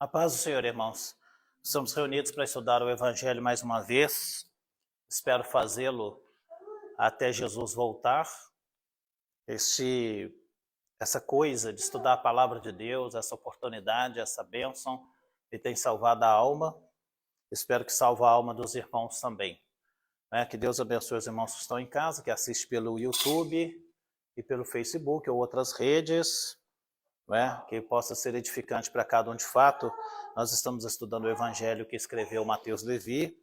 A paz do Senhor, irmãos. Estamos reunidos para estudar o Evangelho mais uma vez. Espero fazê-lo até Jesus voltar. Essa coisa de estudar a palavra de Deus, essa oportunidade, essa bênção, que tem salvado a alma. Espero que salve a alma dos irmãos também. Que Deus abençoe os irmãos que estão em casa, que assistem pelo YouTube e pelo Facebook ou outras redes. Que possa ser edificante para cada um de fato. Nós estamos estudando o Evangelho que escreveu Mateus Levi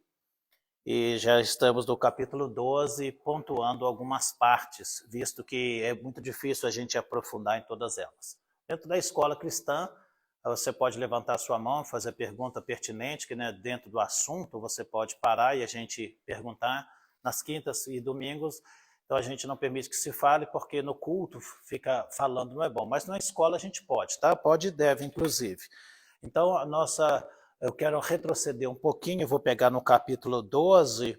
e já estamos no capítulo 12, pontuando algumas partes, visto que é muito difícil a gente aprofundar em todas elas. Dentro da escola cristã, você pode levantar a sua mão, fazer pergunta pertinente, que dentro do assunto você pode parar e a gente perguntar. Nas quintas e domingos, então a gente não permite que se fale, porque no culto fica falando não é bom, mas na escola a gente pode, tá? Pode e deve, inclusive. Então, eu quero retroceder um pouquinho, vou pegar no capítulo 12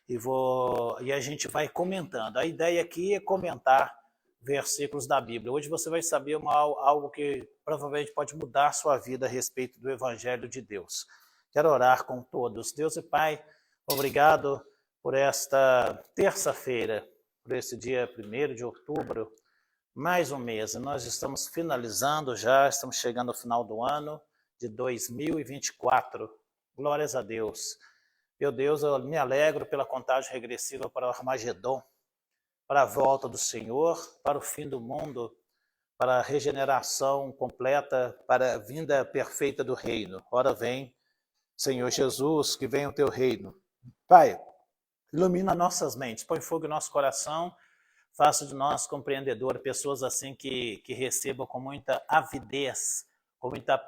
e a gente vai comentando. A ideia aqui é comentar versículos da Bíblia. Hoje você vai saber algo que provavelmente pode mudar a sua vida a respeito do Evangelho de Deus. Quero orar com todos. Deus e Pai, obrigado por esta terça-feira, por esse dia 1º de outubro, mais um mês. Nós estamos finalizando já, estamos chegando ao final do ano de 2024. Glórias a Deus. Meu Deus, eu me alegro pela contagem regressiva para o Armagedon, para a volta do Senhor, para o fim do mundo, para a regeneração completa, para a vinda perfeita do reino. Ora vem, Senhor Jesus, que venha o teu reino. Pai, ilumina nossas mentes, põe fogo em nosso coração, faça de nós compreendedores, pessoas assim que recebam com muita avidez, com muita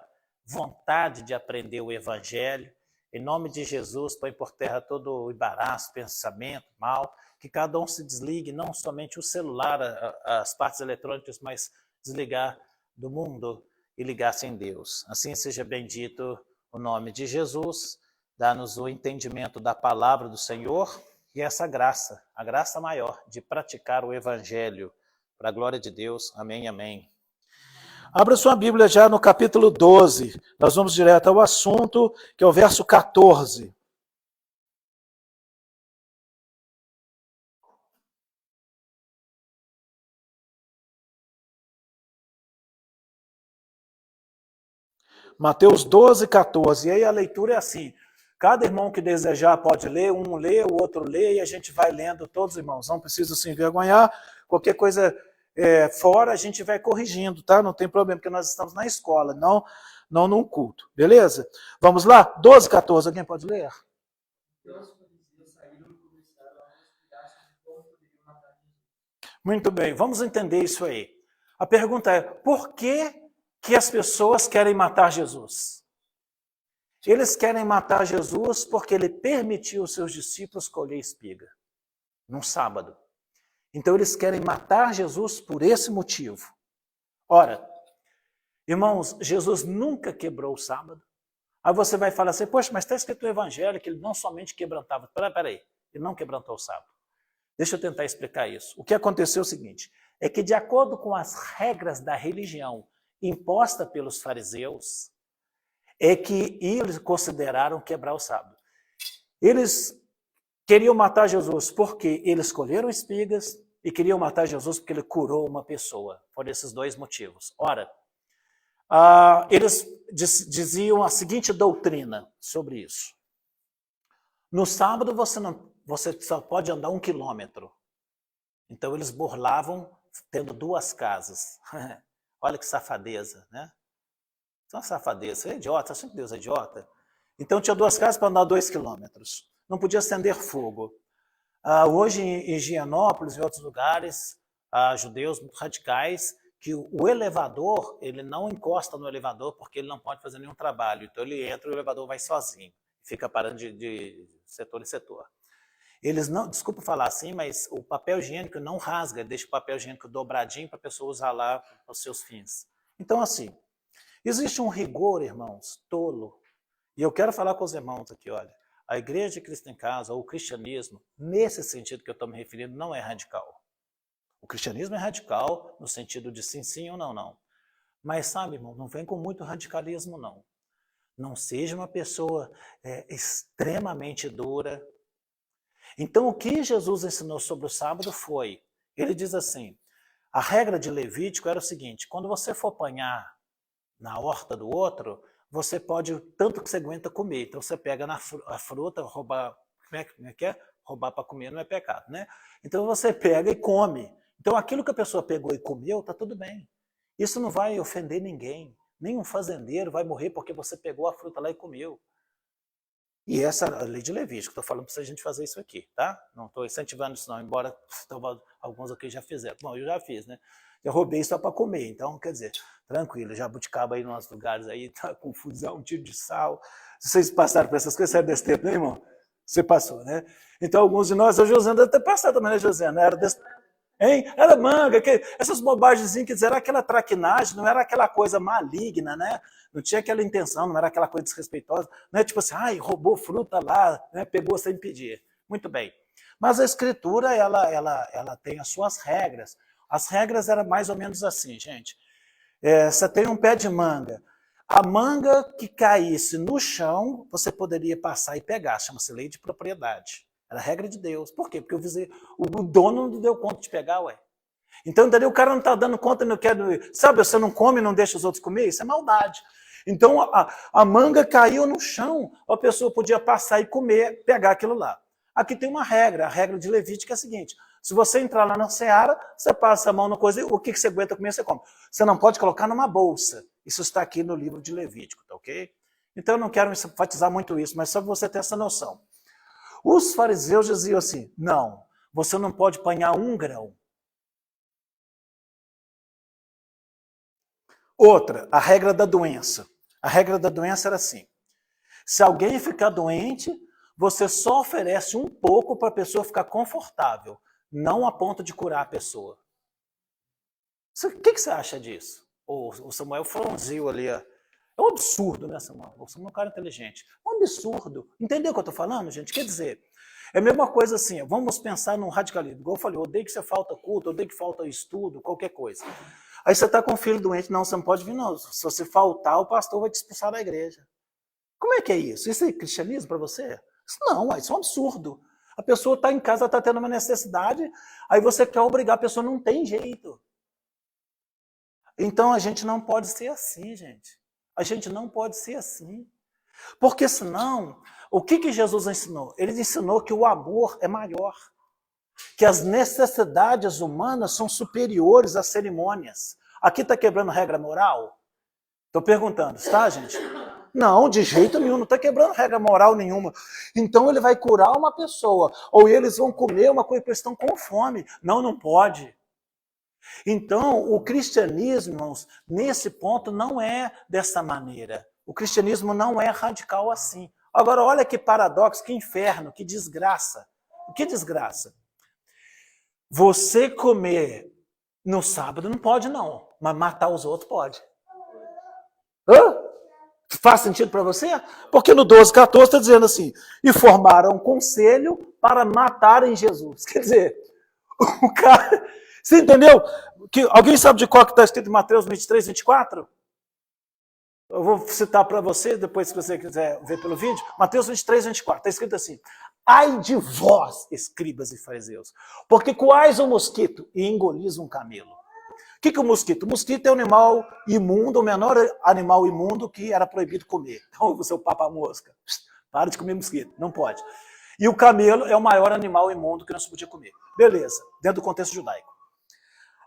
vontade de aprender o Evangelho. Em nome de Jesus, põe por terra todo o embaraço, pensamento, mal, que cada um se desligue, não somente o celular, as partes eletrônicas, mas desligar do mundo e ligar-se em Deus. Assim seja bendito o nome de Jesus, dá-nos o entendimento da palavra do Senhor e essa graça, a graça maior de praticar o Evangelho, para a glória de Deus. Amém, amém. Abra sua Bíblia já no capítulo 12, nós vamos direto ao assunto, que é o verso 14. Mateus 12, 14. E aí a leitura é assim: cada irmão que desejar pode ler, um lê, o outro lê, e a gente vai lendo todos, irmãos. Não precisa se envergonhar, qualquer coisa fora a gente vai corrigindo, tá? Não tem problema, porque nós estamos na escola, não num culto, beleza? Vamos lá? 12, 14, alguém pode ler? Muito bem, vamos entender isso aí. A pergunta é, por que as pessoas querem matar Jesus? Eles querem matar Jesus porque ele permitiu aos seus discípulos colher espiga, num sábado. Então eles querem matar Jesus por esse motivo. Ora, irmãos, Jesus nunca quebrou o sábado. Aí você vai falar assim, poxa, mas está escrito no Evangelho que ele não somente quebrantava. Peraí, ele não quebrantou o sábado. Deixa eu tentar explicar isso. O que aconteceu é o seguinte, é que de acordo com as regras da religião imposta pelos fariseus, é que eles consideraram quebrar o sábado. Eles queriam matar Jesus porque eles colheram espigas e queriam matar Jesus porque ele curou uma pessoa. Por esses dois motivos. Ora, eles diziam a seguinte doutrina sobre isso. No sábado você só pode andar 1 quilômetro. Então eles burlavam tendo 2 casas. Olha que safadeza, né? Isso é uma safadeza. Você é idiota, acha que Deus é idiota? Então tinha 2 casas para andar 2 quilômetros. Não podia acender fogo. Hoje em Higienópolis e outros lugares, judeus muito radicais, que o elevador, ele não encosta no elevador porque ele não pode fazer nenhum trabalho. Então ele entra e o elevador vai sozinho. Fica parando de setor em setor. Eles não, desculpa falar assim, mas o papel higiênico não rasga, deixa o papel higiênico dobradinho para a pessoa usar lá para os seus fins. Então, assim, existe um rigor, irmãos, tolo. E eu quero falar com os irmãos aqui, olha. A Igreja de Cristo em Casa, ou o cristianismo, nesse sentido que eu estou me referindo, não é radical. O cristianismo é radical no sentido de sim, sim ou não, não. Mas sabe, irmão, não vem com muito radicalismo, não. Não seja uma pessoa extremamente dura. Então, o que Jesus ensinou sobre o sábado foi, ele diz assim, a regra de Levítico era o seguinte, quando você for apanhar na horta do outro, você pode, tanto que você aguenta comer. Então, você pega a fruta, roubar, como é que é? Roubar para comer não é pecado, né? Então, você pega e come. Então, aquilo que a pessoa pegou e comeu, está tudo bem. Isso não vai ofender ninguém. Nenhum fazendeiro vai morrer porque você pegou a fruta lá e comeu. E essa é a lei de Levítico. Estou falando para a gente fazer isso aqui, tá? Não estou incentivando isso não, embora alguns aqui já fizeram. Bom, eu já fiz, né? Eu roubei só para comer, então, quer dizer, tranquilo, jabuticaba aí em nossos lugares aí, tá confusão, um tiro de sal. Vocês passaram por essas coisas, você é desse tempo, né, irmão? Você passou, né? Então, alguns de nós, a Josiana deve ter passado também, né, Josiana? Era desse... Hein? Era manga, essas bobagens, quer dizer, era aquela traquinagem, não era aquela coisa maligna, né? Não tinha aquela intenção, não era aquela coisa desrespeitosa, não é tipo assim, ai, roubou fruta lá, né? Pegou sem pedir. Muito bem. Mas a escritura, ela tem as suas regras. As regras eram mais ou menos assim, gente. Você tem um pé de manga. A manga que caísse no chão, você poderia passar e pegar, chama-se lei de propriedade. Era a regra de Deus. Por quê? Porque o dono não deu conta de pegar, ué. Então, daí o cara não está dando conta, não quer. Sabe, você não come e não deixa os outros comer? Isso é maldade. Então, a manga caiu no chão, a pessoa podia passar e comer, pegar aquilo lá. Aqui tem uma regra, a regra de Levítico é a seguinte: se você entrar lá na seara, você passa a mão na coisa, o que você aguenta comer, você come. Você não pode colocar numa bolsa. Isso está aqui no livro de Levítico, tá ok? Então, eu não quero enfatizar muito isso, mas só para você ter essa noção. Os fariseus diziam assim, não, você não pode apanhar um grão. Outra, a regra da doença. A regra da doença era assim, se alguém ficar doente, você só oferece um pouco para a pessoa ficar confortável, não a ponto de curar a pessoa. O que você acha disso? O Samuel franziu ali, ó. É um absurdo, né, Samuel? O Samuel é um cara inteligente. É um absurdo. Entendeu o que eu estou falando, gente? Quer dizer, é a mesma coisa assim, vamos pensar num radicalismo. Igual eu falei, eu odeio que você falta culto, eu odeio que falta estudo, qualquer coisa. Aí você está com um filho doente, não, você não pode vir, não. Se você faltar, o pastor vai te expulsar da igreja. Como é que é isso? Isso é cristianismo para você? Isso não, isso é um absurdo. A pessoa está em casa, está tendo uma necessidade, aí você quer obrigar a pessoa, não tem jeito. Então a gente não pode ser assim, gente. A gente não pode ser assim. Porque senão, o que Jesus ensinou? Ele ensinou que o amor é maior. Que as necessidades humanas são superiores às cerimônias. Aqui está quebrando regra moral? Estou perguntando, está, gente? Não, de jeito nenhum, não está quebrando regra moral nenhuma. Então ele vai curar uma pessoa, ou eles vão comer uma coisa que eles estão com fome. Não, não pode. Então, o cristianismo, irmãos, nesse ponto não é dessa maneira. O cristianismo não é radical assim. Agora, olha que paradoxo, que inferno, que desgraça. Que desgraça. Você comer no sábado não pode, não. Mas matar os outros pode. Hã? Faz sentido para você? Porque no 12:14 está dizendo assim, e formaram um conselho para matarem Jesus. Quer dizer, o cara... Você entendeu? Alguém sabe de qual que está escrito em Mateus 23:24? Eu vou citar para você, depois se você quiser ver pelo vídeo. Mateus 23:24, está escrito assim, ai de vós, escribas e fariseus, porque coais o mosquito e engolis um camelo. O que é o mosquito? O mosquito é um animal imundo, o menor animal imundo que era proibido comer. Então, o seu papa-mosca, para de comer mosquito, não pode. E o camelo é o maior animal imundo que não se podia comer. Beleza, dentro do contexto judaico.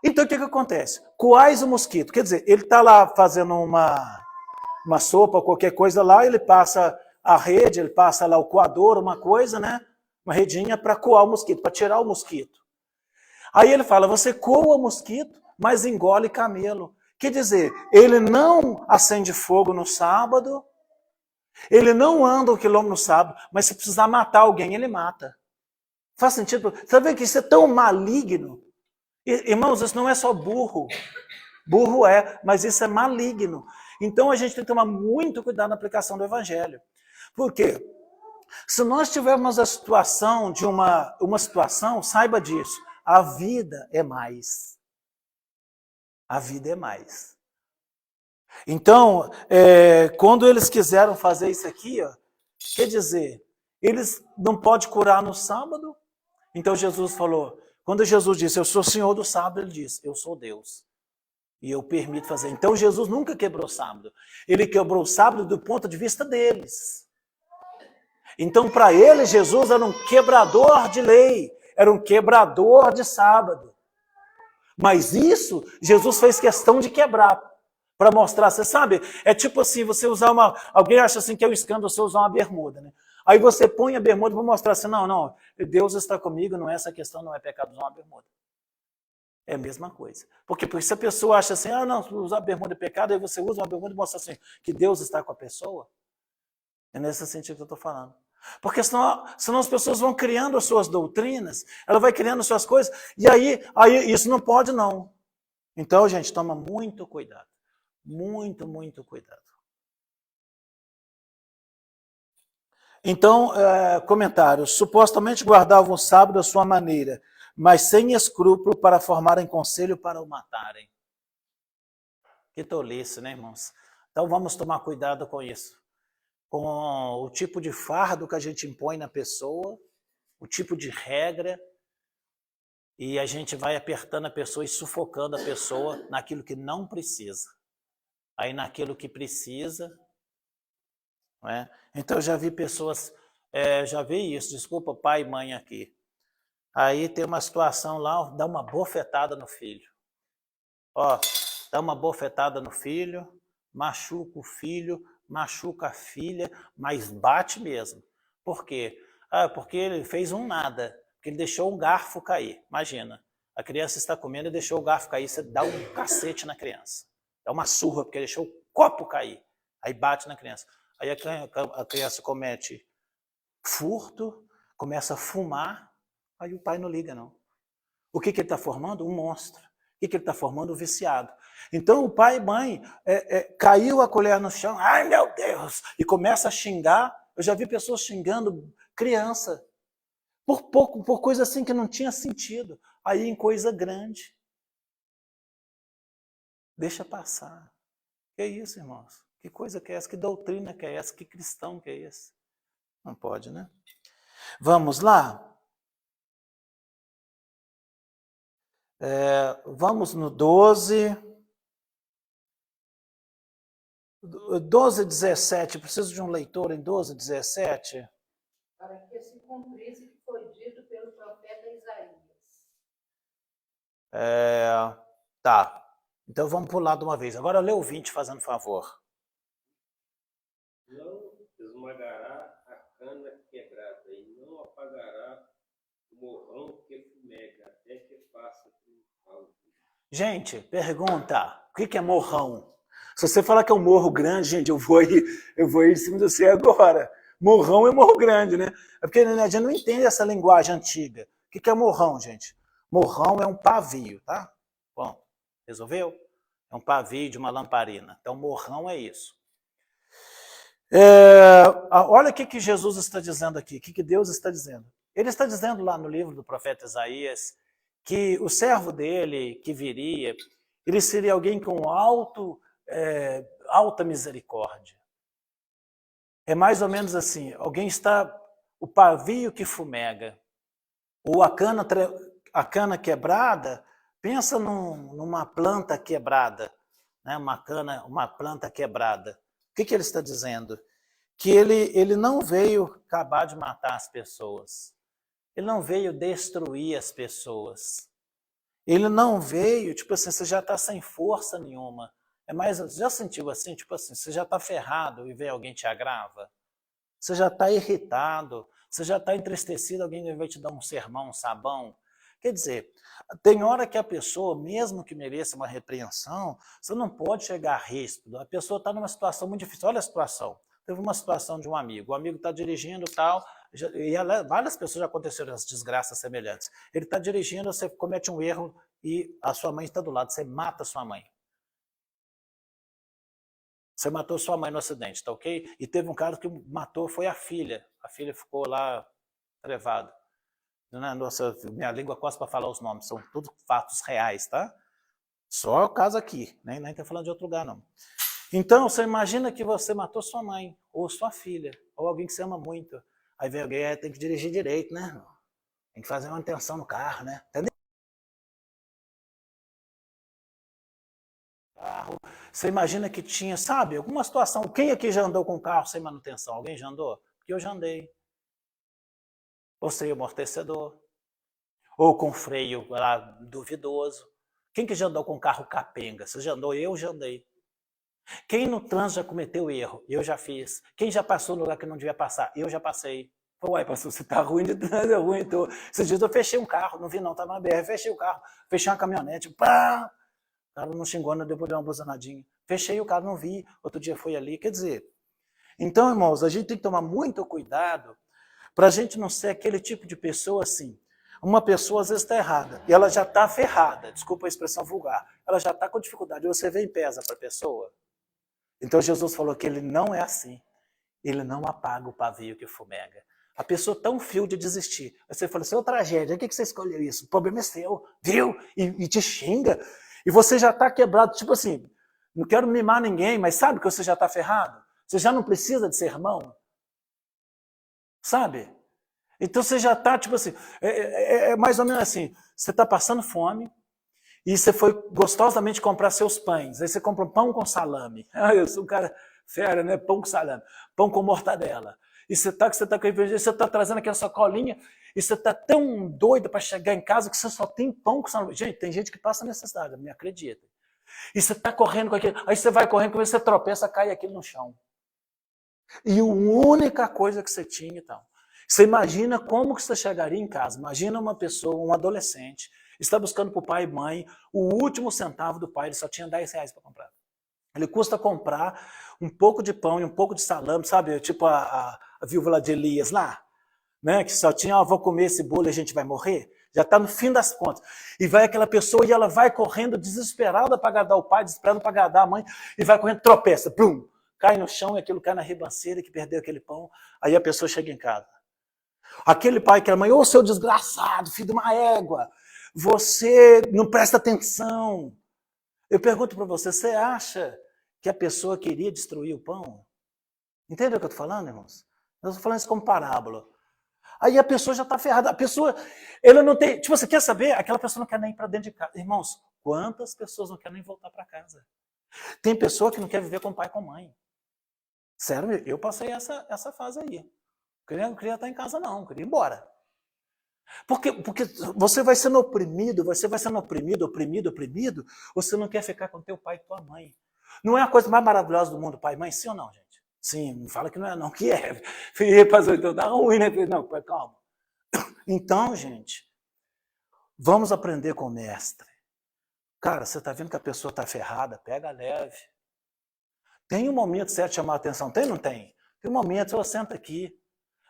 Então, o que acontece? Coais o mosquito, quer dizer, ele está lá fazendo uma sopa, qualquer coisa lá, ele passa a rede, ele passa lá o coador, uma coisa, né? Uma redinha para coar o mosquito, para tirar o mosquito. Aí ele fala, você coa o mosquito, mas engole camelo. Quer dizer, ele não acende fogo no sábado, ele não anda 1 quilômetro no sábado, mas se precisar matar alguém, ele mata. Faz sentido? Você vê que isso é tão maligno? Irmãos, isso não é só burro. Burro é, mas isso é maligno. Então a gente tem que tomar muito cuidado na aplicação do evangelho. Por quê? Se nós tivermos a situação de uma situação, saiba disso, a vida é mais. A vida é mais. Então, quando eles quiseram fazer isso aqui, ó, quer dizer, eles não podem curar no sábado. Então Jesus falou, quando Jesus disse, eu sou Senhor do sábado, ele disse, eu sou Deus. E eu permito fazer. Então Jesus nunca quebrou o sábado. Ele quebrou o sábado do ponto de vista deles. Então para ele, Jesus era um quebrador de lei, era um quebrador de sábado. Mas isso, Jesus fez questão de quebrar, para mostrar, você sabe, é tipo assim, você usar alguém acha assim que é um escândalo você usar uma bermuda, né? Aí você põe a bermuda para mostrar assim, não, Deus está comigo, não é essa questão, não é pecado usar uma bermuda. É a mesma coisa. Porque se a pessoa acha assim, não, usar bermuda é pecado, aí você usa uma bermuda e mostra assim, que Deus está com a pessoa. É nesse sentido que eu estou falando. Porque senão as pessoas vão criando as suas doutrinas, ela vai criando as suas coisas, e aí isso não pode não. Então, gente, toma muito cuidado. Muito, muito cuidado. Então, comentário. Supostamente guardavam o sábado à sua maneira, mas sem escrúpulo para formarem conselho para o matarem. Que tolice, né, irmãos? Então vamos tomar cuidado com isso. Com o tipo de fardo que a gente impõe na pessoa, o tipo de regra, e a gente vai apertando a pessoa e sufocando a pessoa naquilo que não precisa. Aí naquilo que precisa, não é? Então eu já vi pessoas, já vi isso, desculpa pai e mãe aqui. Aí tem uma situação lá, dá uma bofetada no filho. Ó, dá uma bofetada no filho, machuca o filho, machuca a filha, mas bate mesmo. Por quê? Porque ele fez um nada, porque ele deixou um garfo cair. Imagina, a criança está comendo e deixou o garfo cair, você dá um cacete na criança. Dá uma surra, porque deixou o copo cair. Aí bate na criança. Aí a criança comete furto, começa a fumar, aí o pai não liga não. O que ele está formando? Um monstro. O que ele está formando? Um viciado. Então o pai e mãe caiu a colher no chão, ai meu Deus, e começa a xingar. Eu já vi pessoas xingando criança, por coisa assim que não tinha sentido. Aí em coisa grande. Deixa passar. Que isso, irmãos? Que coisa que é essa? Que doutrina que é essa? Que cristão que é esse? Não pode, né? Vamos lá? Vamos no 12. 12, 17. Preciso de um leitor em 12, 17. Para que se cumprisse o que foi dito pelo profeta Isaías. Tá. Então vamos pular de uma vez. Agora lê o 20, fazendo favor. Não esmagará a cana quebrada e não apagará o morrão que fumega, até que faça triunfal. Gente, pergunta, o que é morrão? Se você falar que é um morro grande, gente, eu vou ir em cima de você agora. Morrão é morro grande, né? É porque a gente não entende essa linguagem antiga. O que é morrão, gente? Morrão é um pavio, tá? Bom, resolveu? É um pavio de uma lamparina. Então, morrão é isso. Olha o que Jesus está dizendo aqui, o que Deus está dizendo. Ele está dizendo lá no livro do profeta Isaías que o servo dele, que viria, ele seria alguém com alta misericórdia. É mais ou menos assim, alguém está, o pavio que fumega, ou a cana quebrada, pensa numa planta quebrada, né? Uma planta quebrada. O que ele está dizendo? Que ele não veio acabar de matar as pessoas. Ele não veio destruir as pessoas. Ele não veio, tipo assim, você já está sem força nenhuma. Já sentiu assim, tipo assim, você já está ferrado e vem alguém te agrava? Você já está irritado, você já está entristecido, alguém vai te dar um sermão, um sabão. Quer dizer, tem hora que a pessoa, mesmo que mereça uma repreensão, você não pode chegar ríspido. A pessoa está numa situação muito difícil. Olha a situação. Teve uma situação de um amigo. O amigo está dirigindo e tal, e várias pessoas já aconteceram as desgraças semelhantes. Ele está dirigindo, você comete um erro e a sua mãe está do lado, você mata a sua mãe. Você matou sua mãe no acidente, tá ok? E teve um cara que matou, foi a filha. A filha ficou lá levada. Nossa, minha língua costa para falar os nomes, são todos fatos reais, tá? Só o caso aqui, nem tá falando de outro lugar, não. Então, você imagina que você matou sua mãe, ou sua filha, ou alguém que você ama muito. Aí vem alguém, tem que dirigir direito, né? Tem que fazer manutenção no carro, né? Entendeu? Você imagina que tinha, sabe, alguma situação. Quem aqui já andou com um carro sem manutenção? Alguém já andou? Porque eu já andei. Ou sem amortecedor. Ou com freio lá duvidoso. Quem que já andou com um carro capenga? Você já andou? Eu já andei. Quem no trânsito já cometeu erro? Eu já fiz. Quem já passou no lugar que não devia passar? Eu já passei. Uai, pastor, você tá ruim de trânsito, é ruim. Então, esses dias eu fechei um carro, não vi não, estava na BR, fechei o carro, fechei uma caminhonete, pá! O cara não xingou, não deu pra dar uma buzinadinha. Fechei o carro, não vi, outro dia foi ali. Quer dizer, então, irmãos, a gente tem que tomar muito cuidado para a gente não ser aquele tipo de pessoa assim. Uma pessoa às vezes está errada, e ela já está ferrada, desculpa a expressão vulgar, ela já está com dificuldade, você vem e pesa para a pessoa. Então Jesus falou que ele não é assim, ele não apaga o pavio que fumega. A pessoa tão fio de desistir. Aí você fala assim, ô tragédia, por que você escolheu isso? O problema é seu, viu? E te xinga. E você já está quebrado, tipo assim, não quero mimar ninguém, mas sabe que você já está ferrado? Você já não precisa de sermão? Sabe? Então você já está, tipo assim, é mais ou menos assim, você está passando fome e você foi gostosamente comprar seus pães. Aí você compra um pão com salame. Ah, eu sou um cara fera, né? Pão com salame, pão com mortadela. E você está com você está trazendo aquela sacolinha e você está tão doido para chegar em casa que você só tem pão com salame. Gente, tem gente que passa necessidade, me acredita. E você está correndo com aquilo, aí você vai correndo, quando você tropeça, cai aquilo no chão. E a única coisa que você tinha, então. Você imagina como que você chegaria em casa. Imagina uma pessoa, um adolescente, está buscando para o pai e mãe o último centavo do pai, ele só tinha 10 reais para comprar. Ele custa comprar um pouco de pão e um pouco de salame, sabe? Tipo a viúva lá de Elias lá, né? Que só tinha, vou comer esse bolo e a gente vai morrer. Já está no fim das contas. E vai aquela pessoa e ela vai correndo desesperada para agradar o pai, desesperada para agradar a mãe, e vai correndo, tropeça, plum, cai no chão e aquilo cai na ribanceira que perdeu aquele pão. Aí a pessoa chega em casa. Aquele pai, aquela mãe, ô seu desgraçado, filho de uma égua, você não presta atenção. Eu pergunto para você, você acha que a pessoa queria destruir o pão? Entendeu o que eu estou falando, irmãos? Eu estou falando isso como parábola. Aí a pessoa já está ferrada. A pessoa, ela não tem... Tipo, você quer saber? Aquela pessoa não quer nem ir para dentro de casa. Irmãos, quantas pessoas não querem nem voltar para casa? Tem pessoa que não quer viver com pai e com mãe. Sério, eu passei essa fase aí. Não queria estar em casa não, queria ir embora. Porque você vai sendo oprimido, oprimido, você não quer ficar com teu pai e tua mãe. Não é a coisa mais maravilhosa do mundo, pai e mãe? Sim ou não, gente? Sim, não fala que não é não, que é. Filho, pastor, então tá ruim, né? Não, pai, calma. Então, gente, vamos aprender com o mestre. Cara, você está vendo que a pessoa está ferrada? Pega leve. Tem um momento certo de chamar a atenção? Tem ou não tem? Tem um momento, eu sento aqui.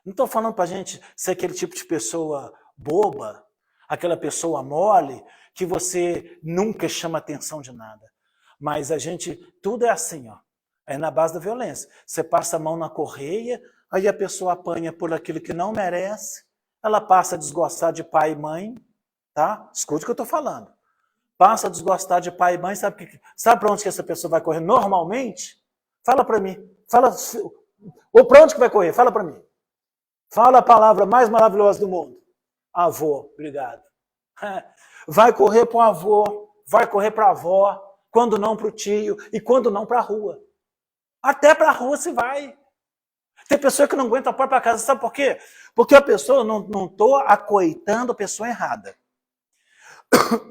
Não estou falando para a gente ser aquele tipo de pessoa boba, aquela pessoa mole, que você nunca chama atenção de nada. Mas a gente, tudo é assim, ó. É na base da violência. Você passa a mão na correia, aí a pessoa apanha por aquilo que não merece, ela passa a desgostar de pai e mãe, tá? Escute o que eu estou falando. Passa a desgostar de pai e mãe, sabe para onde que essa pessoa vai correr normalmente? Fala para mim. Ou para onde que vai correr? Fala para mim. Fala a palavra mais maravilhosa do mundo. Avô, obrigado. Vai correr para o avô, vai correr para a avó, quando não para o tio e quando não para a rua. Até para a rua se vai. Tem pessoa que não aguenta a própria casa, sabe por quê? Porque a pessoa, não estou acoitando a pessoa errada.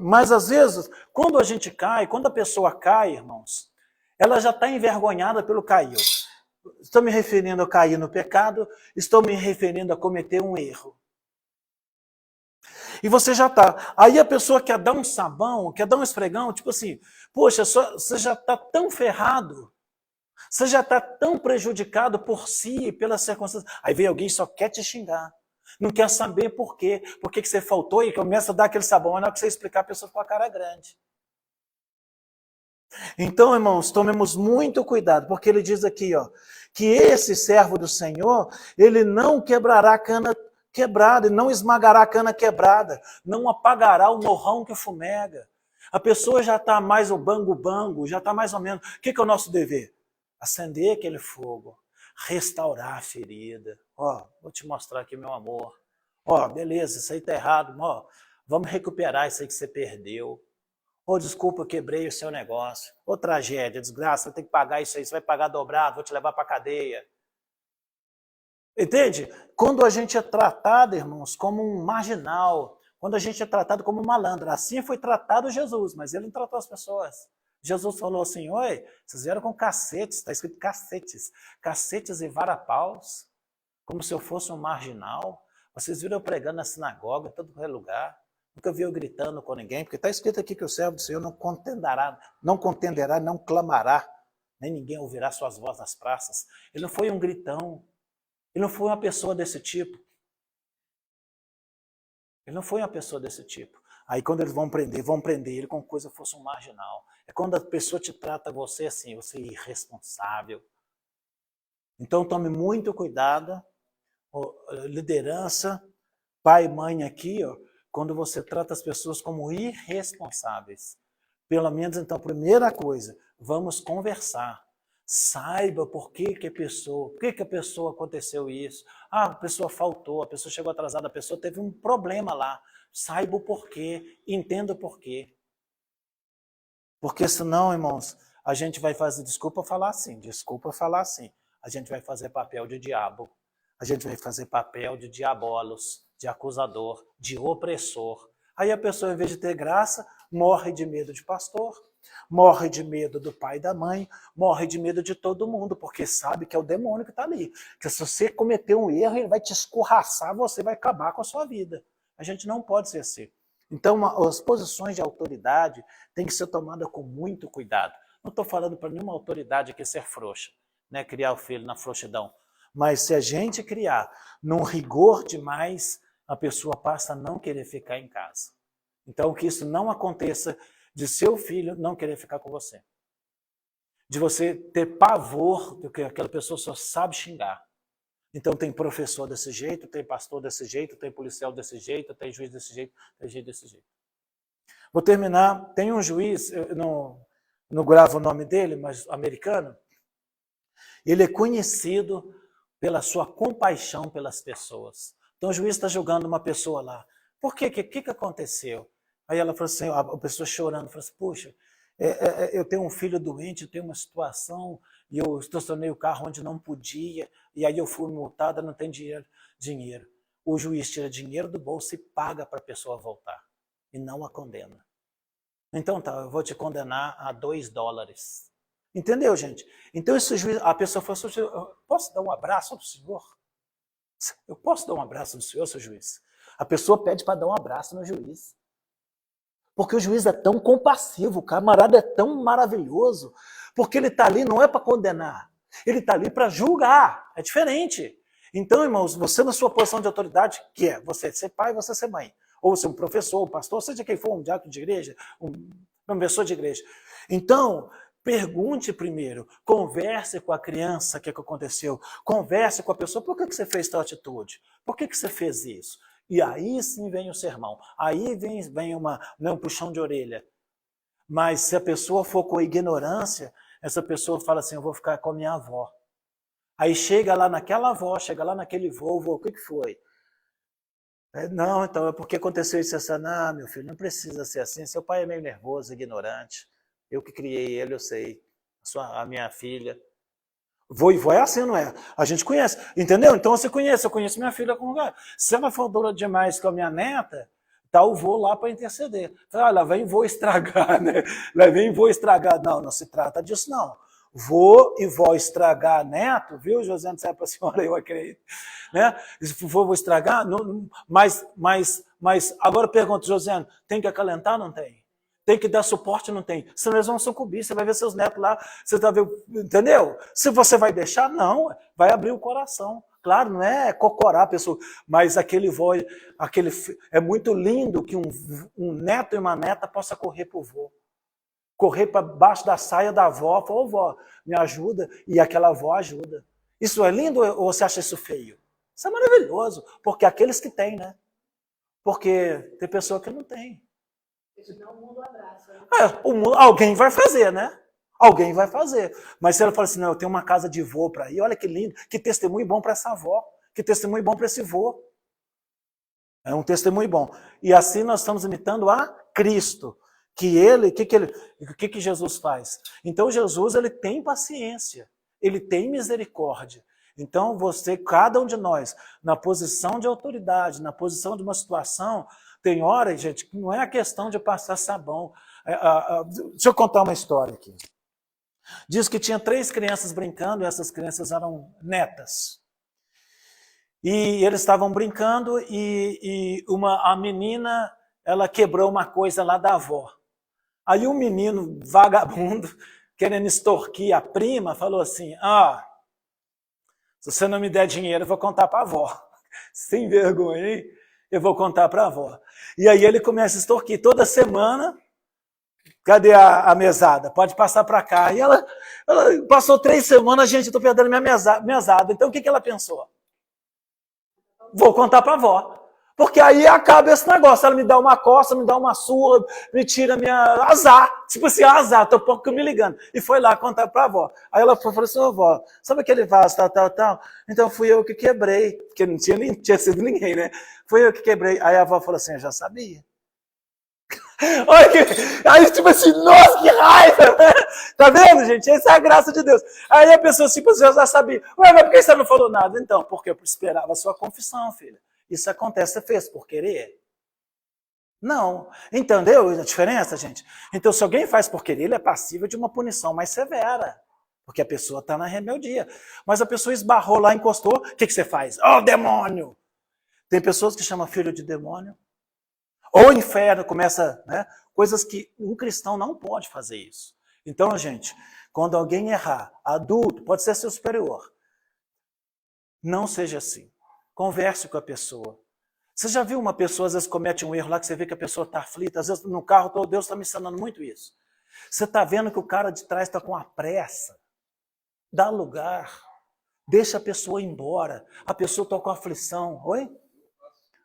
Mas às vezes, quando a gente cai, quando a pessoa cai, irmãos, ela já está envergonhada pelo cair. Estou me referindo a cair no pecado, estou me referindo a cometer um erro. E você já está. Aí a pessoa quer dar um sabão, quer dar um esfregão, tipo assim, poxa, você já está tão ferrado, você já está tão prejudicado por si e pelas circunstâncias. Aí vem alguém e só quer te xingar. Não quer saber por quê. Por que você faltou e começa a dar aquele sabão. Mas na hora que você explicar, a pessoa com a cara grande. Então, irmãos, tomemos muito cuidado, porque ele diz aqui, ó, que esse servo do Senhor, ele não quebrará a cana quebrada, ele não esmagará a cana quebrada, não apagará o morrão que fumega. A pessoa já está mais o bango-bango, já está mais ou menos. O que é o nosso dever? acender aquele fogo, restaurar a ferida. Ó, vou te mostrar aqui, meu amor. Ó, beleza, isso aí tá errado. Ó, vamos recuperar isso aí que você perdeu. Ô, desculpa, eu quebrei o seu negócio. Ô, tragédia, desgraça, você tem que pagar isso aí, você vai pagar dobrado, vou te levar para a cadeia. Entende? Quando a gente é tratado, irmãos, como um marginal, quando a gente é tratado como um malandro, assim foi tratado Jesus, mas ele não tratou as pessoas. Jesus falou assim, oi, vocês vieram com cacetes, está escrito cacetes e varapaus, como se eu fosse um marginal. Vocês viram eu pregando na sinagoga, em todo lugar. Nunca vi eu gritando com ninguém, porque está escrito aqui que o servo do Senhor não contenderá, não clamará, nem ninguém ouvirá suas vozes nas praças. Ele não foi um gritão. Ele não foi uma pessoa desse tipo. Ele não foi uma pessoa desse tipo. Aí quando eles vão prender ele como coisa fosse um marginal. É quando a pessoa te trata você assim, você é irresponsável. Então tome muito cuidado, liderança, pai e mãe aqui, ó, quando você trata as pessoas como irresponsáveis. Pelo menos, então, primeira coisa, vamos conversar. Saiba por que a pessoa aconteceu isso. Ah, a pessoa faltou, a pessoa chegou atrasada, a pessoa teve um problema lá. Saiba o porquê, entenda o porquê. Porque senão, irmãos, a gente vai fazer, desculpa falar assim, a gente vai fazer papel de diabo, a gente vai fazer papel de diabolos, de acusador, de opressor. Aí a pessoa, em vez de ter graça, morre de medo de pastor, morre de medo do pai e da mãe, morre de medo de todo mundo, porque sabe que é o demônio que está ali. Que se você cometer um erro, ele vai te escorraçar, você vai acabar com a sua vida. A gente não pode ser assim. Então, as posições de autoridade têm que ser tomadas com muito cuidado. Não estou falando para nenhuma autoridade aqui ser frouxa, né? Criar o filho na frouxidão. Mas se a gente criar num rigor demais, a pessoa passa a não querer ficar em casa. Então, que isso não aconteça de seu filho não querer ficar com você. De você ter pavor do que aquela pessoa só sabe xingar. Então tem professor desse jeito, tem pastor desse jeito, tem policial desse jeito, tem juiz desse jeito, tem juiz desse jeito. Vou terminar, tem um juiz, eu não gravo o nome dele, mas americano, ele é conhecido pela sua compaixão pelas pessoas. Então o juiz está julgando uma pessoa lá. Por quê? O que aconteceu? Aí ela falou assim, a pessoa chorando, falou assim, puxa, eu tenho um filho doente, eu tenho uma situação, e eu estacionei o carro onde não podia, e aí eu fui multada, não tem dinheiro. O juiz tira dinheiro do bolso e paga para a pessoa voltar, e não a condena. Então tá, eu vou te condenar a $2. Entendeu, gente? Então esse juiz, a pessoa falou assim, posso dar um abraço do senhor? Eu posso dar um abraço do senhor, seu juiz? A pessoa pede para dar um abraço no juiz. Porque o juiz é tão compassivo, o camarada é tão maravilhoso, porque ele está ali não é para condenar, ele está ali para julgar, é diferente. Então, irmãos, você na sua posição de autoridade, que é você ser pai, você ser mãe, ou ser um professor, um pastor, seja quem for, um diácono de igreja, uma pessoa de igreja. Então, pergunte primeiro, converse com a criança, o que aconteceu, converse com a pessoa, por que você fez tal atitude? Por que você fez isso? E aí sim vem o sermão, aí vem um puxão de orelha. Mas se a pessoa for com ignorância, essa pessoa fala assim, eu vou ficar com a minha avó. Aí chega lá naquela avó, chega lá naquele vô, o que foi? Não, então é porque aconteceu isso assim. Não, meu filho, não precisa ser assim, seu pai é meio nervoso, ignorante, eu que criei ele, eu sei, a minha filha. Vô e vó é assim, não é? A gente conhece, entendeu? Então você conhece, eu conheço minha filha como lugar. Se ela for dura demais com a minha neta, tá o vô lá para interceder. Fala, lá vem vô estragar, né? Lá vem vô estragar. Não se trata disso, não. Vô e vó estragar neto, viu, Josiane? Não é para a senhora, eu acredito. Né? Se for vou estragar, não, mas agora pergunta, Josiane, tem que acalentar? Não tem. Tem que dar suporte? Não tem. Senão eles vão sucumbir, você vai ver seus netos lá, você tá vendo, entendeu? Se você vai deixar, não, vai abrir o coração. Claro, não é cocorar a pessoa, mas é muito lindo que um neto e uma neta possa correr para o vô. Correr para baixo da saia da avó, falar, ô vó, me ajuda, e aquela avó ajuda. Isso é lindo ou você acha isso feio? Isso é maravilhoso, porque aqueles que têm, né? Porque tem pessoa que não tem. Senão o mundo abraça. Né? Alguém vai fazer, né? Alguém vai fazer. Mas se ela fala assim, não, eu tenho uma casa de vô para ir, olha que lindo, que testemunho bom para essa avó, que testemunho bom para esse vô. É um testemunho bom. E assim nós estamos imitando a Cristo. Que ele, o que Jesus faz? Então Jesus, ele tem paciência, ele tem misericórdia. Então você, cada um de nós, na posição de autoridade, na posição de uma situação, tem hora, gente, que não é a questão de passar sabão. Deixa eu contar uma história aqui. Diz que tinha 3 crianças brincando, e essas crianças eram netas. E eles estavam brincando e a menina, ela quebrou uma coisa lá da avó. Aí um menino vagabundo, querendo extorquir a prima, falou assim, se você não me der dinheiro, eu vou contar para a avó. Sem vergonha, hein? Eu vou contar para a avó. E aí ele começa a extorquir. Toda semana, cadê a mesada? Pode passar para cá. E ela passou 3 semanas, gente, eu estou perdendo minha mesada. Então o que ela pensou? Vou contar para a avó. Porque aí acaba esse negócio. Ela me dá uma coça, me dá uma surra, me tira minha azar. Tipo assim, azar, tô pouco me ligando. E foi lá contar para a avó. Aí ela falou assim, avó, sabe aquele vaso, tal? Então fui eu que quebrei. Porque não tinha sido ninguém, né? Fui eu que quebrei. Aí a avó falou assim, eu já sabia. Aí tipo assim, nossa, que raiva! Tá vendo, gente? Essa é a graça de Deus. Aí a pessoa tipo assim, eu já sabia. Ué, mas por que você não falou nada? Então, porque eu esperava a sua confissão, filha. Isso acontece, você fez por querer? Não. Entendeu a diferença, gente? Então, se alguém faz por querer, ele é passível de uma punição mais severa. Porque a pessoa está na rebeldia. Mas a pessoa esbarrou lá, encostou, o que você faz? Demônio! Tem pessoas que chamam filho de demônio. Ou inferno, começa, né? Coisas que um cristão não pode fazer isso. Então, gente, quando alguém errar, adulto, pode ser seu superior, não seja assim. Converse com a pessoa. Você já viu uma pessoa, às vezes, comete um erro lá, que você vê que a pessoa está aflita, às vezes no carro, Deus está me ensinando muito isso. Você está vendo que o cara de trás está com a pressa. Dá lugar. Deixa a pessoa ir embora. A pessoa está com aflição. Oi?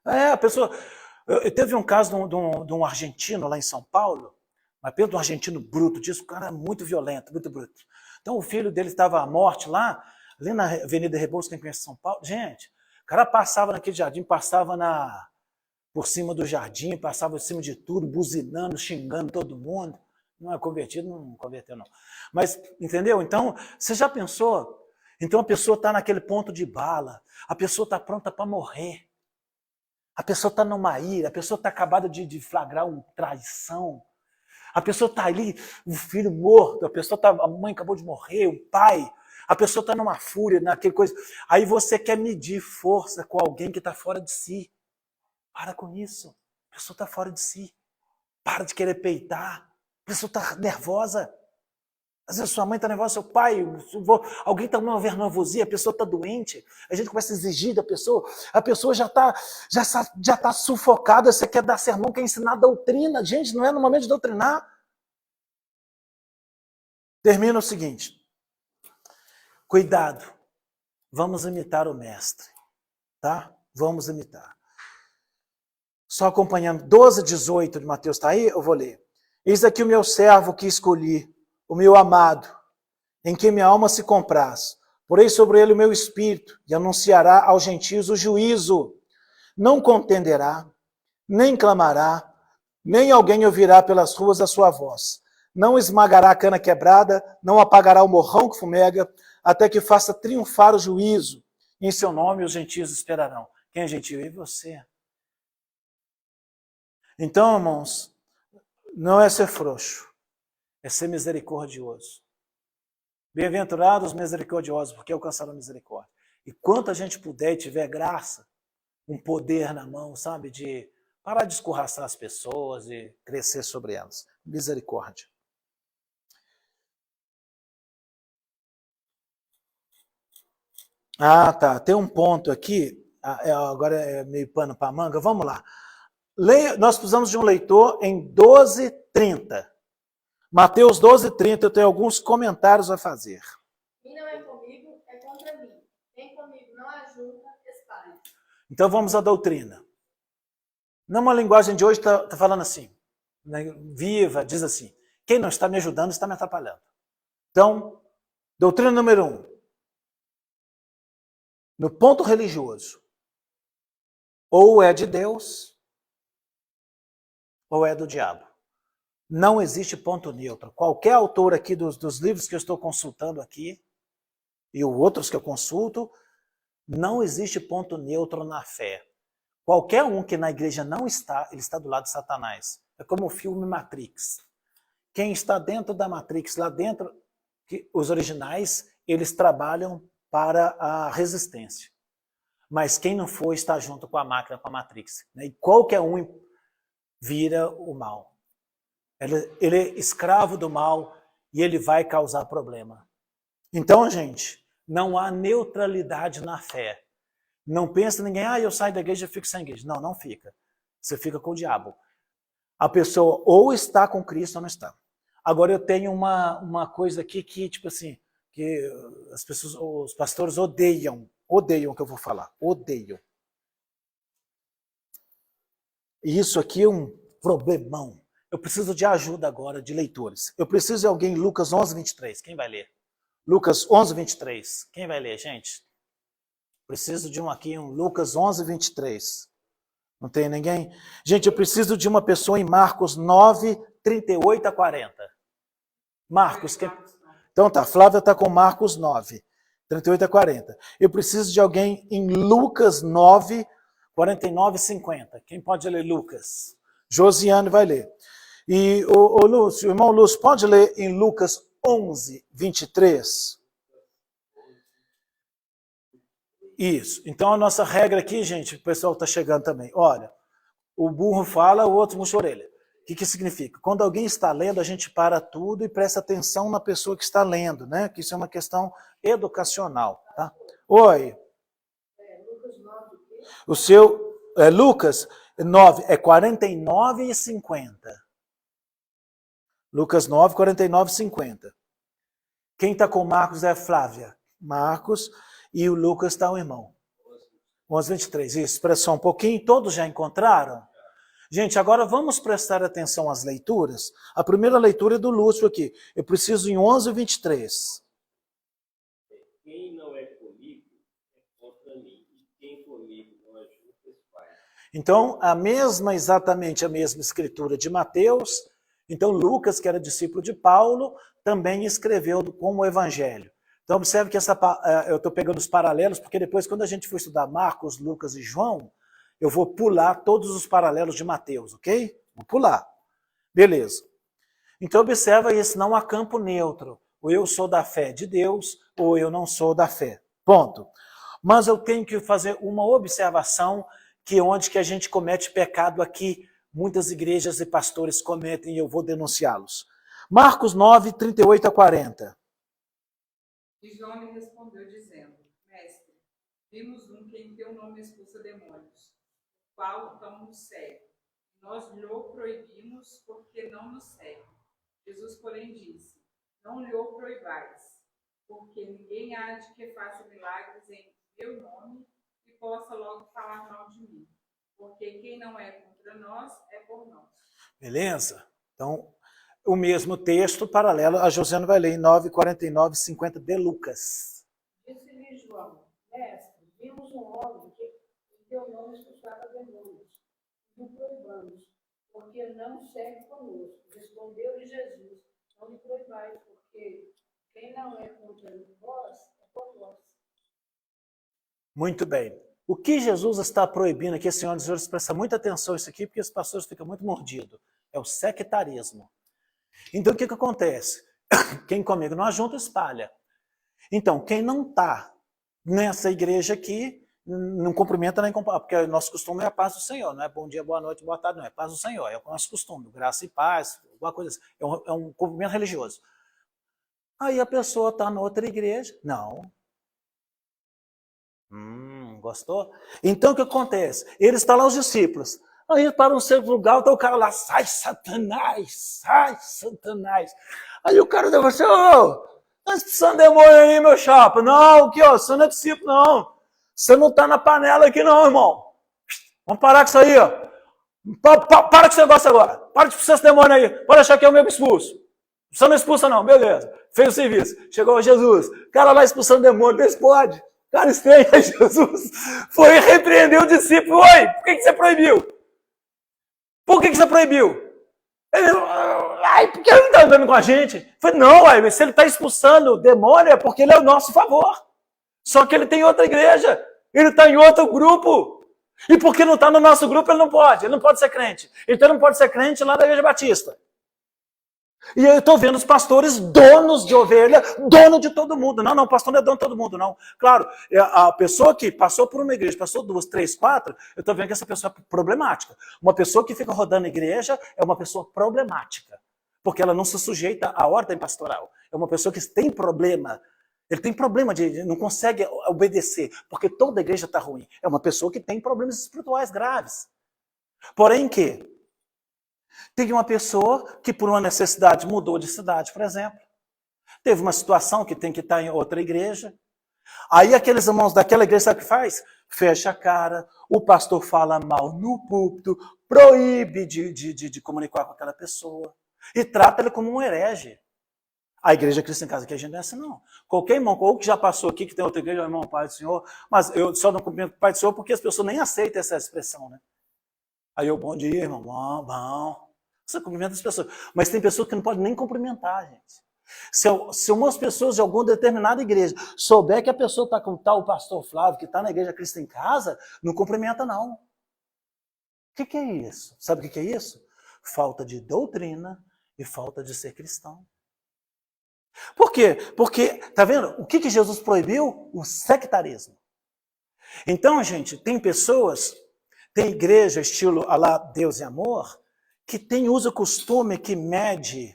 A pessoa... Teve um caso de um argentino lá em São Paulo, mas pensa de um argentino bruto disso, o cara é muito violento, muito bruto. Então o filho dele estava à morte lá, ali na Avenida Rebouças, quem conhece São Paulo, gente, o cara passava naquele jardim, passava por cima do jardim, passava por cima de tudo, buzinando, xingando todo mundo. Não é convertido, não converteu não. Mas, entendeu? Então, você já pensou? Então a pessoa está naquele ponto de bala, a pessoa está pronta para morrer. A pessoa está numa ira, a pessoa está acabada de flagrar uma traição. A pessoa está ali, o filho morto, a mãe acabou de morrer, o pai. A pessoa está numa fúria, naquele coisa. Aí você quer medir força com alguém que está fora de si. Para com isso. A pessoa está fora de si. Para de querer peitar. A pessoa está nervosa. Às vezes sua mãe está nervosa, seu pai, alguém está numa nervosia, a pessoa está doente, a gente começa a exigir da pessoa, a pessoa já tá sufocada, você quer dar sermão, quer ensinar doutrina. Gente, não é no momento de doutrinar. Termina o seguinte, cuidado, vamos imitar o mestre, tá? Vamos imitar. Só acompanhando, 12, 18 de Mateus, está aí? Eu vou ler. Eis aqui o meu servo que escolhi, o meu amado, em quem minha alma se compraz. Porei sobre ele o meu espírito, e anunciará aos gentios o juízo. Não contenderá, nem clamará, nem alguém ouvirá pelas ruas a sua voz. Não esmagará a cana quebrada, não apagará o morrão que fumega, até que faça triunfar o juízo. Em seu nome os gentios esperarão. Quem é gentio? E você. Então, irmãos, não é ser frouxo. É ser misericordioso. Bem-aventurados os misericordiosos, porque alcançaram a misericórdia. E quanto a gente puder e tiver graça, um poder na mão, sabe, de parar de escorraçar as pessoas e crescer sobre elas. Misericórdia. Tá. Tem um ponto aqui, agora é meio pano para manga, vamos lá. Nós precisamos de um leitor em 12:30. Mateus 12:30, eu tenho alguns comentários a fazer. Quem não é comigo, é contra mim. Quem comigo não ajuda, espalha. Então vamos à doutrina. Numa linguagem de hoje está falando assim, viva, diz assim, quem não está me ajudando está me atrapalhando. Então, doutrina número 1. No ponto religioso, ou é de Deus, ou é do diabo. Não existe ponto neutro. Qualquer autor aqui dos livros que eu estou consultando aqui, e outros que eu consulto, não existe ponto neutro na fé. Qualquer um que na igreja não está, ele está do lado de Satanás. É como o filme Matrix. Quem está dentro da Matrix, lá dentro, os originais, eles trabalham para a resistência. Mas quem não for está junto com a máquina, com a Matrix. E qualquer um vira o mal. Ele é escravo do mal e ele vai causar problema. Então, gente, não há neutralidade na fé. Não pensa ninguém, eu saio da igreja e fico sem igreja. Não, não fica. Você fica com o diabo. A pessoa ou está com Cristo ou não está. Agora eu tenho uma coisa aqui que, tipo assim, que as pessoas, os pastores odeiam o que eu vou falar. Odeiam. E isso aqui é um problemão. Eu preciso de ajuda agora de leitores. Eu preciso de alguém, Lucas 11, 23. Quem vai ler? Lucas 11, 23. Quem vai ler, gente? Preciso de um aqui, um Lucas 11, 23. Não tem ninguém? Gente, eu preciso de uma pessoa em Marcos 9, 38 a 40. Marcos, quem... Então tá, Flávia está com Marcos 9, 38 a 40. Eu preciso de alguém em Lucas 9, 49 e 50. Quem pode ler Lucas? Josiane vai ler. E o Lúcio, o irmão Lúcio, pode ler em Lucas 11, 23? Isso. Então a nossa regra aqui, gente, o pessoal está chegando também. Olha, o burro fala, o outro murcha a orelha. O que significa? Quando alguém está lendo, a gente para tudo e presta atenção na pessoa que está lendo, né? Que isso é uma questão educacional, tá? Oi. Lucas 9, o seu, Lucas 9, é 49 e 50. Lucas 9, 49 e 50. Quem está com Marcos é a Flávia. Marcos, e o Lucas está o irmão. 11, 23. Isso, espera só um pouquinho. Todos já encontraram? Gente, agora vamos prestar atenção às leituras. A primeira leitura é do Lúcio aqui. Eu preciso em 11, 23. Quem não é comigo é contra mim. E quem comigo não ajuda, faz. Então, exatamente a mesma escritura de Mateus. Então, Lucas, que era discípulo de Paulo, também escreveu como o Evangelho. Então, observe que eu estou pegando os paralelos, porque depois, quando a gente for estudar Marcos, Lucas e João, eu vou pular todos os paralelos de Mateus, ok? Vou pular. Beleza. Então, observa isso, não há campo neutro. Ou eu sou da fé de Deus, ou eu não sou da fé. Ponto. Mas eu tenho que fazer uma observação que onde que a gente comete pecado aqui, muitas igrejas e pastores cometem e eu vou denunciá-los. Marcos 9, 38 a 40. E João lhe respondeu, dizendo: Mestre, vimos um que em teu nome expulsa demônios, o qual não nos segue. Nós lhe proibimos, porque não nos segue. Jesus, porém, disse: Não lhe proibais, porque ninguém há de que faça milagres em meu nome e possa logo falar mal de mim. Porque quem não é contra nós é por nós. Beleza? Então, o mesmo texto, paralelo, a Josiane vai ler em 9, 49 e 50 de Lucas. Disse-lhe João: Mestre, vimos um homem que em teu nome expulsava demônios, e o proibamos, porque não segue conosco. Respondeu-lhe Jesus: Não lhe proibais, porque quem não é contra vós é por nós. Muito bem. O que Jesus está proibindo aqui, senhoras e senhores, presta muita atenção nisso aqui, porque os pastores ficam muito mordidos. É o sectarismo. Então, o que acontece? Quem comigo não ajunta, espalha. Então, quem não está nessa igreja aqui, não cumprimenta nem cumprimenta, porque o nosso costume é a paz do Senhor, não é bom dia, boa noite, boa tarde, não é paz do Senhor, é o nosso costume, graça e paz, alguma coisa assim. É um cumprimento religioso. Aí a pessoa está na outra igreja, não. Gostou? Então, o que acontece? Eles estão lá, os discípulos. Aí, para um certo lugar, está o cara lá, sai Satanás, sai Satanás. Aí o cara deu assim, ô, tá expulsando demônio aí, meu chapa. Não, aqui, ó, você não é discípulo, não. Você não está na panela aqui, não, irmão. Vamos parar com isso aí, ó. Para com esse negócio agora. Para de expulsar esse demônio aí. Pode achar que é o mesmo expulso. Só não expulsa não, beleza. Fez o serviço. Chegou Jesus. O cara lá expulsando demônio. Vê se pode. O cara estranha Jesus. Foi e repreendeu o discípulo. Oi, por que você proibiu? Por que você proibiu? Ele, por que ele não está andando com a gente? Falei, não, se ele está expulsando o demônio é porque ele é o nosso favor. Só que ele tem outra igreja. Ele está em outro grupo. E porque não está no nosso grupo, ele não pode. Ele não pode ser crente. Então ele não pode ser crente lá da Igreja Batista. E eu estou vendo os pastores donos de ovelha, dono de todo mundo. Não, o pastor não é dono de todo mundo, não. Claro, a pessoa que passou por uma igreja, passou 2, 3, 4, eu estou vendo que essa pessoa é problemática. Uma pessoa que fica rodando a igreja é uma pessoa problemática, porque ela não se sujeita à ordem pastoral. É uma pessoa que tem problema. Ele tem problema de não consegue obedecer, porque toda a igreja está ruim. É uma pessoa que tem problemas espirituais graves. Porém que tem uma pessoa que por uma necessidade mudou de cidade, por exemplo. Teve uma situação que tem que estar em outra igreja. Aí aqueles irmãos daquela igreja, sabe o que faz? Fecha a cara, o pastor fala mal no púlpito, proíbe de comunicar com aquela pessoa e trata ele como um herege. A igreja Cristo em Casa aqui a gente não é assim, não. Qualquer irmão, ou que já passou aqui, que tem outra igreja, irmão, Pai do Senhor, mas eu só não cumprimento o Pai do Senhor porque as pessoas nem aceitam essa expressão, né? Aí eu, bom dia, irmão, bom. Você cumprimenta as pessoas. Mas tem pessoas que não podem nem cumprimentar, gente. Se umas pessoas de alguma determinada igreja souber que a pessoa está com tal pastor Flávio, que está na igreja Cristo em Casa, não cumprimenta, não. O que é isso? Sabe o que é isso? Falta de doutrina e falta de ser cristão. Por quê? Porque, tá vendo? O que Jesus proibiu? O sectarismo. Então, gente, tem pessoas, tem igreja estilo alá Deus e Amor, que tem uso costume que mede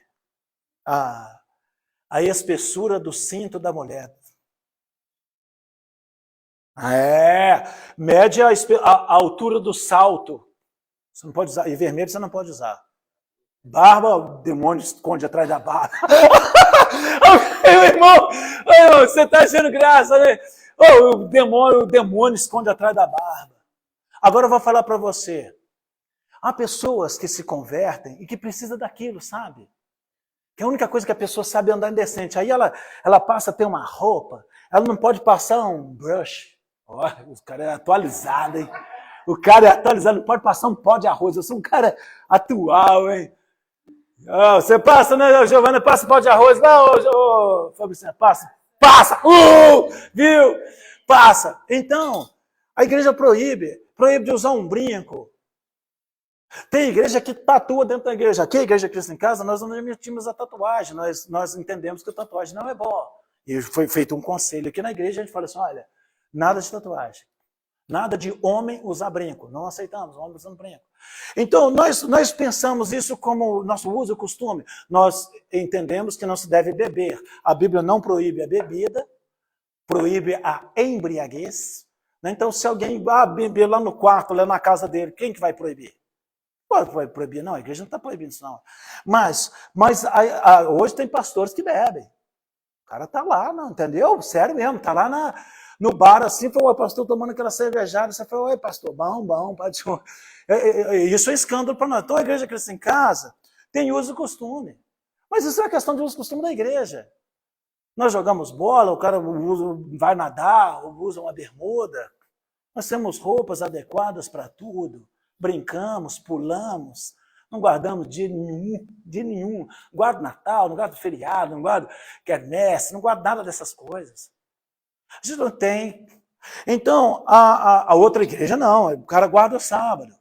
a espessura do cinto da mulher. Mede a altura do salto. Você não pode usar, e vermelho você não pode usar. Barba, o demônio esconde atrás da barba. Meu irmão, você está achando graça, né? O demônio esconde atrás da barba. Agora eu vou falar para você. Há pessoas que se convertem e que precisam daquilo, sabe? Que a única coisa que a pessoa sabe é andar indecente. Aí ela passa a ter uma roupa, ela não pode passar um brush. Olha, o cara é atualizado, hein? O cara é atualizado, não pode passar um pó de arroz. Eu sou um cara atual, hein? Você passa, né, Giovana? Passa pó de arroz. Não, Fabricina, passa. Viu? Passa. Então, a igreja proíbe de usar um brinco. Tem igreja que tatua dentro da igreja. Aqui, a igreja Cristo em Casa, nós não emitimos a tatuagem. Nós entendemos que a tatuagem não é boa. E foi feito um conselho aqui na igreja, a gente fala assim, olha, nada de tatuagem. Nada de homem usar brinco. Não aceitamos, homem usando brinco. Então, nós pensamos isso como nosso uso e costume. Nós entendemos que não se deve beber. A Bíblia não proíbe a bebida, proíbe a embriaguez. Então, se alguém beber lá no quarto, lá na casa dele, quem que vai proibir? Pode proibir, não, a igreja não está proibindo isso, não. Mas hoje tem pastores que bebem. O cara está lá, não, entendeu? Sério mesmo, está lá no bar assim, falou, o pastor tomando aquela cervejada, você falou, oi pastor, bom, pode. Isso é escândalo para nós. Então a igreja Cristo em Casa tem uso e costume. Mas isso é questão de uso e costume da igreja. Nós jogamos bola, o cara vai nadar, usa uma bermuda. Nós temos roupas adequadas para tudo. Brincamos, pulamos, não guardamos dia nenhum. Guardo Natal, não guardo feriado, não guardo quermesse, não guardo nada dessas coisas. A gente não tem. Então, a outra igreja não, o cara guarda o sábado.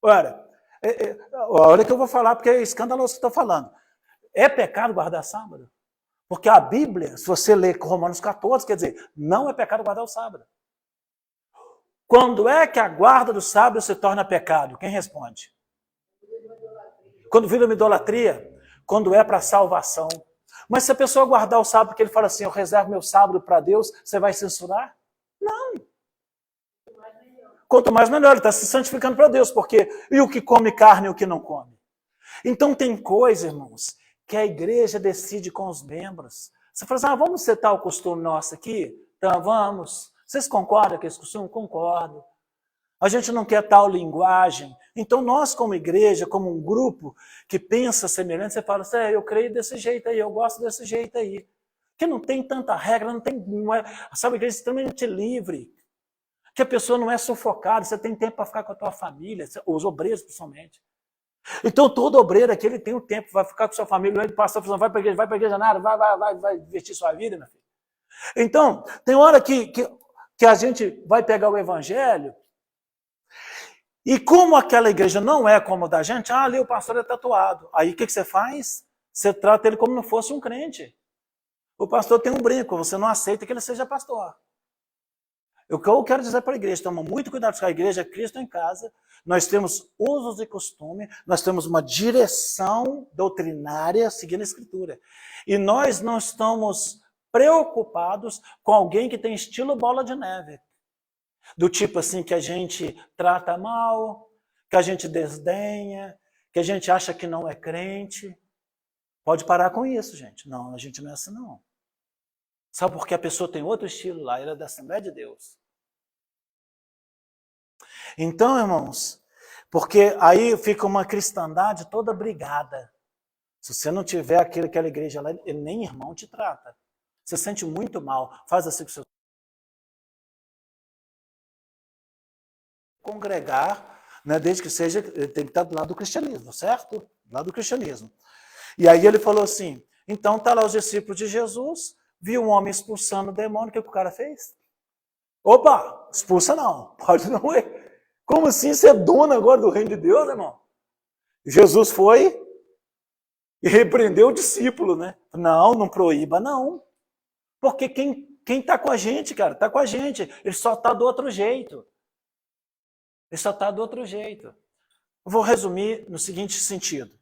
Olha que eu vou falar, porque é escandaloso que eu estou falando. É pecado guardar sábado? Porque a Bíblia, se você ler Romanos 14, quer dizer, não é pecado guardar o sábado. Quando é que a guarda do sábado se torna pecado? Quem responde? Quando vira uma idolatria, quando é para salvação. Mas se a pessoa guardar o sábado porque ele fala assim, eu reservo meu sábado para Deus, você vai censurar? Não. Quanto mais melhor, ele está se santificando para Deus, porque e o que come carne e o que não come? Então tem coisa, irmãos, que a igreja decide com os membros. Você fala assim, vamos setar o costume nosso aqui? Então vamos. Vocês concordam com esse costume? Concordo. A gente não quer tal linguagem. Então nós como igreja, como um grupo que pensa semelhante, você fala assim, eu creio desse jeito aí, eu gosto desse jeito aí. Que não tem tanta regra, sabe, a igreja é extremamente livre. Que a pessoa não é sufocada, você tem tempo para ficar com a tua família, os obreiros principalmente. Então todo obreiro aqui, ele tem um tempo, vai ficar com sua família, ele passa, vai para a igreja nada, vai investir sua vida, meu filho. Então, tem hora que a gente vai pegar o evangelho, e como aquela igreja não é como a da gente, ali o pastor é tatuado. Aí o que você faz? Você trata ele como não fosse um crente. O pastor tem um brinco, você não aceita que ele seja pastor. O que eu quero dizer para a igreja, toma muito cuidado com a igreja, Cristo em casa, nós temos usos e costumes, nós temos uma direção doutrinária seguindo a Escritura. E nós não estamos preocupados com alguém que tem estilo bola de neve. Do tipo assim, que a gente trata mal, que a gente desdenha, que a gente acha que não é crente. Pode parar com isso, gente. Não, a gente não é assim, não. Sabe por que a pessoa tem outro estilo lá? Ela é da Assembleia de Deus. Então, irmãos, porque aí fica uma cristandade toda brigada. Se você não tiver aquela igreja lá, ele nem irmão te trata. Você sente muito mal. Faz assim com o seu congregar, né, desde que seja, ele tem que estar do lado do cristianismo, certo? Do lado do cristianismo. E aí ele falou assim, então tá lá os discípulos de Jesus, viu um homem expulsando o demônio, o que o cara fez? Opa, expulsa não, pode não ir. Como assim você é dono agora do reino de Deus, irmão? Jesus foi e repreendeu o discípulo, né? Não proíba não. Porque quem está com a gente, cara, está com a gente, ele só está do outro jeito. Ele só está do outro jeito. Eu vou resumir no seguinte sentido.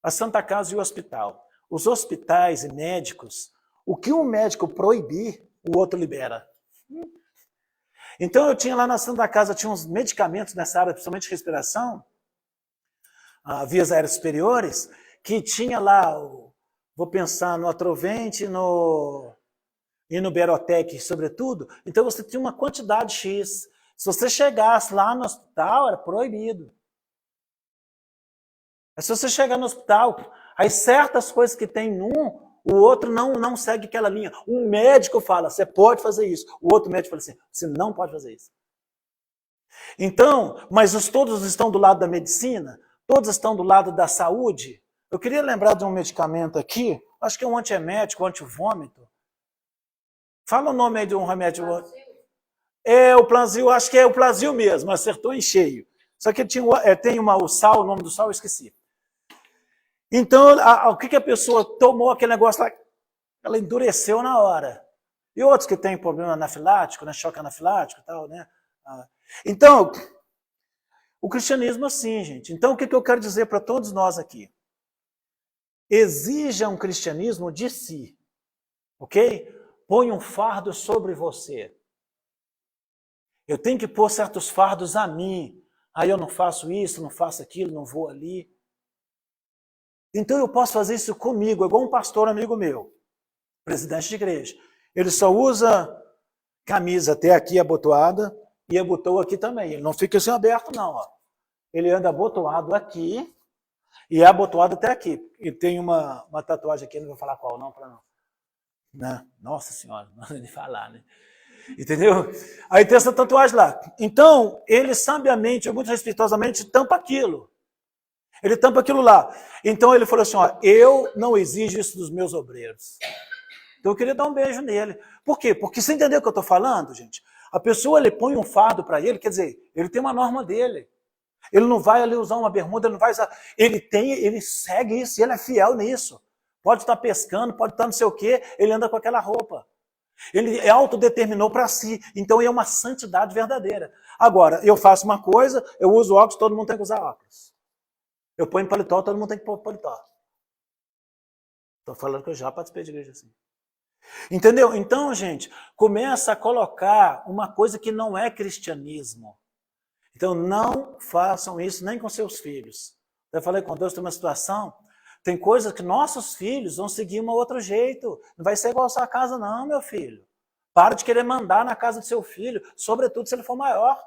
A Santa Casa e o hospital. Os hospitais e médicos, o que um médico proibir, o outro libera. Então eu tinha lá na Santa Casa, tinha uns medicamentos nessa área, principalmente respiração, vias aéreas superiores, que tinha lá, vou pensar no Atrovente e no Berotec, sobretudo. Então você tinha uma quantidade X. Se você chegasse lá no hospital, era proibido. Mas se você chegar no hospital, aí certas coisas que tem num, o outro não segue aquela linha. Um médico fala, você pode fazer isso. O outro médico fala assim, você não pode fazer isso. Então, mas todos estão do lado da medicina? Todos estão do lado da saúde? Eu queria lembrar de um medicamento aqui, acho que é um antiemético, antivômito. Fala o nome aí de um remédio. É o Planzil, acho que é o Planzil mesmo, acertou em cheio. Só que tem o sal, o nome do sal eu esqueci. Então, o que a pessoa tomou aquele negócio lá? Ela endureceu na hora. E outros que têm problema anafilático, né, choque anafilático e tal, né? Então, o cristianismo é assim, gente. Então, o que eu quero dizer para todos nós aqui? Exija um cristianismo de si, ok? Põe um fardo sobre você. Eu tenho que pôr certos fardos a mim. Aí eu não faço isso, não faço aquilo, não vou ali. Então eu posso fazer isso comigo, igual um pastor amigo meu, presidente de igreja. Ele só usa camisa até aqui abotoada e abotou aqui também. Ele não fica assim aberto não. Ó. Ele anda abotoado aqui e é abotoado até aqui. E tem uma tatuagem aqui, não vou falar qual não, para não. Né? Nossa senhora, não de falar, né? Entendeu? Aí tem essa tatuagem lá. Então, ele sabiamente, muito respeitosamente, tampa aquilo. Ele tampa aquilo lá. Então ele falou assim, ó, eu não exijo isso dos meus obreiros. Então eu queria dar um beijo nele. Por quê? Porque você entendeu o que eu estou falando, gente? A pessoa, ele põe um fardo para ele, quer dizer, ele tem uma norma dele. Ele não vai ali usar uma bermuda, ele não vai usar... Ele segue isso, e ele é fiel nisso. Pode estar pescando, pode estar não sei o quê, ele anda com aquela roupa. Ele autodeterminou para si, então é uma santidade verdadeira. Agora, eu faço uma coisa, eu uso óculos, todo mundo tem que usar óculos. Eu ponho paletó, todo mundo tem que pôr paletó. Estou falando que eu já participei de igreja assim. Entendeu? Então, gente, começa a colocar uma coisa que não é cristianismo. Então, não façam isso nem com seus filhos. Eu falei com Deus, tem uma situação, tem coisas que nossos filhos vão seguir um outro jeito. Não vai ser igual a sua casa não, meu filho. Para de querer mandar na casa do seu filho, sobretudo se ele for maior.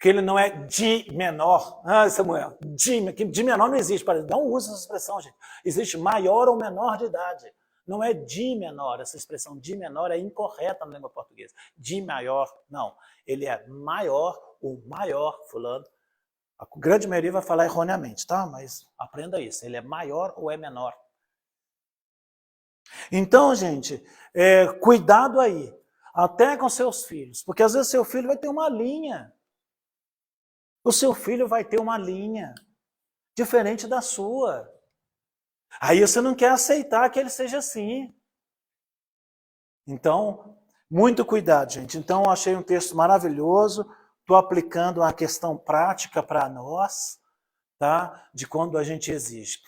que ele não é de menor. Ah, Samuel, de menor não existe. Não usa essa expressão, gente. Existe maior ou menor de idade. Não é de menor, essa expressão de menor é incorreta na língua portuguesa. De maior, não. Ele é maior, o maior, fulano. A grande maioria vai falar erroneamente, tá? Mas aprenda isso. Ele é maior ou é menor. Então, gente, cuidado aí. Até com seus filhos. Porque às vezes seu filho vai ter uma linha. O seu filho vai ter uma linha diferente da sua. Aí você não quer aceitar que ele seja assim. Então, muito cuidado, gente. Então, eu achei um texto maravilhoso. Estou aplicando a questão prática para nós, tá? De quando a gente exige.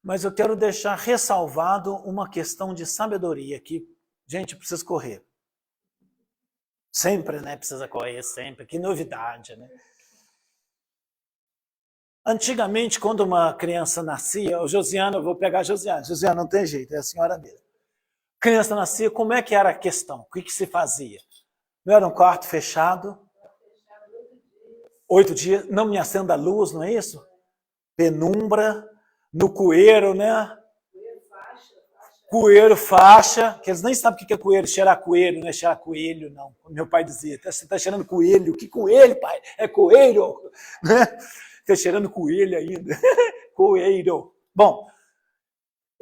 Mas eu quero deixar ressalvado uma questão de sabedoria aqui. Gente, precisa correr. Sempre, né? Precisa correr, sempre. Que novidade, né? Antigamente, quando uma criança nascia, o Josiano, eu vou pegar a Josiana. Josiana, não tem jeito, é a senhora mesmo. Criança nascia, como é que era a questão? O que se fazia? Não era um quarto fechado? 8 dias, não me acenda a luz, não é isso? Penumbra, no cueiro, né? Coelho, faixa, que eles nem sabem o que é coelho, cheirar coelho, não é cheirar coelho, não. Meu pai dizia, você está cheirando coelho. Que coelho, pai? É coelho. Está cheirando coelho ainda. Coelho. Bom,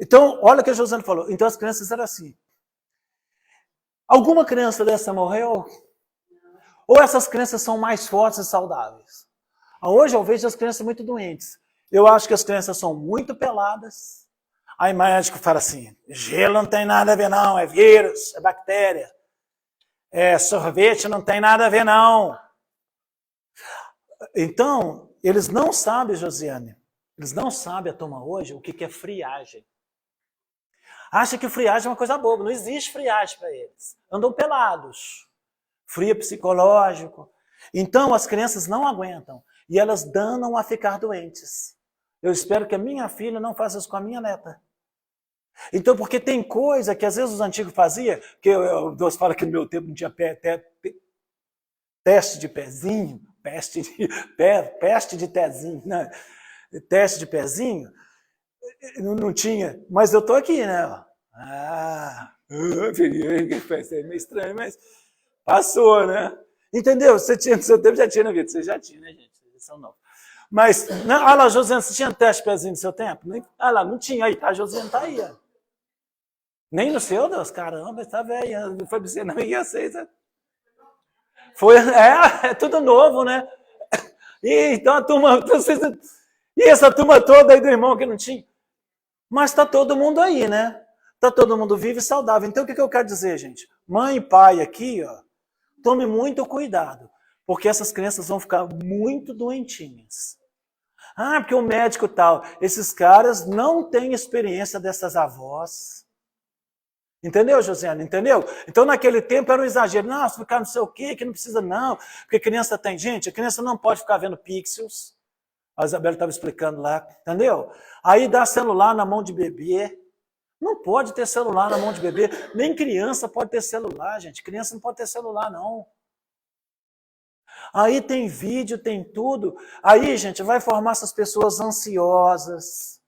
então, olha o que a Josiane falou. Então as crianças eram assim. Alguma criança dessa morreu? Ou essas crianças são mais fortes e saudáveis? Hoje eu vejo as crianças muito doentes. Eu acho que as crianças são muito peladas. Aí o médico fala assim, gelo não tem nada a ver não, é vírus, é bactéria. Sorvete não tem nada a ver não. Então, eles não sabem, Josiane, eles não sabem a turma hoje o que é friagem. Acha que friagem é uma coisa boba, não existe friagem para eles. Andam pelados, frio psicológico. Então, as crianças não aguentam e elas danam a ficar doentes. Eu espero que a minha filha não faça isso com a minha neta. Então, porque tem coisa que às vezes os antigos faziam, que Deus fala que no meu tempo não tinha teste de pezinho, peste de pezinho, né? Teste de pezinho, não tinha, mas eu estou aqui, né? Pensei meio estranho, mas passou, né? Entendeu? Você tinha, no seu tempo já tinha na vida, você já tinha, né, gente? Vocês são novos. Mas, olha lá, Josiane, você tinha teste de pezinho no seu tempo? Olha lá, não tinha, aí, a Josiane está aí, ó. Nem no seu, Deus, caramba, está velho, não foi para você, não ia ser. Foi, é tudo novo, né? E então a turma, e essa turma toda aí do irmão que não tinha. Mas está todo mundo aí, né? Está todo mundo vivo e saudável. Então o que eu quero dizer, gente? Mãe e pai aqui, ó, tome muito cuidado, porque essas crianças vão ficar muito doentinhas. Porque o médico tal, esses caras não têm experiência dessas avós. Entendeu, Josiane? Entendeu? Então, naquele tempo era um exagero. Não, se ficar não sei o quê, que não precisa não. Porque criança tem... Gente, a criança não pode ficar vendo pixels. A Isabela estava explicando lá. Entendeu? Aí dá celular na mão de bebê. Não pode ter celular na mão de bebê. Nem criança pode ter celular, gente. Criança não pode ter celular, não. Aí tem vídeo, tem tudo. Aí, gente, vai formar essas pessoas ansiosas.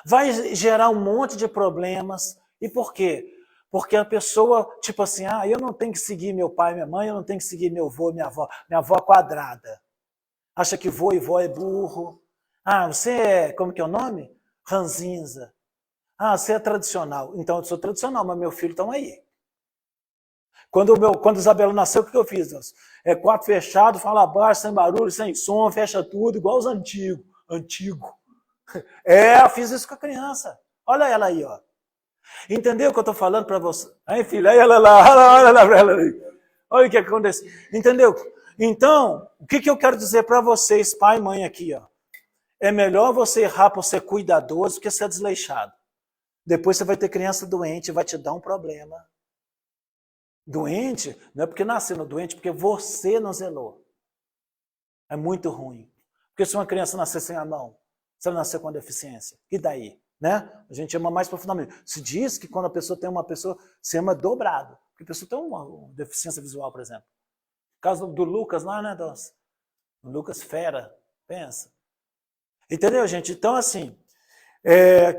Vai gerar um monte de problemas. E por quê? Porque a pessoa, tipo assim, eu não tenho que seguir meu pai e minha mãe, eu não tenho que seguir meu avô e minha avó quadrada. Acha que vô e vó é burro. Você é, como que é o nome? Ranzinza. Você é tradicional. Então eu sou tradicional, mas meu filho estão aí. Quando Isabela nasceu, o que eu fiz, Deus? Quarto fechado, fala baixo, sem barulho, sem som, fecha tudo, igual os antigos. Eu fiz isso com a criança. Olha ela aí, ó. Entendeu o que eu estou falando para você? Aí, filha, aí ela lá, olha lá para ela aí. Olha o que acontece. Entendeu? Então, o que eu quero dizer para vocês, pai e mãe aqui, ó? É melhor você errar por ser cuidadoso do que ser desleixado. Depois você vai ter criança doente, vai te dar um problema. Doente, não é porque nasceu doente, porque você não zelou. É muito ruim. Porque se uma criança nascer sem a mão, se ela nascer com deficiência, e daí? Né? A gente ama mais profundamente. Se diz que quando a pessoa tem uma pessoa, se ama dobrado. Porque a pessoa tem uma deficiência visual, por exemplo. Caso do Lucas lá, né, Dons? O Lucas fera, pensa. Entendeu, gente? Então, assim,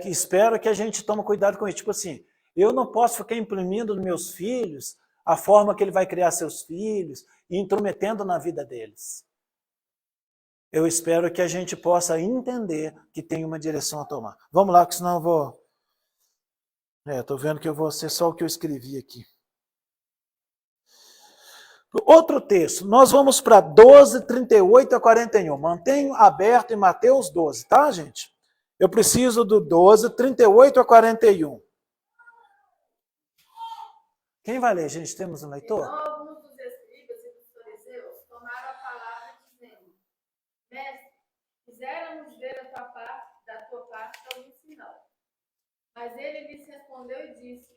espero que a gente tome cuidado com isso. Tipo assim, eu não posso ficar imprimindo nos meus filhos a forma que ele vai criar seus filhos e intrometendo na vida deles. Eu espero que a gente possa entender que tem uma direção a tomar. Vamos lá, que senão eu vou... Estou vendo que eu vou ser só o que eu escrevi aqui. Outro texto, nós vamos para 12, 38 a 41. Mantenho aberto em Mateus 12, tá, gente? Eu preciso do 12, 38 a 41. Quem vai ler, gente? Temos um leitor? Então, alguns dos escribas e dos fariseus tomaram a palavra dizendo: Mestre, quiséramos ver da tua parte algum sinal. Mas ele lhes respondeu e disse: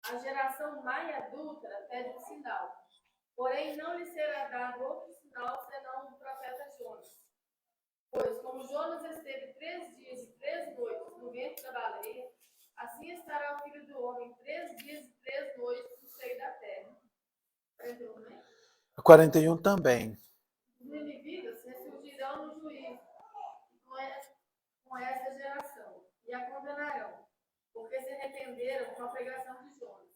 a geração má e adulta pede um sinal, porém não lhe será dado outro sinal senão o profeta Jonas. Pois, como Jonas esteve 3 dias e 3 noites no ventre da baleia, assim estará o Filho do Homem 3 dias e 3 noites no seio da terra. 41, né? 41 também. Os ninivitas ressurgirão no juízo com esta geração e a condenarão, porque se arrependeram com a pregação de Jonas.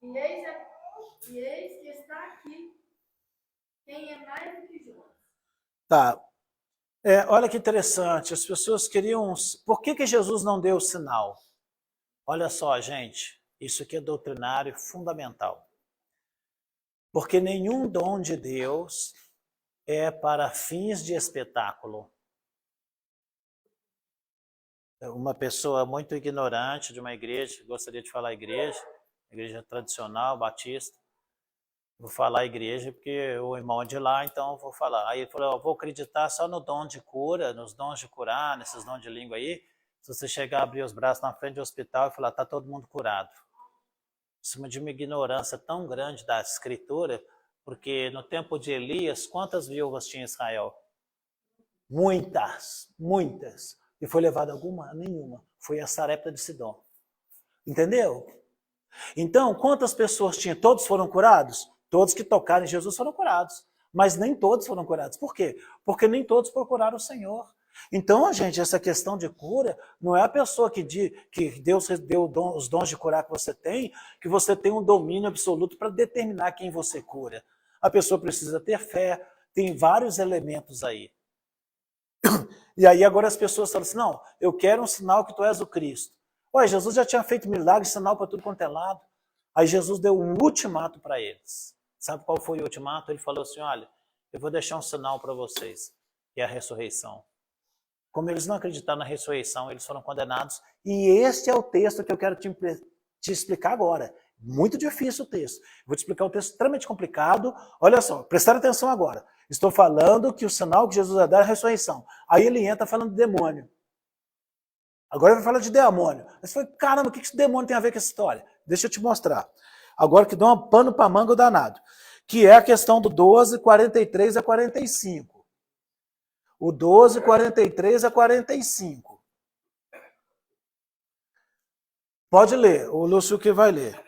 E eis que está aqui quem é mais do que Jonas. Tá. Olha que interessante, as pessoas queriam... Por que Jesus não deu o sinal? Olha só, gente, isso aqui é doutrinário fundamental. Porque nenhum dom de Deus é para fins de espetáculo. Uma pessoa muito ignorante de uma igreja, gostaria de falar igreja tradicional, batista, vou falar igreja porque o irmão é de lá, então eu vou falar. Aí ele falou, eu vou acreditar só no dom de cura, nos dons de curar, nesses dons de língua aí. Se você chegar a abrir os braços na frente do hospital e falar, está todo mundo curado. Isso é de uma ignorância tão grande da escritura, porque no tempo de Elias, quantas viúvas tinha Israel? Muitas, muitas. E foi levada alguma? Nenhuma. Foi a Sarepta de Sidom. Entendeu? Então, quantas pessoas tinha? Todos foram curados? Todos que tocaram em Jesus foram curados. Mas nem todos foram curados. Por quê? Porque nem todos procuraram o Senhor. Então, gente, essa questão de cura não é a pessoa que Deus deu os dons de curar que você tem um domínio absoluto para determinar quem você cura. A pessoa precisa ter fé, tem vários elementos aí. E aí agora as pessoas falam assim, não, eu quero um sinal que tu és o Cristo. Ué, Jesus já tinha feito milagre, sinal para tudo quanto é lado. Aí Jesus deu um ultimato para eles. Sabe qual foi o ultimato? Ele falou assim, olha, eu vou deixar um sinal para vocês, que é a ressurreição. Como eles não acreditaram na ressurreição, eles foram condenados. E este é o texto que eu quero te explicar agora. Muito difícil o texto. Vou te explicar um texto extremamente complicado. Olha só, prestar atenção agora. Estou falando que o sinal que Jesus vai dar é a ressurreição. Aí ele entra falando de demônio. Agora ele vai falar de demônio. Mas foi, caramba, o que esse demônio tem a ver com essa história? Deixa eu te mostrar. Agora que dá um pano para manga danado. Que é a questão do 12, 43 a 45. O 12, 43 a 45. Pode ler, o Lúcio que vai ler.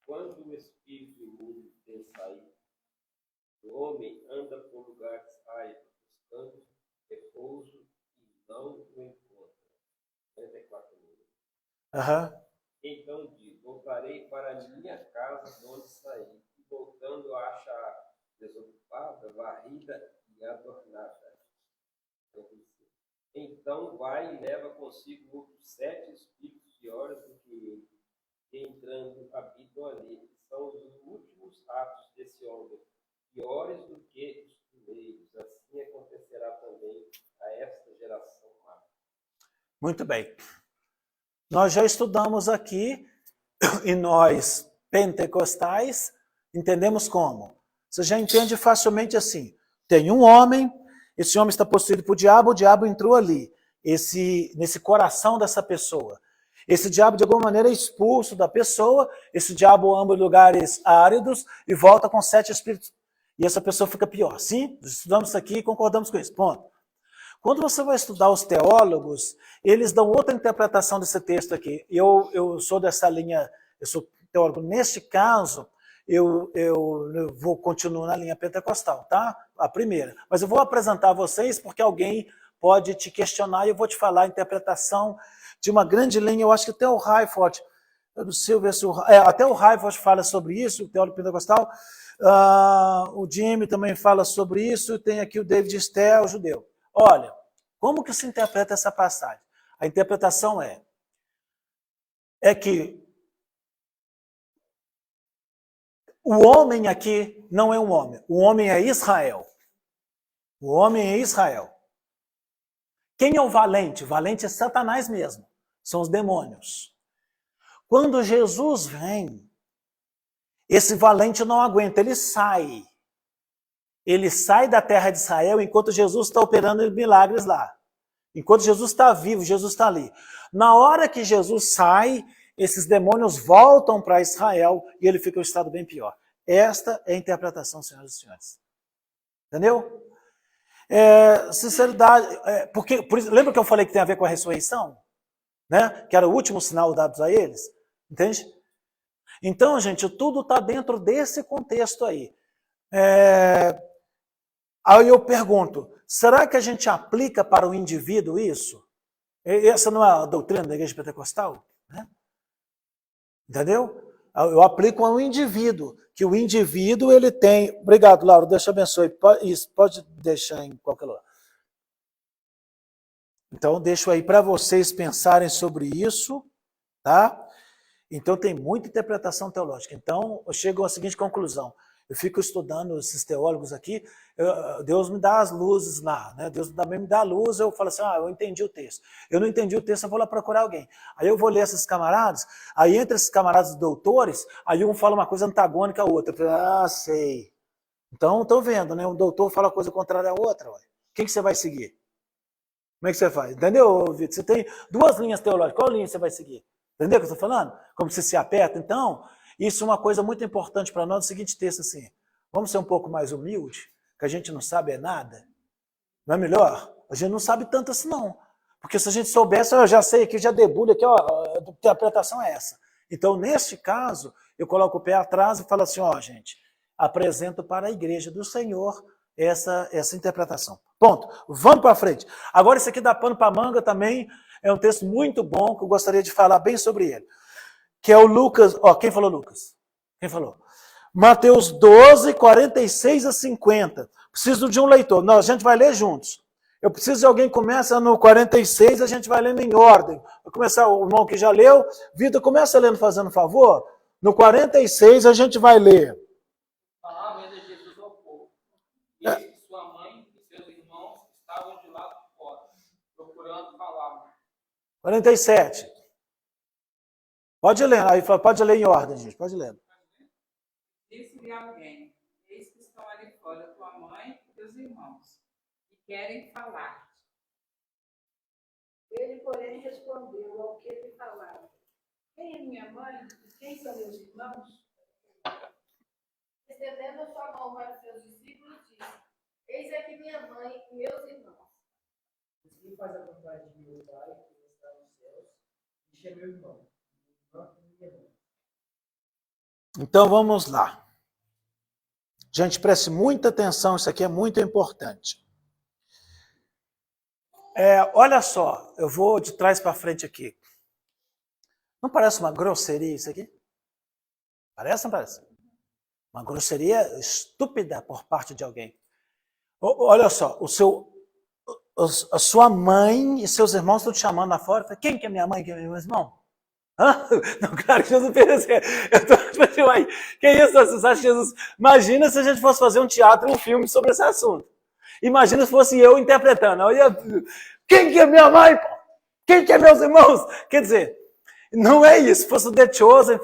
Quando o espírito imundo tem saído, o homem anda por lugares áridos, buscando repouso e não o encontra. 44 minutos. Então diz, voltarei para a minha casa de onde saí, e voltando a achar desocupada, varrida e adornada. Então vai e leva consigo outros 7 espíritos piores do que ele, que entrando habitam ali. São os últimos atos desse homem, piores do que os primeiros. Assim acontecerá também a esta geração má. Muito bem. Nós já estudamos aqui, e nós, pentecostais, entendemos como. Você já entende facilmente assim. Tem um homem, esse homem está possuído por diabo, o diabo entrou ali, nesse coração dessa pessoa. Esse diabo, de alguma maneira, é expulso da pessoa, esse diabo anda em lugares áridos e volta com 7 espíritos. E essa pessoa fica pior. Sim, estudamos isso aqui e concordamos com isso. Ponto. Quando você vai estudar os teólogos, eles dão outra interpretação desse texto aqui. Eu sou dessa linha, eu sou teólogo. Neste caso, eu vou continuar na linha pentecostal, tá? A primeira. Mas eu vou apresentar a vocês porque alguém pode te questionar e eu vou te falar a interpretação de uma grande linha. Eu acho que até o Raifort, eu não sei ver se até o Raifort fala sobre isso, o teólogo pentecostal. O Jimmy também fala sobre isso. Tem aqui o David Ster, o judeu. Olha, como que se interpreta essa passagem? A interpretação é que o homem aqui não é um homem. O homem é Israel. O homem é Israel. Quem é o valente? O valente é Satanás mesmo. São os demônios. Quando Jesus vem, esse valente não aguenta, ele sai. Ele sai da terra de Israel enquanto Jesus está operando milagres lá. Enquanto Jesus está vivo, Jesus está ali. Na hora que Jesus sai, esses demônios voltam para Israel e ele fica em um estado bem pior. Esta é a interpretação, senhoras e senhores. Entendeu? Sinceridade, lembra que eu falei que tem a ver com a ressurreição? Né? Que era o último sinal dado a eles? Entende? Então, gente, tudo está dentro desse contexto aí. Aí eu pergunto, será que a gente aplica para o indivíduo isso? Essa não é a doutrina da igreja pentecostal? Né? Entendeu? Eu aplico ao indivíduo, que o indivíduo ele tem... Obrigado, Laura, Deus te abençoe. Isso, pode deixar em qualquer lugar. Então, deixo aí para vocês pensarem sobre isso, tá? Então, tem muita interpretação teológica. Então, eu chego à seguinte conclusão. Eu fico estudando esses teólogos aqui, Deus me dá as luzes lá, né? Deus também me dá a luz, eu falo assim, eu entendi o texto. Eu não entendi o texto, eu vou lá procurar alguém. Aí eu vou ler esses camaradas, aí entre esses camaradas doutores, aí um fala uma coisa antagônica à outra. Eu falo, sei. Então, estou vendo, né? Um doutor fala coisa contrária à outra. Ué. Quem que você vai seguir? Como é que você faz? Entendeu, Vitor? Você tem duas linhas teológicas, qual linha você vai seguir? Entendeu o que eu estou falando? Como você se aperta? Então, isso é uma coisa muito importante para nós, o seguinte texto assim, vamos ser um pouco mais humilde, que a gente não sabe nada. Não é melhor? A gente não sabe tanto assim não. Porque se a gente soubesse, eu já sei aqui, já debulho aqui, a interpretação é essa. Então, neste caso, eu coloco o pé atrás e falo assim, gente, apresento para a igreja do Senhor essa interpretação. Ponto. Vamos para frente. Agora, isso aqui dá pano para manga também, é um texto muito bom, que eu gostaria de falar bem sobre ele. Que é o Lucas, quem falou Lucas? Quem falou? Mateus 12, 46 a 50. Preciso de um leitor. Não, a gente vai ler juntos. Eu preciso de alguém que começa no 46, a gente vai lendo em ordem. Vou começar, o irmão que já leu. Vitor, começa lendo, fazendo favor. No 46 a gente vai ler. Palavra de Jesus ao povo. Eis que sua mãe e seus irmãos estavam de lado de fora, procurando falar. 47. Pode ler, aí pode ler em ordem, gente, pode ler. Disse-lhe alguém, eis que estão ali fora tua mãe e teus irmãos, e querem falar. Ele, porém, respondeu ao que lhe falaram. Quem é minha mãe e quem são meus irmãos? Estendendo a sua mão para os seus discípulos, disse, eis aqui minha mãe e meus irmãos. Quem faz a vontade de meu Pai, que está nos céus, deixa meu irmão. Então vamos lá. Gente, preste muita atenção, isso aqui é muito importante. Olha só, eu vou de trás para frente aqui. Não parece uma grosseria isso aqui? Parece ou não parece? Uma grosseria estúpida por parte de alguém. Olha só, a sua mãe e seus irmãos estão te chamando lá fora. Quem que é minha mãe e quem é meu irmão? Não, claro que Jesus fez assim. Eu tô pensando, que isso? Você acha que Jesus... Imagina se a gente fosse fazer um teatro, um filme sobre esse assunto. Imagina se fosse eu interpretando. Eu ia... Quem que é minha mãe? Quem que é meus irmãos? Quer dizer, não é isso. Se fosse o The Chosen,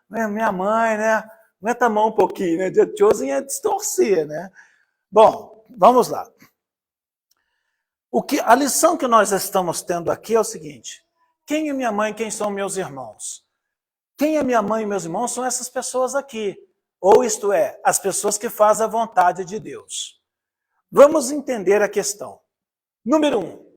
minha mãe, né? Meta a mão um pouquinho, né? The Chosen é distorcer, né? Bom, vamos lá. A lição que nós estamos tendo aqui é o seguinte. Quem é minha mãe, quem são meus irmãos? Quem é minha mãe e meus irmãos são essas pessoas aqui. Ou isto é, as pessoas que fazem a vontade de Deus. Vamos entender a questão. Número 1.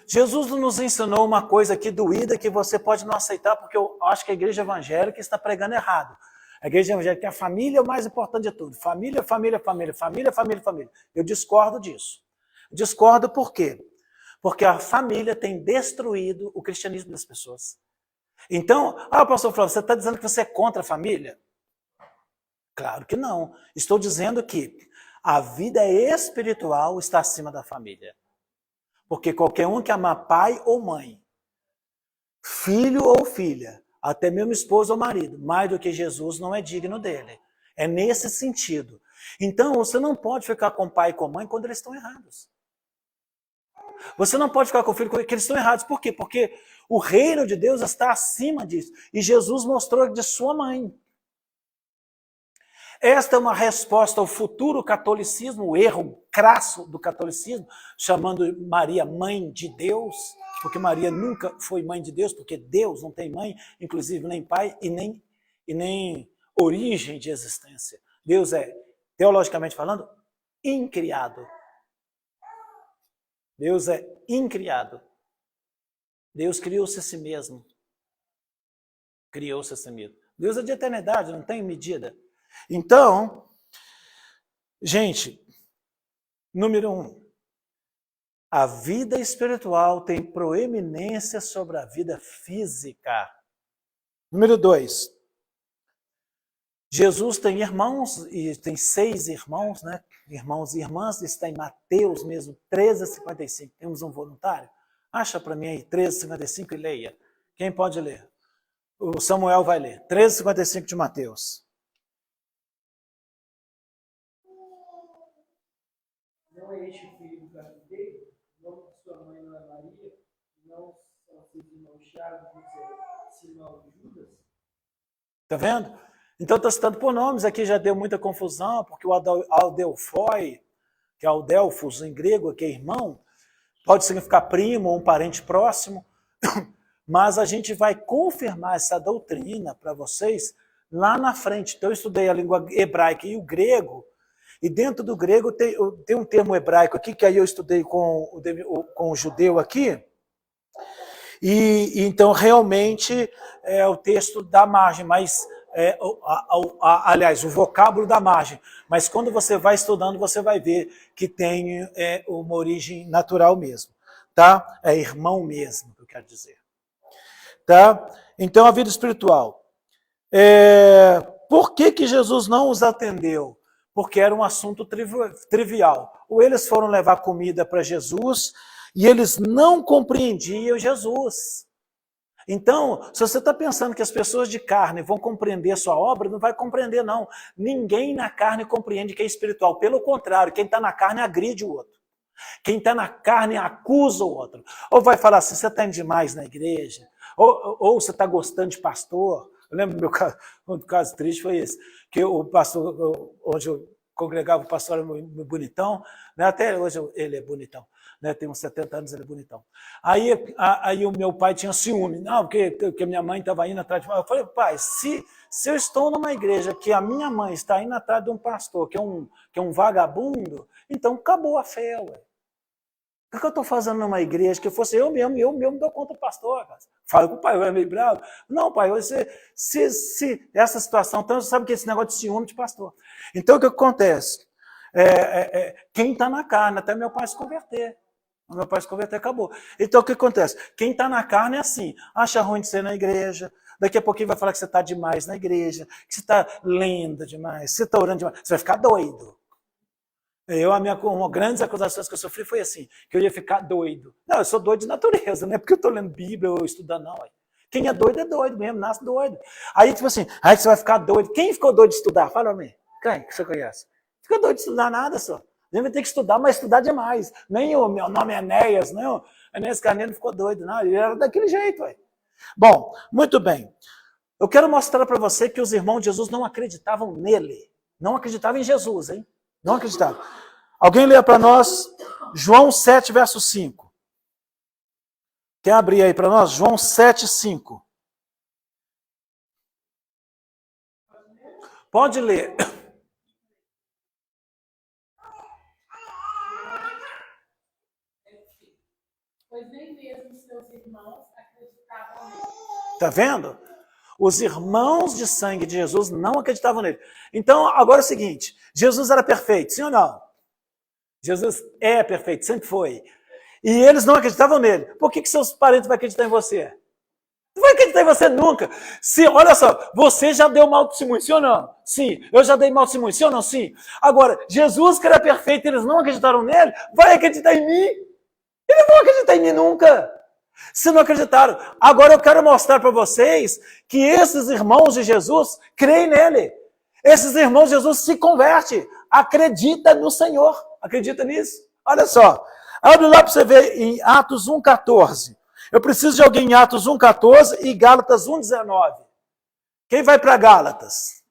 Jesus nos ensinou uma coisa aqui doída que você pode não aceitar, porque eu acho que a igreja evangélica está pregando errado. A igreja evangélica é a família é o mais importante de tudo. Família, família, família, família, família, família. Eu discordo disso. Discordo por quê? Porque a família tem destruído o cristianismo das pessoas. Então, pastor Flávio, você está dizendo que você é contra a família? Claro que não. Estou dizendo que a vida espiritual está acima da família. Porque qualquer um que amar pai ou mãe, filho ou filha, até mesmo esposo ou marido, mais do que Jesus não é digno dele. É nesse sentido. Então, você não pode ficar com pai e com mãe quando eles estão errados. Você não pode ficar com o filho porque eles estão errados. Por quê? Porque o reino de Deus está acima disso. E Jesus mostrou de sua mãe. Esta é uma resposta ao futuro catolicismo, o erro crasso do catolicismo, chamando Maria mãe de Deus, porque Maria nunca foi mãe de Deus, porque Deus não tem mãe, inclusive nem pai e nem origem de existência. Deus é, teologicamente falando, incriado. Deus é incriado. Deus criou-se a si mesmo. Criou-se a si mesmo. Deus é de eternidade, não tem medida. Então, gente, número 1, a vida espiritual tem proeminência sobre a vida física. Número 2, Jesus tem irmãos, e tem 6 irmãos, né? Irmãos e irmãs, isso está em Mateus mesmo, 13:55. Temos um voluntário? Acha para mim aí, 13:55 e leia. Quem pode ler? O Samuel vai ler. 13:55 de Mateus. Não é este o filho do carpinteiro? Não sua mãe não é Maria? Não são seus irmãos Tiago, José, Simão e Judas? Tá vendo? Então, estou citando por nomes, aqui já deu muita confusão, porque o Adelfoi, que é Adelfos em grego, que é irmão, pode significar primo ou um parente próximo, mas a gente vai confirmar essa doutrina para vocês lá na frente. Então, eu estudei a língua hebraica e o grego, e dentro do grego tem um termo hebraico aqui, que aí eu estudei com o judeu aqui, e então realmente é o texto da margem, mas aliás, o vocábulo da margem, mas quando você vai estudando, você vai ver que tem uma origem natural mesmo, tá? É irmão mesmo, que eu quero dizer. Tá? Então, a vida espiritual. Por que Jesus não os atendeu? Porque era um assunto trivial. Ou eles foram levar comida para Jesus e eles não compreendiam Jesus. Então, se você está pensando que as pessoas de carne vão compreender a sua obra, não vai compreender, não. Ninguém na carne compreende que é espiritual. Pelo contrário, quem está na carne agride o outro. Quem está na carne acusa o outro. Ou vai falar assim, você está indo demais na igreja. Ou você está gostando de pastor. Eu lembro do meu caso, um caso triste foi esse. Que o pastor, onde eu congregava, o pastor era bonitão. Né? Até hoje ele é bonitão. Né, tem uns 70 anos, ele é bonitão. Aí o meu pai tinha ciúme, não, porque minha mãe estava indo atrás de mim. Eu falei, pai, se eu estou numa igreja que a minha mãe está indo atrás de um pastor, que é um vagabundo, então acabou a fé, ué. O que eu estou fazendo numa igreja que fosse eu mesmo dou conta do pastor? Cara. Fala com o pai, eu é meio bravo. Não, pai, se essa situação, então você sabe que esse negócio de ciúme de pastor. Então o que acontece? Quem está na carne, até meu pai se converter. Meu pai se converter, acabou. Então, o que acontece? Quem está na carne é assim, acha ruim de ser na igreja, daqui a pouquinho vai falar que você está demais na igreja, que você está lendo demais, que você está orando demais, você vai ficar doido. Uma grandes acusações que eu sofri foi assim, que eu ia ficar doido. Não, eu sou doido de natureza, não é porque eu estou lendo Bíblia ou estudando, não. Quem é doido mesmo, nasce doido. Aí, tipo assim, aí você vai ficar doido. Quem ficou doido de estudar? Fala pra mim. Quem que você conhece? Fica doido de estudar nada só. A gente vai ter que estudar, mas estudar demais. Nem o meu nome é Enéas, não. Enéas Carneiro ficou doido, não. Ele era daquele jeito, ué. Bom, muito bem. Eu quero mostrar para você que os irmãos de Jesus não acreditavam nele. Não acreditavam em Jesus, hein? Não acreditavam. Alguém lê para nós João 7, verso 5. Quer abrir aí para nós? João 7, 5. Pode ler. Pois nem mesmo seus irmãos acreditavam nele. Está vendo? Os irmãos de sangue de Jesus não acreditavam nele. Então, agora é o seguinte, Jesus era perfeito, sim ou não? Jesus é perfeito, sempre foi. E eles não acreditavam nele. Por que seus parentes vão acreditar em você? Não vai acreditar em você nunca. Se, olha só, você já deu mau testemunho, sim ou não? Sim. Eu já dei mau testemunho, sim ou não? Sim. Agora, Jesus, que era perfeito, eles não acreditaram nele, vai acreditar em mim? Eles não vão acreditar em mim nunca. Se não acreditaram. Agora eu quero mostrar para vocês que esses irmãos de Jesus creem nele. Esses irmãos de Jesus se convertem. Acredita no Senhor. Acredita nisso? Olha só. Abre lá para você ver em Atos 1,14. Eu preciso de alguém em Atos 1,14 e Gálatas 1,19. Quem vai para Gálatas?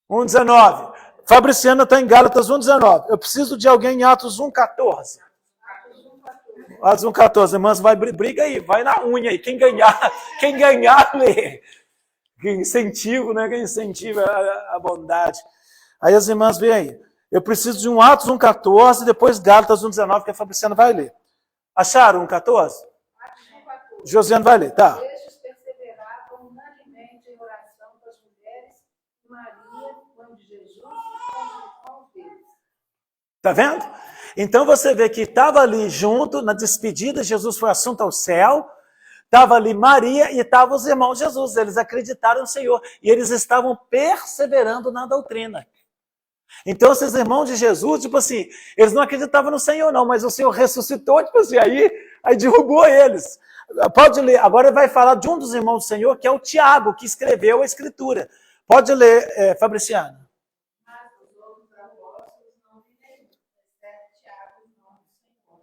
1,19. Fabriciana está em Gálatas 1,19. Eu preciso de alguém em Atos 1,14. Atos 1,14. Irmãs, vai, briga aí, vai na unha aí. Quem ganhar, lê. Que incentivo, né? Que incentiva a bondade. Aí as irmãs veem aí. Eu preciso de um Atos 1,14 e depois Gálatas 1,19, que a Fabriciana vai ler. Acharam 1,14? Josiane vai ler, tá. Estes perseveravam unanimemente em oração com as mulheres, Maria, mãe de Jesus, e com os irmãos deles. Tá vendo? Então você vê que estava ali junto, na despedida, Jesus foi assunto ao céu, estava ali Maria e estavam os irmãos de Jesus, eles acreditaram no Senhor, e eles estavam perseverando na doutrina. Então esses irmãos de Jesus, tipo assim, eles não acreditavam no Senhor não, mas o Senhor ressuscitou, tipo assim, aí derrubou eles. Pode ler, agora vai falar de um dos irmãos do Senhor, que é o Tiago, que escreveu a Escritura. Pode ler, Fabriciano. Mas os outros apóstolos não viveram, exceto Tiago, irmão do Senhor.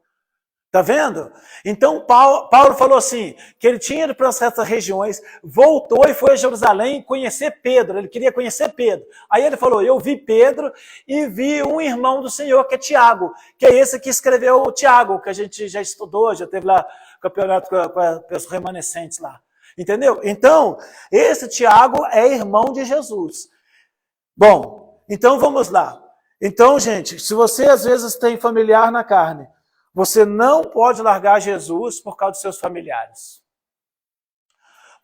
Tá vendo? Então Paulo falou assim, que ele tinha ido para essas regiões, voltou e foi a Jerusalém conhecer Pedro, ele queria conhecer Pedro. Aí ele falou, eu vi Pedro e vi um irmão do Senhor, que é Tiago, que é esse que escreveu o Tiago, que a gente já estudou, já teve lá campeonato com os remanescentes lá. Entendeu? Então, esse Tiago é irmão de Jesus. Bom, então vamos lá. Então, gente, se você às vezes tem familiar na carne, você não pode largar Jesus por causa dos seus familiares.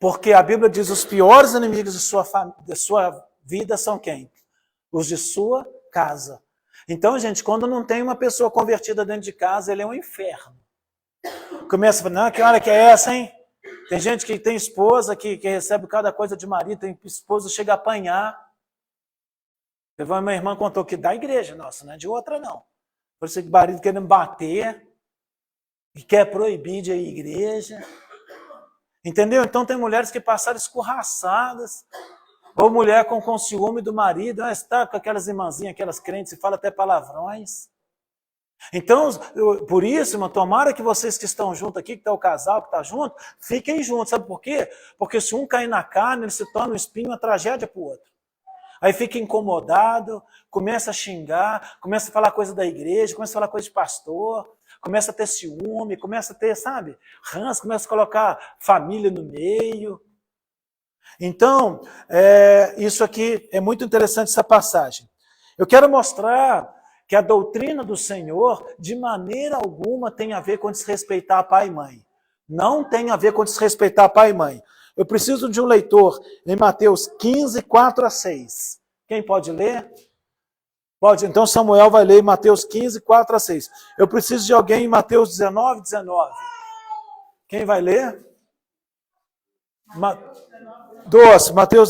Porque a Bíblia diz, os piores inimigos de sua vida são quem? Os de sua casa. Então, gente, quando não tem uma pessoa convertida dentro de casa, ele é um inferno. Começa a falar, não, que hora que é essa, hein? Tem gente que tem esposa que recebe cada coisa de marido, tem esposa que chega a apanhar. Minha irmã contou que da igreja, nossa, não é de outra não. Por isso que o marido querendo bater e quer proibir de ir à igreja. Entendeu? Então tem mulheres que passaram escorraçadas. Ou mulher com ciúme do marido, está com aquelas irmãzinhas, aquelas crentes, e fala até palavrões. Então, por isso, irmão, tomara que vocês que estão juntos aqui, que está o casal que está junto, fiquem juntos. Sabe por quê? Porque se um cair na carne, ele se torna um espinho, uma tragédia para o outro. Aí fica incomodado, começa a xingar, começa a falar coisa da igreja, começa a falar coisa de pastor, começa a ter ciúme, começa a ter, sabe, ranço, começa a colocar família no meio. Então, isso aqui é muito interessante, essa passagem. Eu quero mostrar que a doutrina do Senhor, de maneira alguma, tem a ver com desrespeitar pai e mãe. Não tem a ver com desrespeitar pai e mãe. Eu preciso de um leitor em Mateus 15, 4-6. Quem pode ler? Pode. Então Samuel vai ler em Mateus 15, 4-6. Eu preciso de alguém em Mateus 19, 19. Quem vai ler? Mateus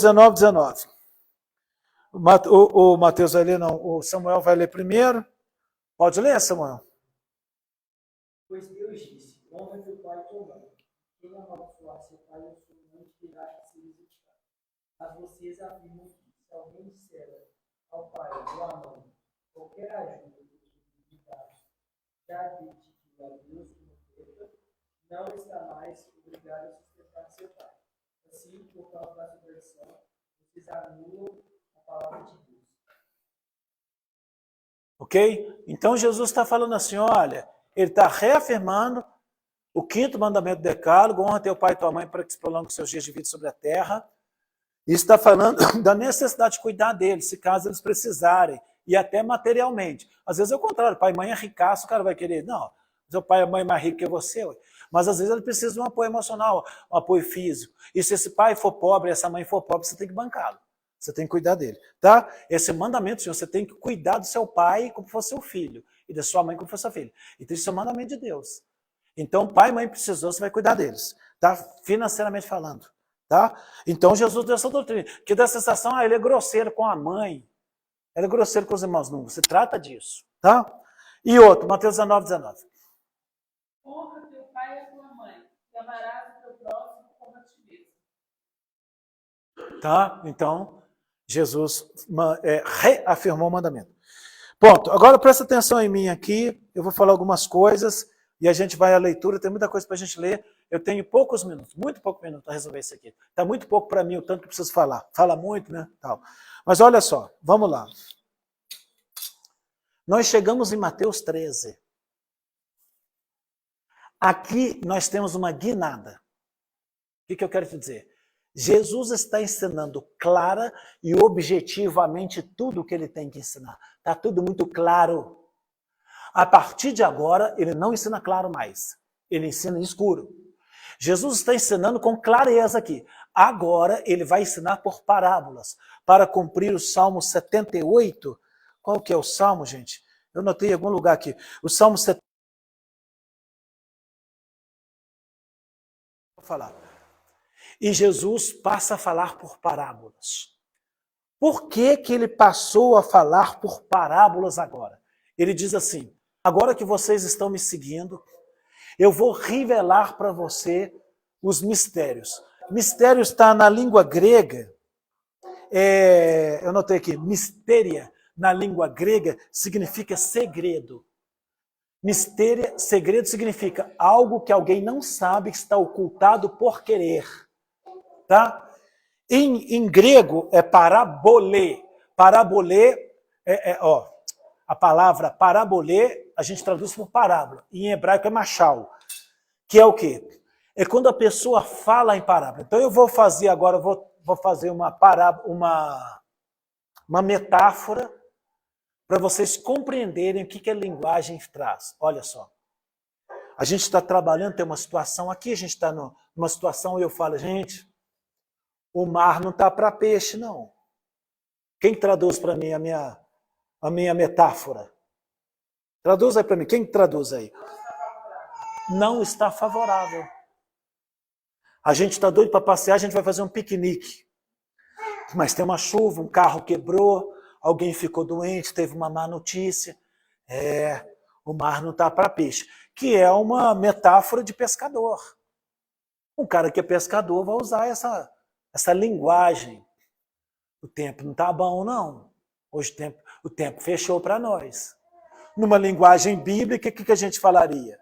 19, 19. O Mateus vai ler, não. O Samuel vai ler primeiro. Pode ler, Samuel? Pois Deus disse, honra teu pai e tua mãe. Quem amaldiçoar seu pai ou sua mãe terá que ser executado. Mas vocês afirmam que, se alguém disser ao pai ou à mãe qualquer ajuda que lhe dá, já acredite que a Deus profeta, não está mais obrigado a sustentar seu pai. Assim, por causa da subversão, vocês anulam a palavra de Deus. Ok? Então Jesus está falando assim, olha, ele está reafirmando o 5º mandamento do decálogo, honra teu pai e tua mãe para que se prolongue os seus dias de vida sobre a terra. E está falando da necessidade de cuidar deles, se caso eles precisarem, e até materialmente. Às vezes é o contrário, pai e mãe é ricaço, o cara vai querer, não, seu pai e mãe é mais rico que você. Ué. Mas às vezes ele precisa de um apoio emocional, um apoio físico. E se esse pai for pobre, essa mãe for pobre, você tem que bancá-lo. Você tem que cuidar dele, tá? Esse é o mandamento, Senhor, você tem que cuidar do seu pai como fosse seu filho, e da sua mãe como fosse seu filho. Então isso é o mandamento de Deus. Então pai e mãe precisou, você vai cuidar deles, tá? Financeiramente falando, tá? Então Jesus deu essa doutrina, que dá a sensação, ele é grosseiro com a mãe, ele é grosseiro com os irmãos. Não, você trata disso, tá? E outro, Mateus 19. Honra teu pai e a tua mãe, e amarás o teu próximo como a ti mesmo. Tá? Então, Jesus reafirmou o mandamento. Ponto. Agora presta atenção em mim aqui, eu vou falar algumas coisas e a gente vai à leitura, tem muita coisa para a gente ler. Eu tenho poucos minutos, muito pouco minuto para resolver isso aqui. Está muito pouco para mim o tanto que preciso falar. Fala muito, né? Tal. Mas olha só, vamos lá. Nós chegamos em Mateus 13. Aqui nós temos uma guinada. O que eu quero te dizer? Jesus está ensinando clara e objetivamente tudo o que ele tem que ensinar. Está tudo muito claro. A partir de agora, ele não ensina claro mais. Ele ensina escuro. Jesus está ensinando com clareza aqui. Agora, ele vai ensinar por parábolas, para cumprir o Salmo 78. Qual que é o Salmo, gente? Eu notei em algum lugar aqui. O Salmo 78. Vou falar. E Jesus passa a falar por parábolas. Por que que ele passou a falar por parábolas agora? Ele diz assim, agora que vocês estão me seguindo, eu vou revelar para você os mistérios. Mistério está na língua grega, eu notei aqui, mistéria na língua grega significa segredo. Mistério, segredo significa algo que alguém não sabe, que está ocultado por querer. Tá? Em grego é parabolê. Parabolê a palavra parabolê a gente traduz por parábola. Em hebraico é machal, que é o quê? É quando a pessoa fala em parábola. Então eu vou fazer agora, vou fazer uma metáfora para vocês compreenderem o que a linguagem traz. Olha só. A gente está trabalhando, tem uma situação aqui, a gente está numa situação e eu falo, gente, o mar não está para peixe, não. Quem traduz para mim a minha metáfora? Traduz aí para mim. Quem traduz aí? Não está favorável. A gente está doido para passear, a gente vai fazer um piquenique. Mas tem uma chuva, um carro quebrou, alguém ficou doente, teve uma má notícia. O mar não está para peixe. Que é uma metáfora de pescador. Um cara que é pescador vai usar essa linguagem. O tempo não está bom, não. Hoje o tempo fechou para nós. Numa linguagem bíblica, o que a gente falaria?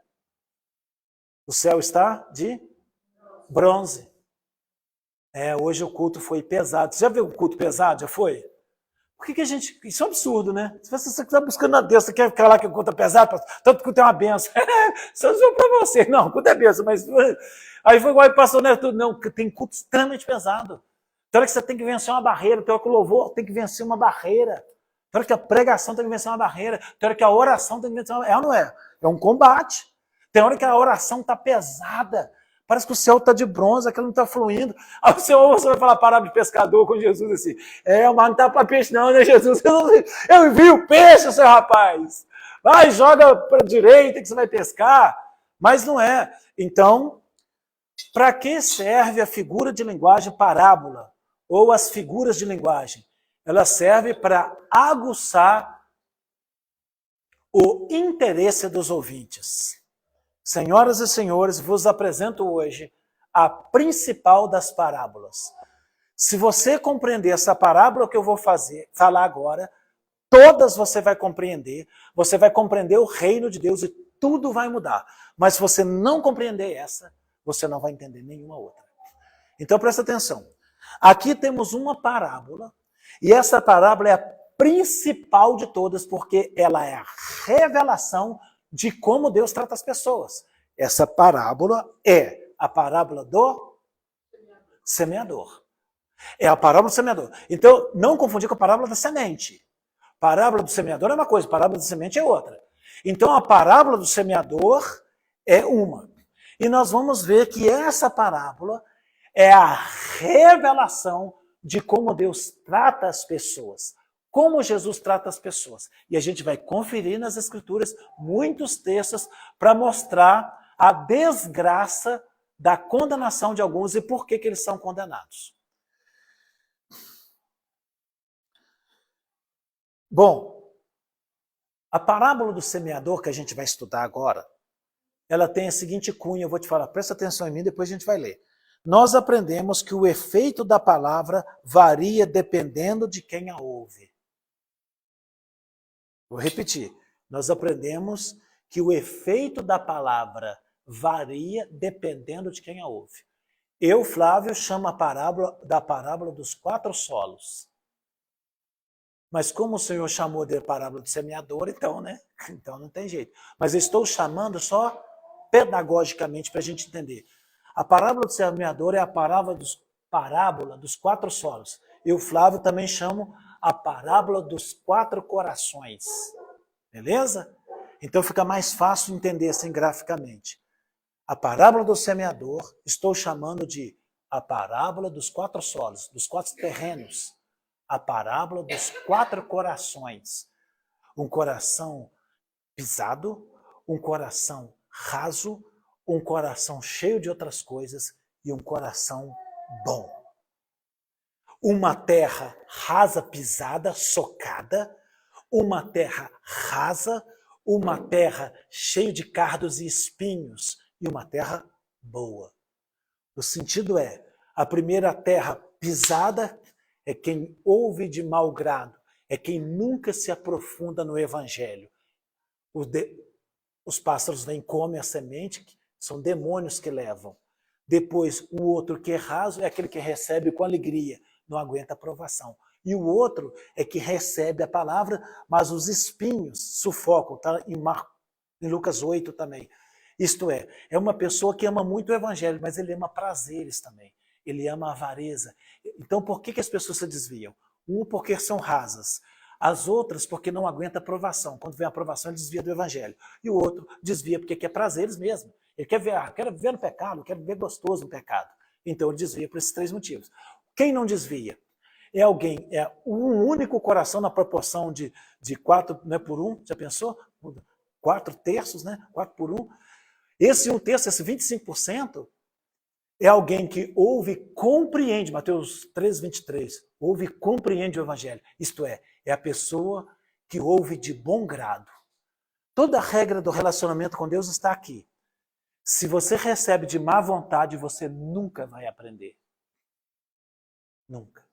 O céu está de bronze. Hoje o culto foi pesado. Você já viu o culto pesado? Já foi? Por que a gente... Isso é um absurdo, né? Se você está buscando a Deus, você quer falar que o culto é pesado, tanto que o culto é uma benção. Só dizer para você. Não, o culto é benção, mas... Aí foi igual o pastor Neto. Não, tem culto extremamente pesado. Tem hora que você tem que vencer uma barreira, tem hora que o louvor tem que vencer uma barreira, tem hora que a pregação tem que vencer uma barreira, tem hora que a oração tem que vencer uma barreira. É ou não é? É um combate. Tem hora que a oração está pesada. Parece que o céu está de bronze, aquilo não está fluindo. Aí você vai falar parábola de pescador com Jesus assim. Mas não está para peixe não, né, Jesus? Eu envio o peixe, seu rapaz. Vai, joga para a direita que você vai pescar. Mas não é. Então, para que serve a figura de linguagem parábola? Ou as figuras de linguagem? Ela serve para aguçar o interesse dos ouvintes. Senhoras e senhores, vos apresento hoje a principal das parábolas. Se você compreender essa parábola que eu vou falar agora, todas você vai compreender o reino de Deus e tudo vai mudar. Mas se você não compreender essa, você não vai entender nenhuma outra. Então presta atenção. Aqui temos uma parábola, e essa parábola é a principal de todas, porque ela é a revelação de como Deus trata as pessoas. Essa parábola é a parábola do semeador. É a parábola do semeador. Então, não confundir com a parábola da semente. Parábola do semeador é uma coisa, parábola da semente é outra. Então, a parábola do semeador é uma. E nós vamos ver que essa parábola é a revelação de como Deus trata as pessoas, como Jesus trata as pessoas. E a gente vai conferir nas Escrituras muitos textos para mostrar a desgraça da condenação de alguns e por que eles são condenados. Bom, a parábola do semeador que a gente vai estudar agora, ela tem a seguinte cunha, eu vou te falar, presta atenção em mim, depois a gente vai ler. Nós aprendemos que o efeito da palavra varia dependendo de quem a ouve. Vou repetir. Nós aprendemos que o efeito da palavra varia dependendo de quem a ouve. Eu, Flávio, chamo a parábola da parábola dos 4 solos. Mas como o Senhor chamou de parábola do semeador, então, né? Então não tem jeito. Mas eu estou chamando só pedagogicamente para a gente entender. A parábola do semeador é a parábola dos 4 solos. Eu, Flávio, também chamo a parábola dos 4 corações. Beleza? Então fica mais fácil entender assim graficamente. A parábola do semeador, estou chamando de a parábola dos 4 solos, dos 4 terrenos. A parábola dos 4 corações. Um coração pisado, um coração raso, um coração cheio de outras coisas e um coração bom. Uma terra rasa, pisada, socada, uma terra rasa, uma terra cheia de cardos e espinhos e uma terra boa. O sentido é, a primeira terra pisada é quem ouve de mau grado, é quem nunca se aprofunda no evangelho. Os pássaros vêm, comem a semente, são demônios que levam. Depois, o outro que é raso é aquele que recebe com alegria, não aguenta a provação. E o outro é que recebe a palavra, mas os espinhos sufocam, tá? Em Lucas 8 também. Isto é uma pessoa que ama muito o evangelho, mas ele ama prazeres também. Ele ama a avareza. Então, por que as pessoas se desviam? Um, porque são rasas. As outras, porque não aguenta a provação. Quando vem a provação, ele desvia do evangelho. E o outro desvia porque quer prazeres mesmo. Ele quer ver, quero viver no pecado, quero viver gostoso no pecado. Então, ele desvia por esses 3 motivos. Quem não desvia? É alguém, é um único coração na proporção de 4, né, por 1, já pensou? 4 terços, né? 4 por 1. Esse 1 terço, esse 25%, é alguém que ouve e compreende, Mateus 3, 23, ouve e compreende o evangelho. Isto é a pessoa que ouve de bom grado. Toda a regra do relacionamento com Deus está aqui. Se você recebe de má vontade, você nunca vai aprender. Nunca.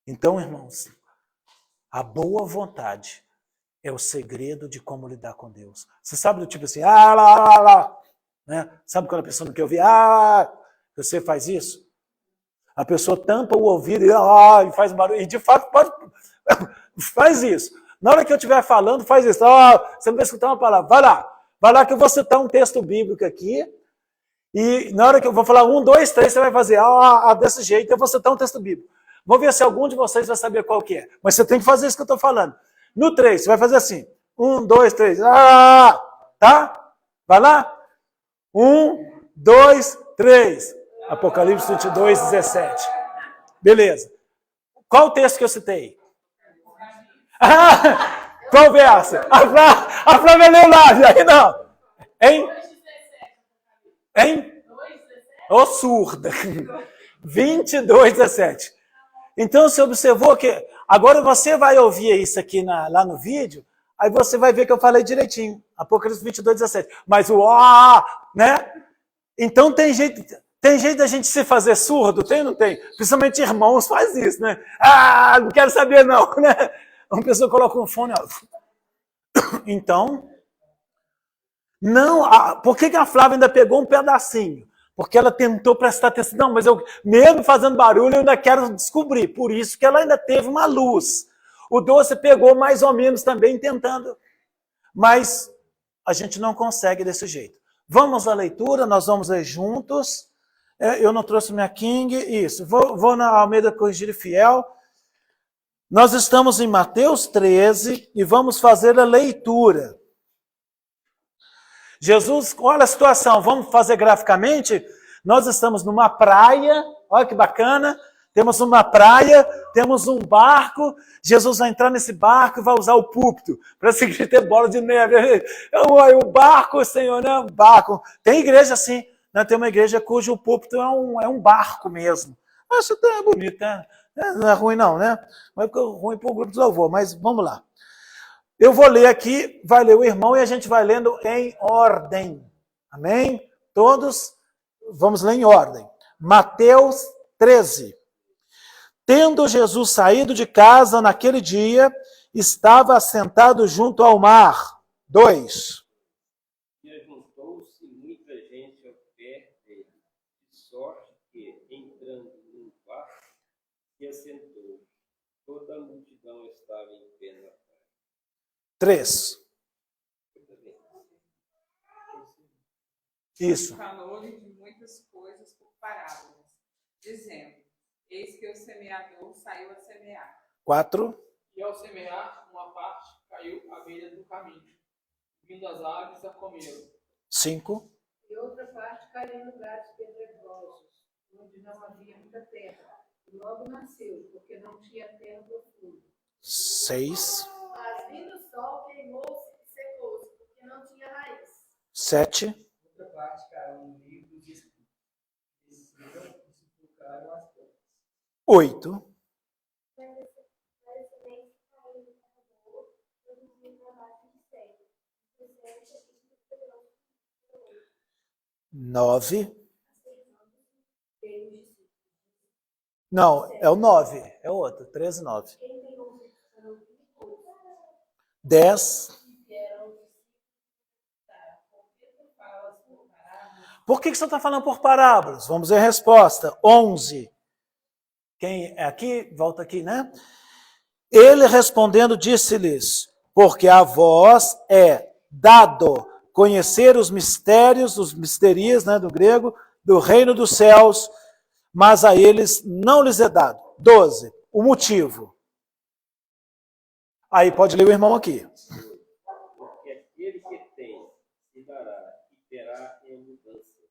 Então, irmãos, a boa vontade é o segredo de como lidar com Deus. Você sabe do tipo assim, lá, né? Sabe quando a pessoa não quer ouvir, você faz isso? A pessoa tampa o ouvido e faz barulho, e de fato pode, faz isso. Na hora que eu estiver falando, faz isso. Você não vai escutar uma palavra, vai lá que eu vou citar um texto bíblico aqui, e na hora que eu vou falar 1, 2, 3, você vai fazer desse jeito, eu vou citar um texto bíblico. Vou ver se algum de vocês vai saber qual que é. Mas você tem que fazer isso que eu estou falando. No 3, você vai fazer assim. 1, 2, 3. Tá? Vai lá. 1, 2, 3. Apocalipse 22, 17. Beleza. Qual o texto que eu citei? Qual verso? A Flávia leu lá. Aí não. Hein? Ô surda. 22, 17. Então você observou que agora você vai ouvir isso aqui lá no vídeo, aí você vai ver que eu falei direitinho. Apocalipse 22, 17. Mas né? Então tem jeito da gente se fazer surdo? Tem ou não tem? Principalmente irmãos faz isso, né? Não quero saber não, né? Uma pessoa coloca um fone, Então, não, por que a Flávia ainda pegou um pedacinho? Porque ela tentou prestar atenção. Não, mas eu, mesmo fazendo barulho, eu ainda quero descobrir. Por isso que ela ainda teve uma luz. O Doce pegou mais ou menos também tentando. Mas a gente não consegue desse jeito. Vamos à leitura, nós vamos ler juntos. Eu não trouxe minha King. Isso, vou na Almeida Corrigida e Fiel. Nós estamos em Mateus 13 e vamos fazer a leitura. Jesus, olha a situação, vamos fazer graficamente? Nós estamos numa praia, olha que bacana, temos uma praia, temos um barco, Jesus vai entrar nesse barco e vai usar o púlpito para seguir ter bola de neve. O barco, Senhor, né? O barco. Tem igreja assim, né? Tem uma igreja cujo púlpito é um barco mesmo. Acho até bonito, né? Não é ruim não, né? Não é ruim para o grupo de louvor, mas vamos lá. Eu vou ler aqui, vai ler o irmão e a gente vai lendo em ordem. Amém? Todos vamos ler em ordem. Mateus 13. Tendo Jesus saído de casa naquele dia, estava assentado junto ao mar. 2. E ajuntou-se muita gente ao pé dele, de sorte que, entrando num barco, se assentou. Toda a multidão estava em pé na praia. 3. Isso. Falou-lhe de muitas coisas por parábolas, dizendo: eis que o semeador saiu a semear. 4. E ao semear, uma parte caiu à beira do caminho, vindo as aves a comê-lo. 5. E outra parte caiu em lugares pedregosos, onde não havia muita terra. E logo nasceu, porque não tinha terra profunda. 6. Mas vindo o sol, queimou-se e secou-se, porque não tinha raiz. 7. Outra parte caiu no meio dos espinhos. Desceram e sufocaram as plantas. 8. Mas também caiu no carregador, produzindo uma base de 9. Não, é o 9. É o outro. 13, 9. 10. Por que você está falando por parábolas? Vamos ver a resposta. 11. Quem é aqui? Volta aqui, né? Ele respondendo disse-lhes: porque a vós é dado conhecer os mistérios, os misterios, né, do grego, do reino dos céus, mas a eles não lhes é dado. 12. O motivo. Aí pode ler o irmão aqui. Porque aquele que tem se dará e terá em abundância,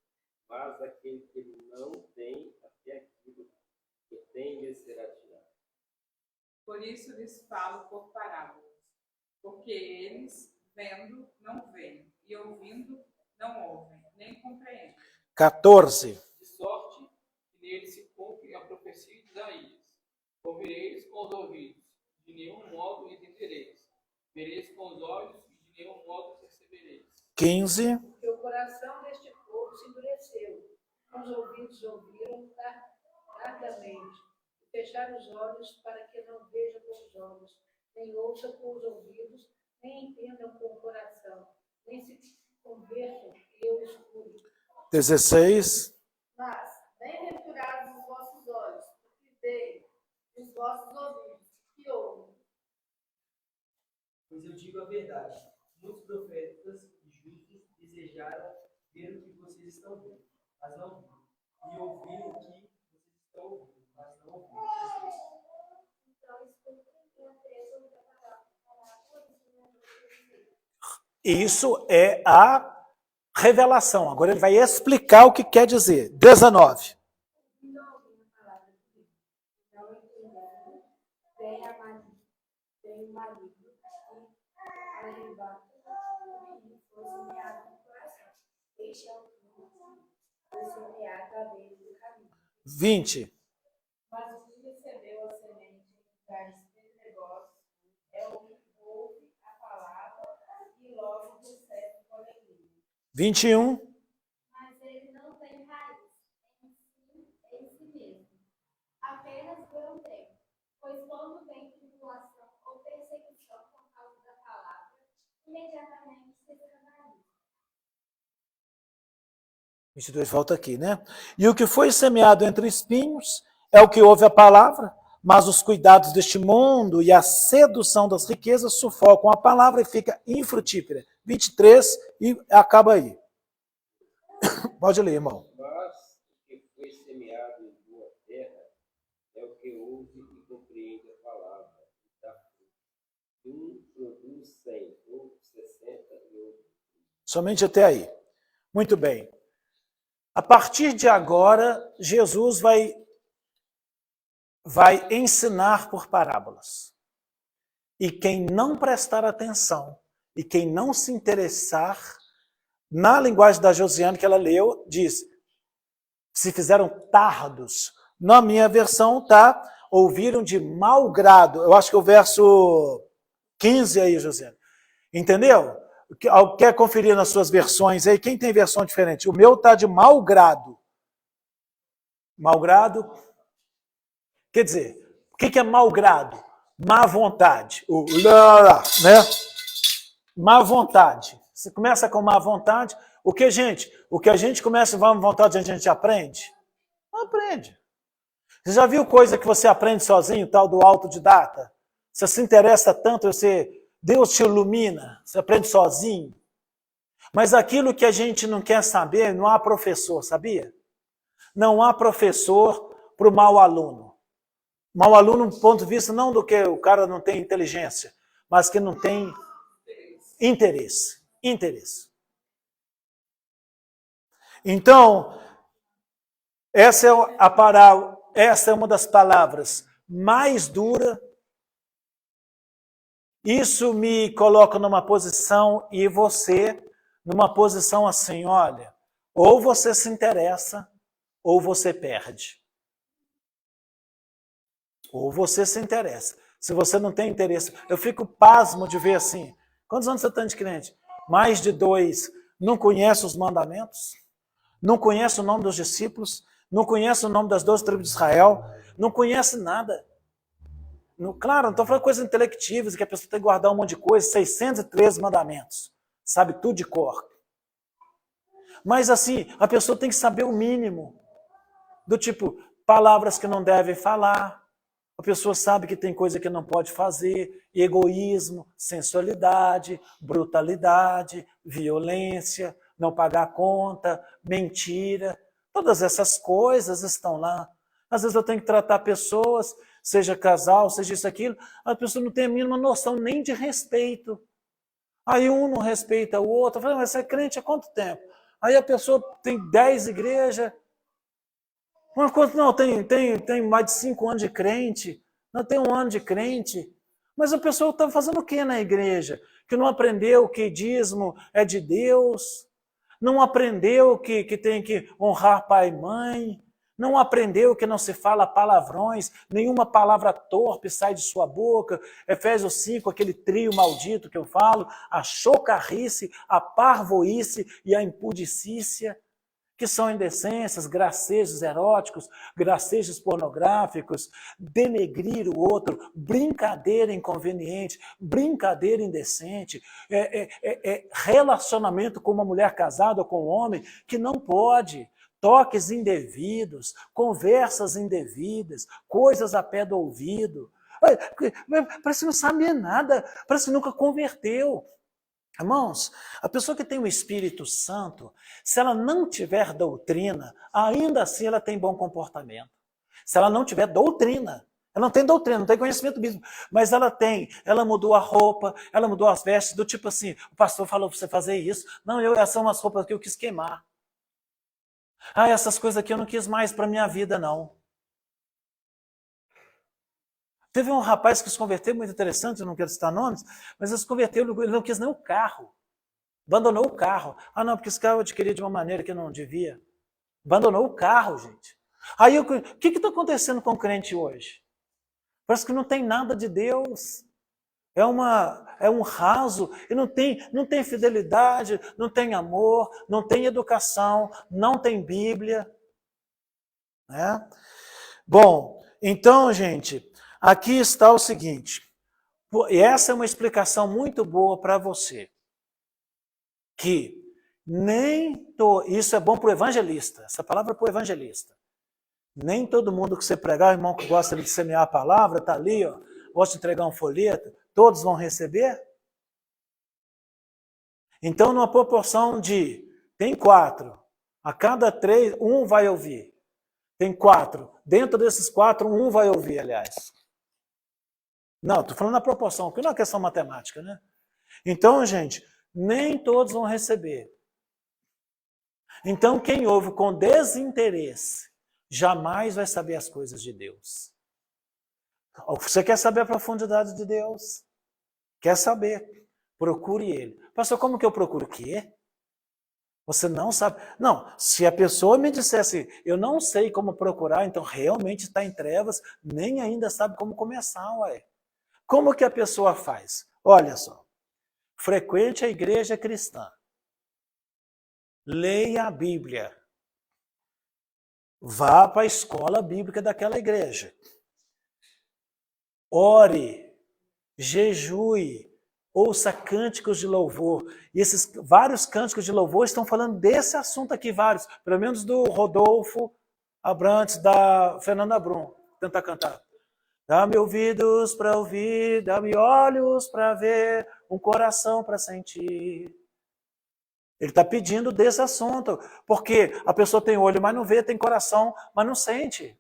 mas aquele que não tem, até aquilo que tem lhe será tirado. Por isso lhes falo por parábolas, porque eles, vendo, não veem, e ouvindo, não ouvem, nem compreendem. 14. De sorte que nele se cumpre a profecia de Isaías. Ouvireis com os ouvidos, de nenhum modo entendereis. Vereis com os olhos, e de nenhum modo percebereis. 15. Porque o coração deste povo se endureceu. Os ouvidos ouviram tardamente. E fecharam os olhos para que não vejam com os olhos, nem ouçam com os ouvidos, nem entendam com o coração, nem se convertam e eu escuro. 16. Mas, bem-aventurados os vossos olhos, que veem, e os vossos ouvidos, que ouvem. Pois eu digo a verdade, muitos profetas e justos desejaram ver o que vocês estão vendo, mas não viram, e ouvir o que vocês estão ouvindo, mas não ouviram. Então, escutem a presa da parábola do semeador. Isso é a revelação. Agora ele vai explicar o que quer dizer. 19. Não ouvindo a palavra de Deus, não entendendo, vem o marido e arrebata o que foi semeado no coração. Este é o que foi semeado à beira do caminho. 20. Mas o que recebeu a semente em lugares pedregosos é o que ouve a palavra e logo recebe com alegria. 21. Mas ele não tem raiz em si mesmo, apenas por um tempo. Pois quando vem tribulação ou perseguição por causa da palavra, imediatamente se escandaliza. 22 volta aqui, né? E o que foi semeado entre espinhos é o que ouve a palavra, mas os cuidados deste mundo e a sedução das riquezas sufocam a palavra e fica infrutífera. 23 e acaba aí. Pode ler, irmão. Mas o que foi semeado em boa terra é o que ouve e compreende a palavra e dá fruto. Um produz 100, outro 60 e outro. Somente até aí. Muito bem. A partir de agora, Jesus vai ensinar por parábolas. E quem não prestar atenção, e quem não se interessar, na linguagem da Josiane que ela leu, diz, se fizeram tardos. Na minha versão tá, ouviram de mau grado. Eu acho que é o verso 15 aí, Josiane. Entendeu? Quer conferir nas suas versões aí? Quem tem versão diferente? O meu tá de mau grado. Mau grado? Quer dizer, o que é mau grado? Má vontade. Né? Má vontade. Você começa com má vontade. O que a gente começa com má vontade, a gente aprende? Não aprende. Você já viu coisa que você aprende sozinho, tal do autodidata? Você se interessa tanto, Deus te ilumina, você aprende sozinho. Mas aquilo que a gente não quer saber, não há professor, sabia? Não há professor para o mau aluno. Mau aluno, do ponto de vista não do que o cara não tem inteligência, mas que não tem interesse. Então, essa é uma das palavras mais duras. Isso me coloca numa posição, e você, numa posição assim, olha, ou você se interessa, ou você perde. Ou você se interessa. Se você não tem interesse, eu fico pasmo de ver assim, quantos anos você tem de crente? Mais de 2, não conhece os mandamentos? Não conhece o nome dos discípulos? Não conhece o nome das 12 tribos de Israel? Não conhece nada. Claro, não estou falando coisas intelectivas, que a pessoa tem que guardar um monte de coisa, 613 mandamentos. Sabe tudo de cor. Mas assim, a pessoa tem que saber o mínimo. Do tipo, palavras que não deve falar. A pessoa sabe que tem coisa que não pode fazer, egoísmo, sensualidade, brutalidade, violência, não pagar conta, mentira. Todas essas coisas estão lá. Às vezes eu tenho que tratar pessoas, seja casal, seja isso, aquilo, a pessoa não tem a mínima noção nem de respeito. Aí um não respeita o outro, eu falo, mas você é crente há quanto tempo? Aí a pessoa tem 10 igrejas, não, tem mais de 5 anos de crente, não tem 1 ano de crente, mas a pessoa está fazendo o que na igreja? Que não aprendeu que dízimo é de Deus, não aprendeu que tem que honrar pai e mãe, não aprendeu que não se fala palavrões, nenhuma palavra torpe sai de sua boca. Efésios 5, aquele trio maldito que eu falo, a chocarrice, a parvoíce e a impudicícia, que são indecências, gracejos eróticos, gracejos pornográficos, denegrir o outro, brincadeira inconveniente, brincadeira indecente, relacionamento com uma mulher casada ou com um homem que não pode, toques indevidos, conversas indevidas, coisas a pé do ouvido. Parece que não sabe nada, parece que nunca converteu. Irmãos, a pessoa que tem o Espírito Santo, se ela não tiver doutrina, ainda assim ela tem bom comportamento. Se ela não tiver doutrina, ela não tem doutrina, não tem conhecimento bíblico, mas ela mudou a roupa, ela mudou as vestes, do tipo assim, o pastor falou para você fazer isso, não, essas são umas roupas que eu quis queimar. Essas coisas aqui eu não quis mais para minha vida, não. Teve um rapaz que se converteu, muito interessante, eu não quero citar nomes, mas ele se converteu, ele não quis nem o carro. Abandonou o carro. Não, porque esse carro eu adquiri de uma maneira que não devia. Abandonou o carro, gente. Aí, o que está acontecendo com o crente hoje? Parece que não tem nada de Deus. É um raso, e não tem fidelidade, não tem amor, não tem educação, não tem Bíblia. Né? Bom, então, gente, aqui está o seguinte, e essa é uma explicação muito boa para você, que isso é bom para o evangelista, essa palavra é para o evangelista. Nem todo mundo que você pregar, irmão que gosta de semear a palavra, está ali, ó, gosta de entregar um folheto, todos vão receber? Então, numa proporção tem 4, a cada 3, 1 vai ouvir. Tem 4, dentro desses 4, 1 vai ouvir, aliás. Não, estou falando na proporção, porque não é questão matemática, né? Então, gente, Nem todos vão receber. Então, quem ouve com desinteresse jamais vai saber as coisas de Deus. Você quer saber a profundidade de Deus? Quer saber? Procure Ele. Pastor, como que eu procuro o quê? Você não sabe. Não, se a pessoa me dissesse, eu não sei como procurar, então realmente está em trevas, nem ainda sabe como começar, ué. Como que a pessoa faz? Olha só. Frequente a igreja cristã. Leia a Bíblia. Vá para a escola bíblica daquela igreja. Ore, jejue, ouça cânticos de louvor. E esses vários cânticos de louvor estão falando desse assunto aqui, vários. Pelo menos do Rodolfo Abrantes, da Fernanda Brum. Tentar cantar. Dá-me ouvidos para ouvir, dá-me olhos para ver, um coração para sentir. Ele está pedindo desse assunto, porque a pessoa tem olho, mas não vê, tem coração, mas não sente.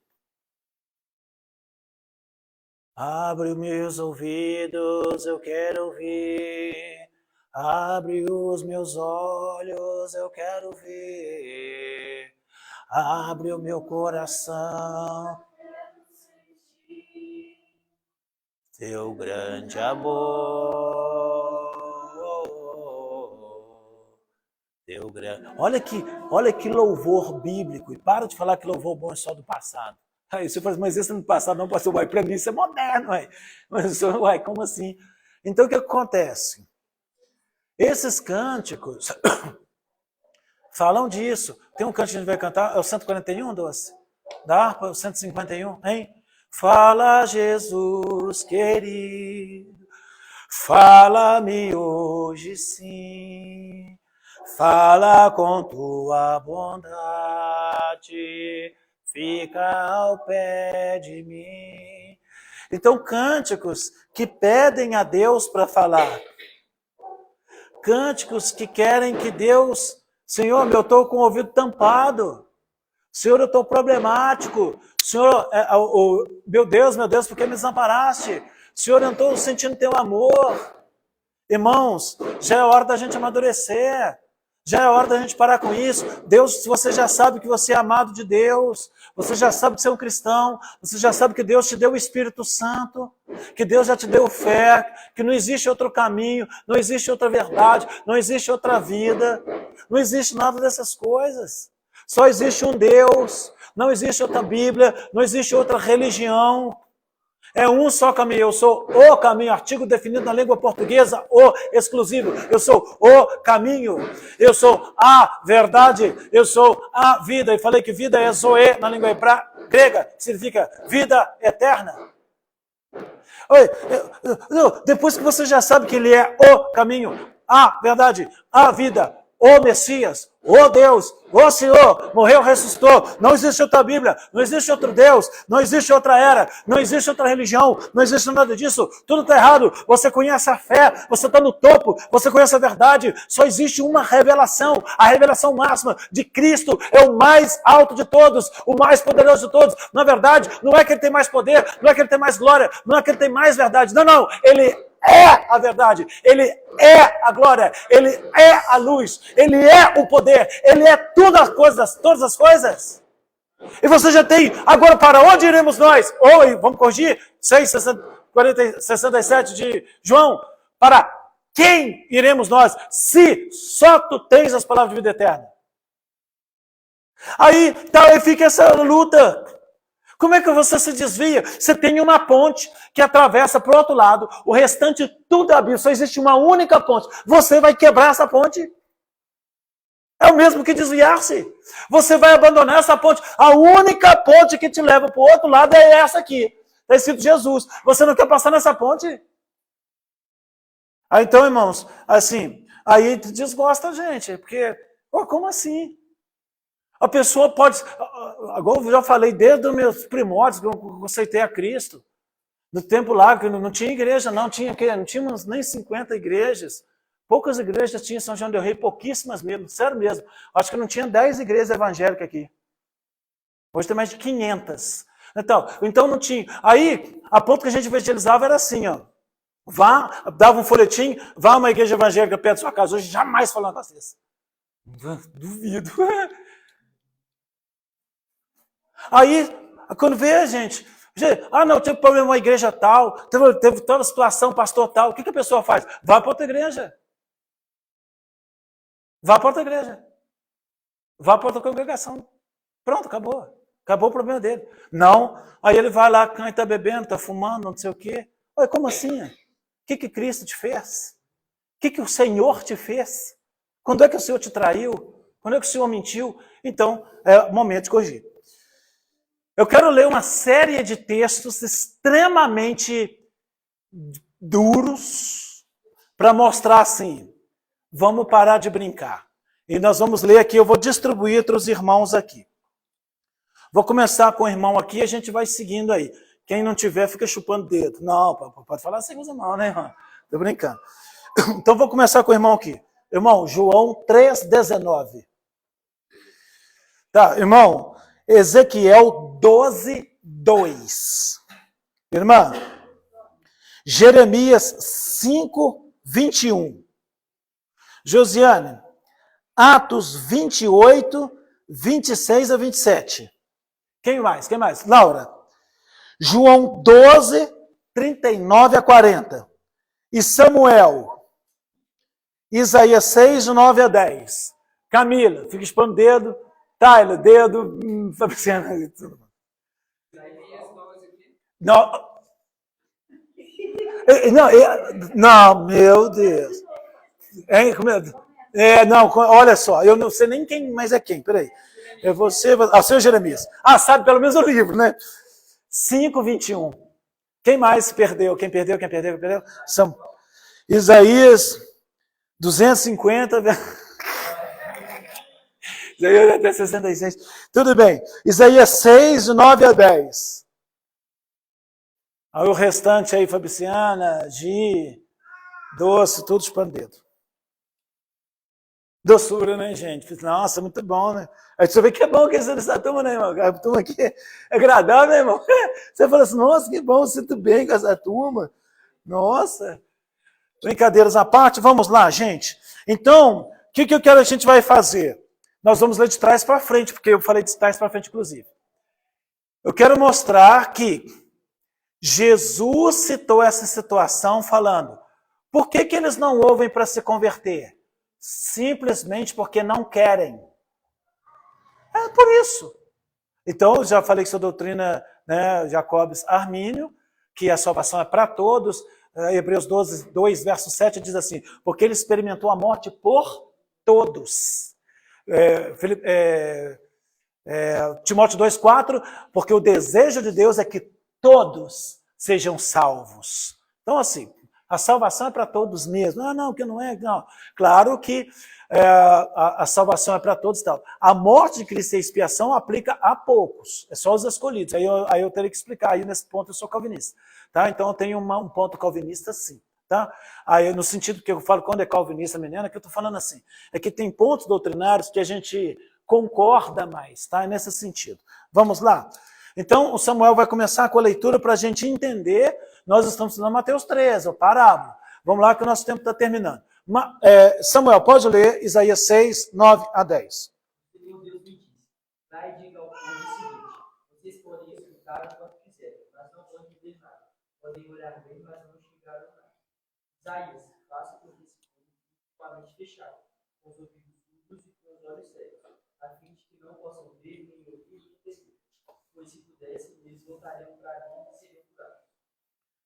Abre os meus ouvidos, eu quero ouvir. Abre os meus olhos, eu quero ver. Abre o meu coração. Teu grande amor. Teu grande... Olha que louvor bíblico. E para de falar que louvor bom é só do passado. Aí você fala, mas esse no passado não passou, uai, para mim isso é moderno, uai. Mas, uai, como assim? Então o que acontece? Esses cânticos falam disso. Tem um cântico que a gente vai cantar, é o 141, Doce? Da harpa, o 151, hein? Fala, Jesus querido, fala-me hoje sim, fala com tua bondade, fica ao pé de mim. Então, cânticos que pedem a Deus para falar. Cânticos que querem que Deus... Senhor, eu estou com o ouvido tampado. Senhor, eu estou problemático. Senhor, meu Deus, por que me desamparaste? Senhor, eu não estou sentindo teu amor. Irmãos, já é hora da gente amadurecer. Já é hora da gente parar com isso. Deus, se você já sabe que você é amado de Deus, você já sabe que você é um cristão, você já sabe que Deus te deu o Espírito Santo, que Deus já te deu fé, que não existe outro caminho, não existe outra verdade, não existe outra vida, não existe nada dessas coisas. Só existe um Deus, não existe outra Bíblia, não existe outra religião. É um só caminho, eu sou o caminho, artigo definido na língua portuguesa, o exclusivo. Eu sou o caminho, eu sou a verdade, eu sou a vida. E falei que vida é zoe na língua grega, que significa vida eterna. Depois que você já sabe que ele é o caminho, a verdade, a vida, o Messias, o Deus, o Senhor, morreu, ressuscitou, não existe outra Bíblia, não existe outro Deus, não existe outra era, não existe outra religião, não existe nada disso, tudo está errado, você conhece a fé, você está no topo, você conhece a verdade, só existe uma revelação, a revelação máxima de Cristo é o mais alto de todos, o mais poderoso de todos. Na verdade, não é que ele tem mais poder, não é que ele tem mais glória, não é que ele tem mais verdade, não, ele é a verdade, ele é a glória, ele é a luz, ele é o poder, ele é todas as coisas. E você já tem, agora para onde iremos nós? Ou, vamos corrigir, 67 de João, para quem iremos nós, se só tu tens as palavras de vida eterna? Aí fica essa luta. Como é que você se desvia? Você tem uma ponte que atravessa para o outro lado, o restante tudo é abismo, só existe uma única ponte. Você vai quebrar essa ponte? É o mesmo que desviar-se. Você vai abandonar essa ponte. A única ponte que te leva para o outro lado é essa aqui. Está escrito Jesus. Você não quer passar nessa ponte? Aí, então, irmãos, assim, aí desgosta a gente, porque, como assim? A pessoa pode, agora eu já falei desde os meus primórdios que eu aceitei a Cristo, no tempo lá que não tinha igreja, não tínhamos nem 50 igrejas, poucas igrejas tinham em São João del Rei, pouquíssimas mesmo, sério mesmo, acho que não tinha 10 igrejas evangélicas aqui, hoje tem mais de 500, então não tinha, aí a ponto que a gente evangelizava era assim, ó, Vá, dava um folhetim, vá a uma igreja evangélica perto da sua casa. Hoje jamais falou um negócio desse. Duvido. Aí, quando vê, gente, não, teve problema com a igreja tal, teve toda a situação, pastor tal, o que a pessoa faz? Vai para outra igreja. Vá para outra igreja. Vá para outra congregação. Pronto, acabou. Acabou o problema dele. Não, aí ele vai lá, está bebendo, está fumando, não sei o quê. Oi, como assim? O que Cristo te fez? O que o Senhor te fez? Quando é que o Senhor te traiu? Quando é que o Senhor mentiu? Então, é o momento de corrigir. Eu quero ler uma série de textos extremamente duros para mostrar assim, vamos parar de brincar. E nós vamos ler aqui, eu vou distribuir entre os irmãos aqui. Vou começar com o irmão aqui e a gente vai seguindo aí. Quem não tiver, fica chupando dedo. Não, pode falar assim com os irmãos, né, irmão? Tô brincando. Então, vou começar com o irmão aqui. Irmão, João 3,19. Tá, irmão, Ezequiel 12:2. Irmã, Jeremias 5:21. Josiane, Atos 28:26 a 27. Quem mais? Laura, João 12:39 a 40. E Samuel, Isaías 6:9 a 10. Camila, fica expondo o dedo. Tyler, dedo. Fabriciana. Não. Não, meu Deus. Não, olha só, eu não sei nem quem, mas é quem, peraí. É você, seu Jeremias. Sabe pelo menos o livro, né? 5:21. Quem mais perdeu? Quem perdeu? Isaías 250. Isaías até 66. Tudo bem. Isaías 6:9 a 10. Aí o restante aí, Fabriciana, Gi, Doce, tudo expandido. Doçura, né, gente? Nossa, muito bom, né? Aí você vê que é bom que essa dessa turma, né, irmão? A turma aqui é agradável, né, irmão? Você fala assim, nossa, que bom, sinto bem com essa turma. Nossa. Brincadeiras à parte, vamos lá, gente. Então, o que eu quero que a gente vai fazer? Nós vamos ler de trás para frente, porque eu falei de trás para frente, inclusive. Eu quero mostrar que Jesus citou essa situação falando, por que eles não ouvem para se converter? Simplesmente porque não querem. É por isso. Então, eu já falei que sua doutrina, né, Jacobs Armínio, que a salvação é para todos. Hebreus 2, verso 7 diz assim, porque ele experimentou a morte por todos. Timóteo 2,4, porque o desejo de Deus é que todos sejam salvos. Então, assim, a salvação é para todos mesmo. Não, que não é. Não. Claro que a salvação é para todos e tal. A morte de Cristo e a expiação aplica a poucos. É só os escolhidos. Aí eu teria que explicar. Aí nesse ponto eu sou calvinista. Tá? Então eu tenho um ponto calvinista sim. Tá? Aí, no sentido que eu falo quando é calvinista, menina, que eu estou falando assim. É que tem pontos doutrinários que a gente concorda mais. Tá? É nesse sentido. Vamos lá? Então o Samuel vai começar com a leitura para a gente entender. Nós estamos estudando Mateus 13, a parábola. Vamos lá que o nosso tempo está terminando. Samuel, pode ler Isaías 6, 9 a 10. Senhor Deus me disse, vai e diga ao povo o seguinte, vocês podem escutar o quanto quiserem, mas não podem ver nada. Podem olhar bem, mas não enxergaram nada. Isaías, faça com que esse povo fique com a mente fechada, com os ouvidos surdos e com os olhos cegos, a fim de que não possam ver, nem ouvir, nem entender. Pois se pudessem, eles voltariam para mim e seriam curados.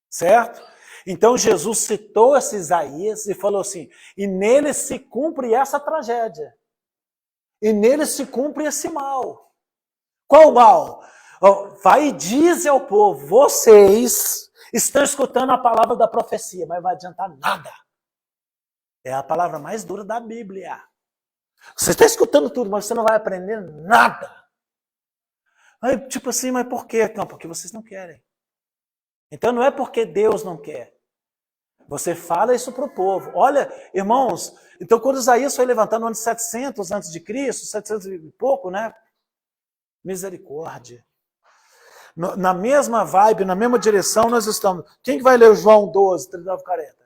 Certo? Então Jesus citou esse Isaías e falou assim, e nele se cumpre essa tragédia. E nele se cumpre esse mal. Qual mal? Vai e diz ao povo, vocês estão escutando a palavra da profecia, mas não vai adiantar nada. É a palavra mais dura da Bíblia. Você está escutando tudo, mas você não vai aprender nada. Aí, tipo assim, mas por quê? Não, porque vocês não querem. Então não é porque Deus não quer. Você fala isso para o povo. Olha, irmãos, então quando Isaías foi levantado no ano de 700 a.C., 700 e pouco, né? Misericórdia. Na mesma vibe, na mesma direção, nós estamos. Quem que vai ler o João 12, 39, 40?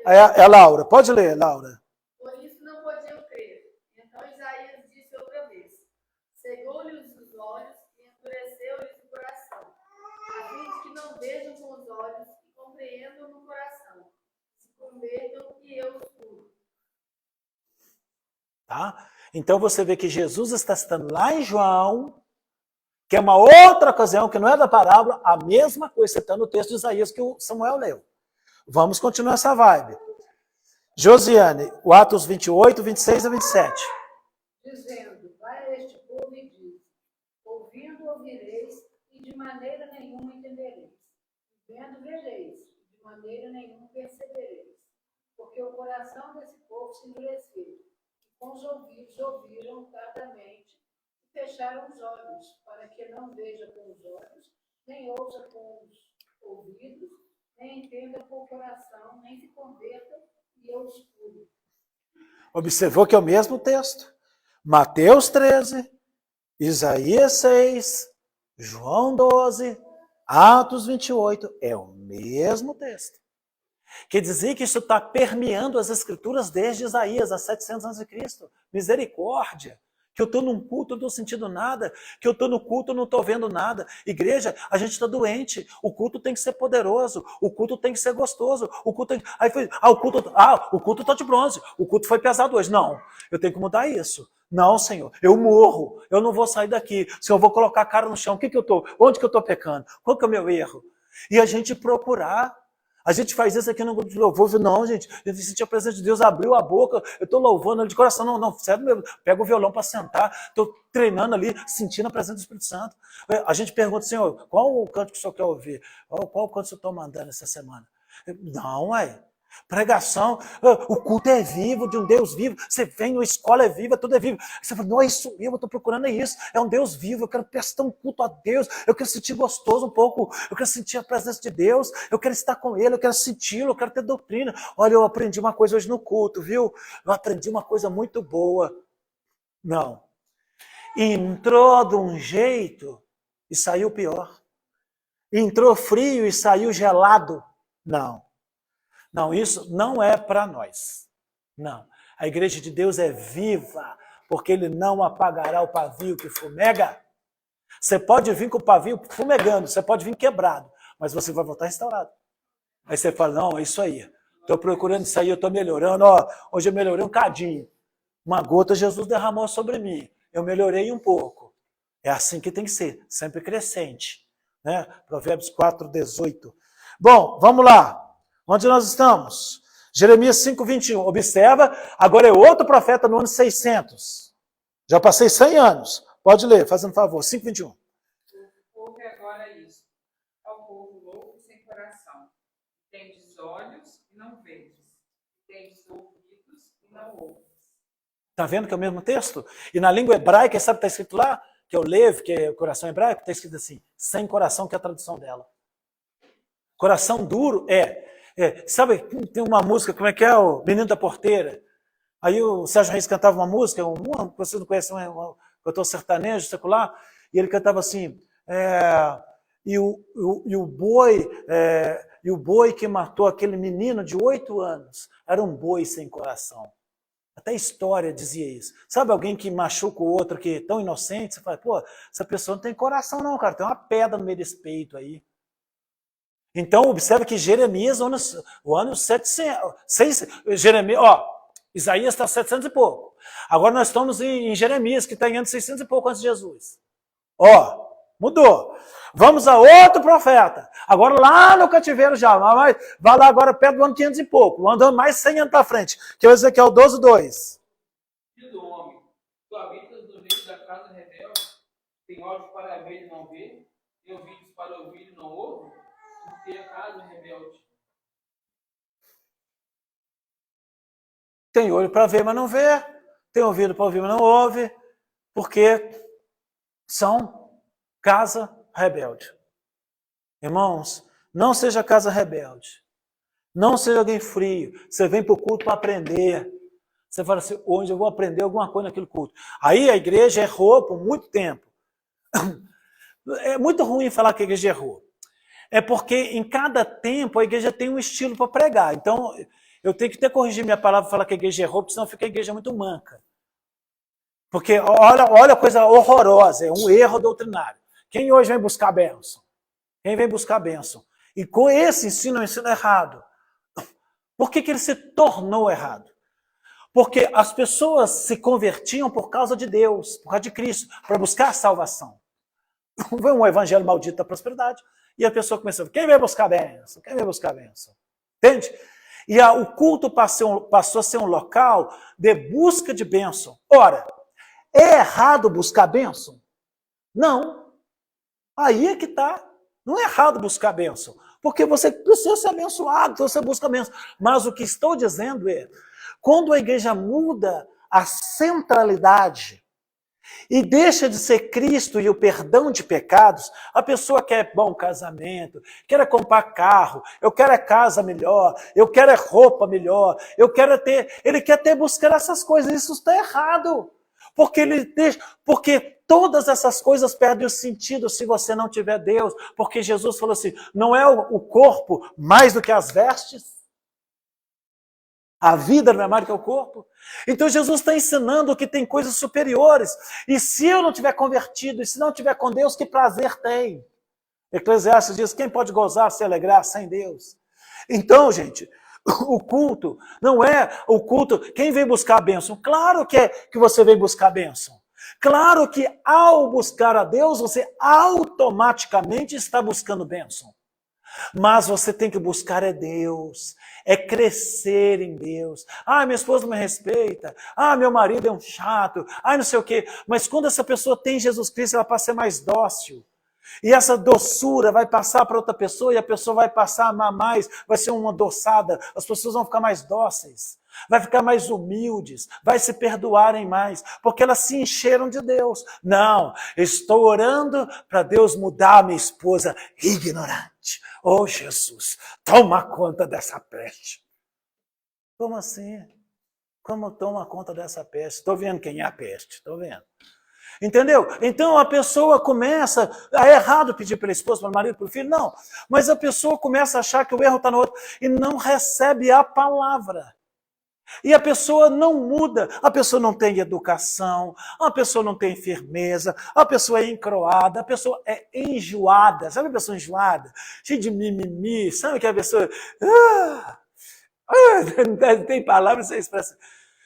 É a Laura. Pode ler, Laura. Por isso não podiam crer. Então Isaías disse outra vez: cegou-lhes os olhos e endureceu-lhes o coração, a fim de que não vejam com os olhos e compreendam no coração, se convertam e eu os curo. Tá? Então você vê que Jesus está citando lá em João, que é uma outra ocasião, que não é da parábola, a mesma coisa, citando o texto de Isaías que o Samuel leu. Vamos continuar essa vibe. Josiane, o Atos 28, 26 a 27. Dizendo: vai a este povo e diz: ouvindo ouvireis e de maneira nenhuma entendereis, vendo vereis e de maneira nenhuma percebereis, porque o coração desse povo se endureceu, e com os ouvidos ouviram tardamente e fecharam os olhos, para que não veja com os olhos, nem ouça com os ouvidos, nem entenda com o coração, nem se converta e eu os curo. Observou que é o mesmo texto. Mateus 13, Isaías 6, João 12, Atos 28, é o mesmo texto. Quer dizer que isso está permeando as escrituras desde Isaías, há 700 a.C. Misericórdia. Que eu estou num culto, eu não estou sentindo nada. Que eu estou no culto, eu não estou vendo nada. Igreja, a gente está doente. O culto tem que ser poderoso. O culto tem que ser gostoso. O culto tem... o culto está de bronze. O culto foi pesado hoje. Não, eu tenho que mudar isso. Não, Senhor, eu morro. Eu não vou sair daqui. Senhor, eu vou colocar a cara no chão. Onde que eu estou pecando? Qual que é o meu erro? E a gente procurar. A gente faz isso aqui no grupo de louvor, não, gente, eu senti a presença de Deus, abriu a boca, eu estou louvando ele de coração, não, sério mesmo, pega o violão para sentar, estou treinando ali, sentindo a presença do Espírito Santo. A gente pergunta, Senhor, qual o canto que o Senhor quer ouvir? Qual o canto que o Senhor está mandando essa semana? Não, pregação, o culto é vivo, de um Deus vivo, você vem, a escola é viva, tudo é vivo. Você fala, não, é isso mesmo, eu estou procurando isso, é um Deus vivo, eu quero prestar um culto a Deus, eu quero sentir gostoso um pouco, eu quero sentir a presença de Deus, eu quero estar com Ele, eu quero senti-lo, eu quero ter doutrina. Olha, eu aprendi uma coisa hoje no culto, viu? Eu aprendi uma coisa muito boa. Não. Entrou de um jeito e saiu pior. Entrou frio e saiu gelado. Não. Não, isso não é para nós. Não. A igreja de Deus é viva, porque Ele não apagará o pavio que fumega. Você pode vir com o pavio fumegando, você pode vir quebrado, mas você vai voltar restaurado. Aí você fala, não, é isso aí. Estou procurando isso aí, eu estou melhorando. Hoje eu melhorei um cadinho. Uma gota Jesus derramou sobre mim. Eu melhorei um pouco. É assim que tem que ser, sempre crescente. Né? Provérbios 4, 18. Bom, vamos lá. Onde nós estamos? Jeremias 5, 21. Observa, agora é outro profeta no ano 600. Já passei 100 anos. Pode ler, fazendo favor. 5, 21. Ouve agora isso. Ao povo louco e sem coração. Tendes olhos e não vedes. Tendes ouvidos e não ouves. Está vendo que é o mesmo texto? E na língua hebraica, sabe o que está escrito lá? Que é o Lev, que é o coração hebraico, está escrito assim, sem coração, que é a tradução dela. Coração duro sabe, tem uma música, como é que é? O Menino da Porteira. Aí o Sérgio Reis cantava uma música, vocês não conhecem, um cantor sertanejo, secular, e ele cantava assim, e o boi que matou aquele menino de 8 anos, era um boi sem coração. Até a história dizia isso. Sabe alguém que machuca o outro, que é tão inocente, você fala, pô, essa pessoa não tem coração não, cara, tem uma pedra no meio desse peito aí. Então, observe que Jeremias, o ano 700, Isaías está 700 e pouco. Agora nós estamos em Jeremias, que está em ano 600 e pouco antes de Jesus. Mudou. Vamos a outro profeta. Agora lá no cativeiro já, vai lá agora perto do ano 500 e pouco, andando mais 100 anos para frente, que é o Ezequiel 12, 2. Filho do homem, tu habitas no meio da casa rebelde, tem olhos para ver e não ver, tem ouvidos para ouvir e não ouvem, porque a casa rebelde. Tem olho para ver, mas não vê. Tem ouvido para ouvir, mas não ouve. Porque são casa rebelde. Irmãos, não seja casa rebelde. Não seja alguém frio. Você vem para o culto para aprender. Você fala assim, hoje eu vou aprender alguma coisa naquele culto. Aí a igreja errou por muito tempo. É muito ruim falar que a igreja errou. É porque em cada tempo a igreja tem um estilo para pregar. Então, eu tenho que até corrigir minha palavra e falar que a igreja errou, porque senão fica a igreja muito manca. Porque olha a coisa horrorosa, é um erro doutrinário. Quem hoje vem buscar bênção? Quem vem buscar bênção? E com esse ensino é um ensino errado. Por que ele se tornou errado? Porque as pessoas se convertiam por causa de Deus, por causa de Cristo, para buscar salvação. Foi um evangelho maldito da prosperidade, e a pessoa começou, quem vai buscar bênção? Quem vai buscar bênção? Entende? E o culto passou a ser um local de busca de bênção. Ora, é errado buscar bênção? Não. Aí é que está. Não é errado buscar bênção, porque você precisa ser abençoado, então você busca bênção. Mas o que estou dizendo é, quando a igreja muda a centralidade e deixa de ser Cristo e o perdão de pecados, a pessoa quer bom casamento, quer comprar carro, eu quero a casa melhor, eu quero a roupa melhor, ele quer até buscar essas coisas, isso está errado. Porque todas essas coisas perdem o sentido se você não tiver Deus, porque Jesus falou assim, não é o corpo mais do que as vestes? A vida não é mais do que o corpo? Então Jesus está ensinando que tem coisas superiores. E se eu não tiver convertido, e se não tiver com Deus, que prazer tem? Eclesiastes diz, quem pode gozar, se alegrar sem Deus? Então, gente, o culto não é o culto, quem vem buscar a bênção? Claro que você vem buscar a bênção. Claro que ao buscar a Deus, você automaticamente está buscando bênção. Mas você tem que buscar é Deus, é crescer em Deus. Ah, minha esposa não me respeita. Ah, meu marido é um chato. Ah, não sei o quê. Mas quando essa pessoa tem Jesus Cristo, ela passa a ser mais dócil. E essa doçura vai passar para outra pessoa e a pessoa vai passar a amar mais, vai ser uma adoçada, as pessoas vão ficar mais dóceis, vai ficar mais humildes, vai se perdoarem mais, porque elas se encheram de Deus. Não, estou orando para Deus mudar a minha esposa ignorante. Oh, Jesus, toma conta dessa peste. Como assim? Como toma conta dessa peste? Estou vendo quem é a peste, estou vendo. Entendeu? Então a pessoa começa, é errado pedir pela esposa, pelo marido, pelo filho, não. Mas a pessoa começa a achar que o erro está no outro e não recebe a palavra. E a pessoa não muda, a pessoa não tem educação, a pessoa não tem firmeza, a pessoa é encroada, a pessoa é enjoada. Sabe a pessoa enjoada? Cheia de mimimi, sabe que a pessoa... não tem palavra, você expressa.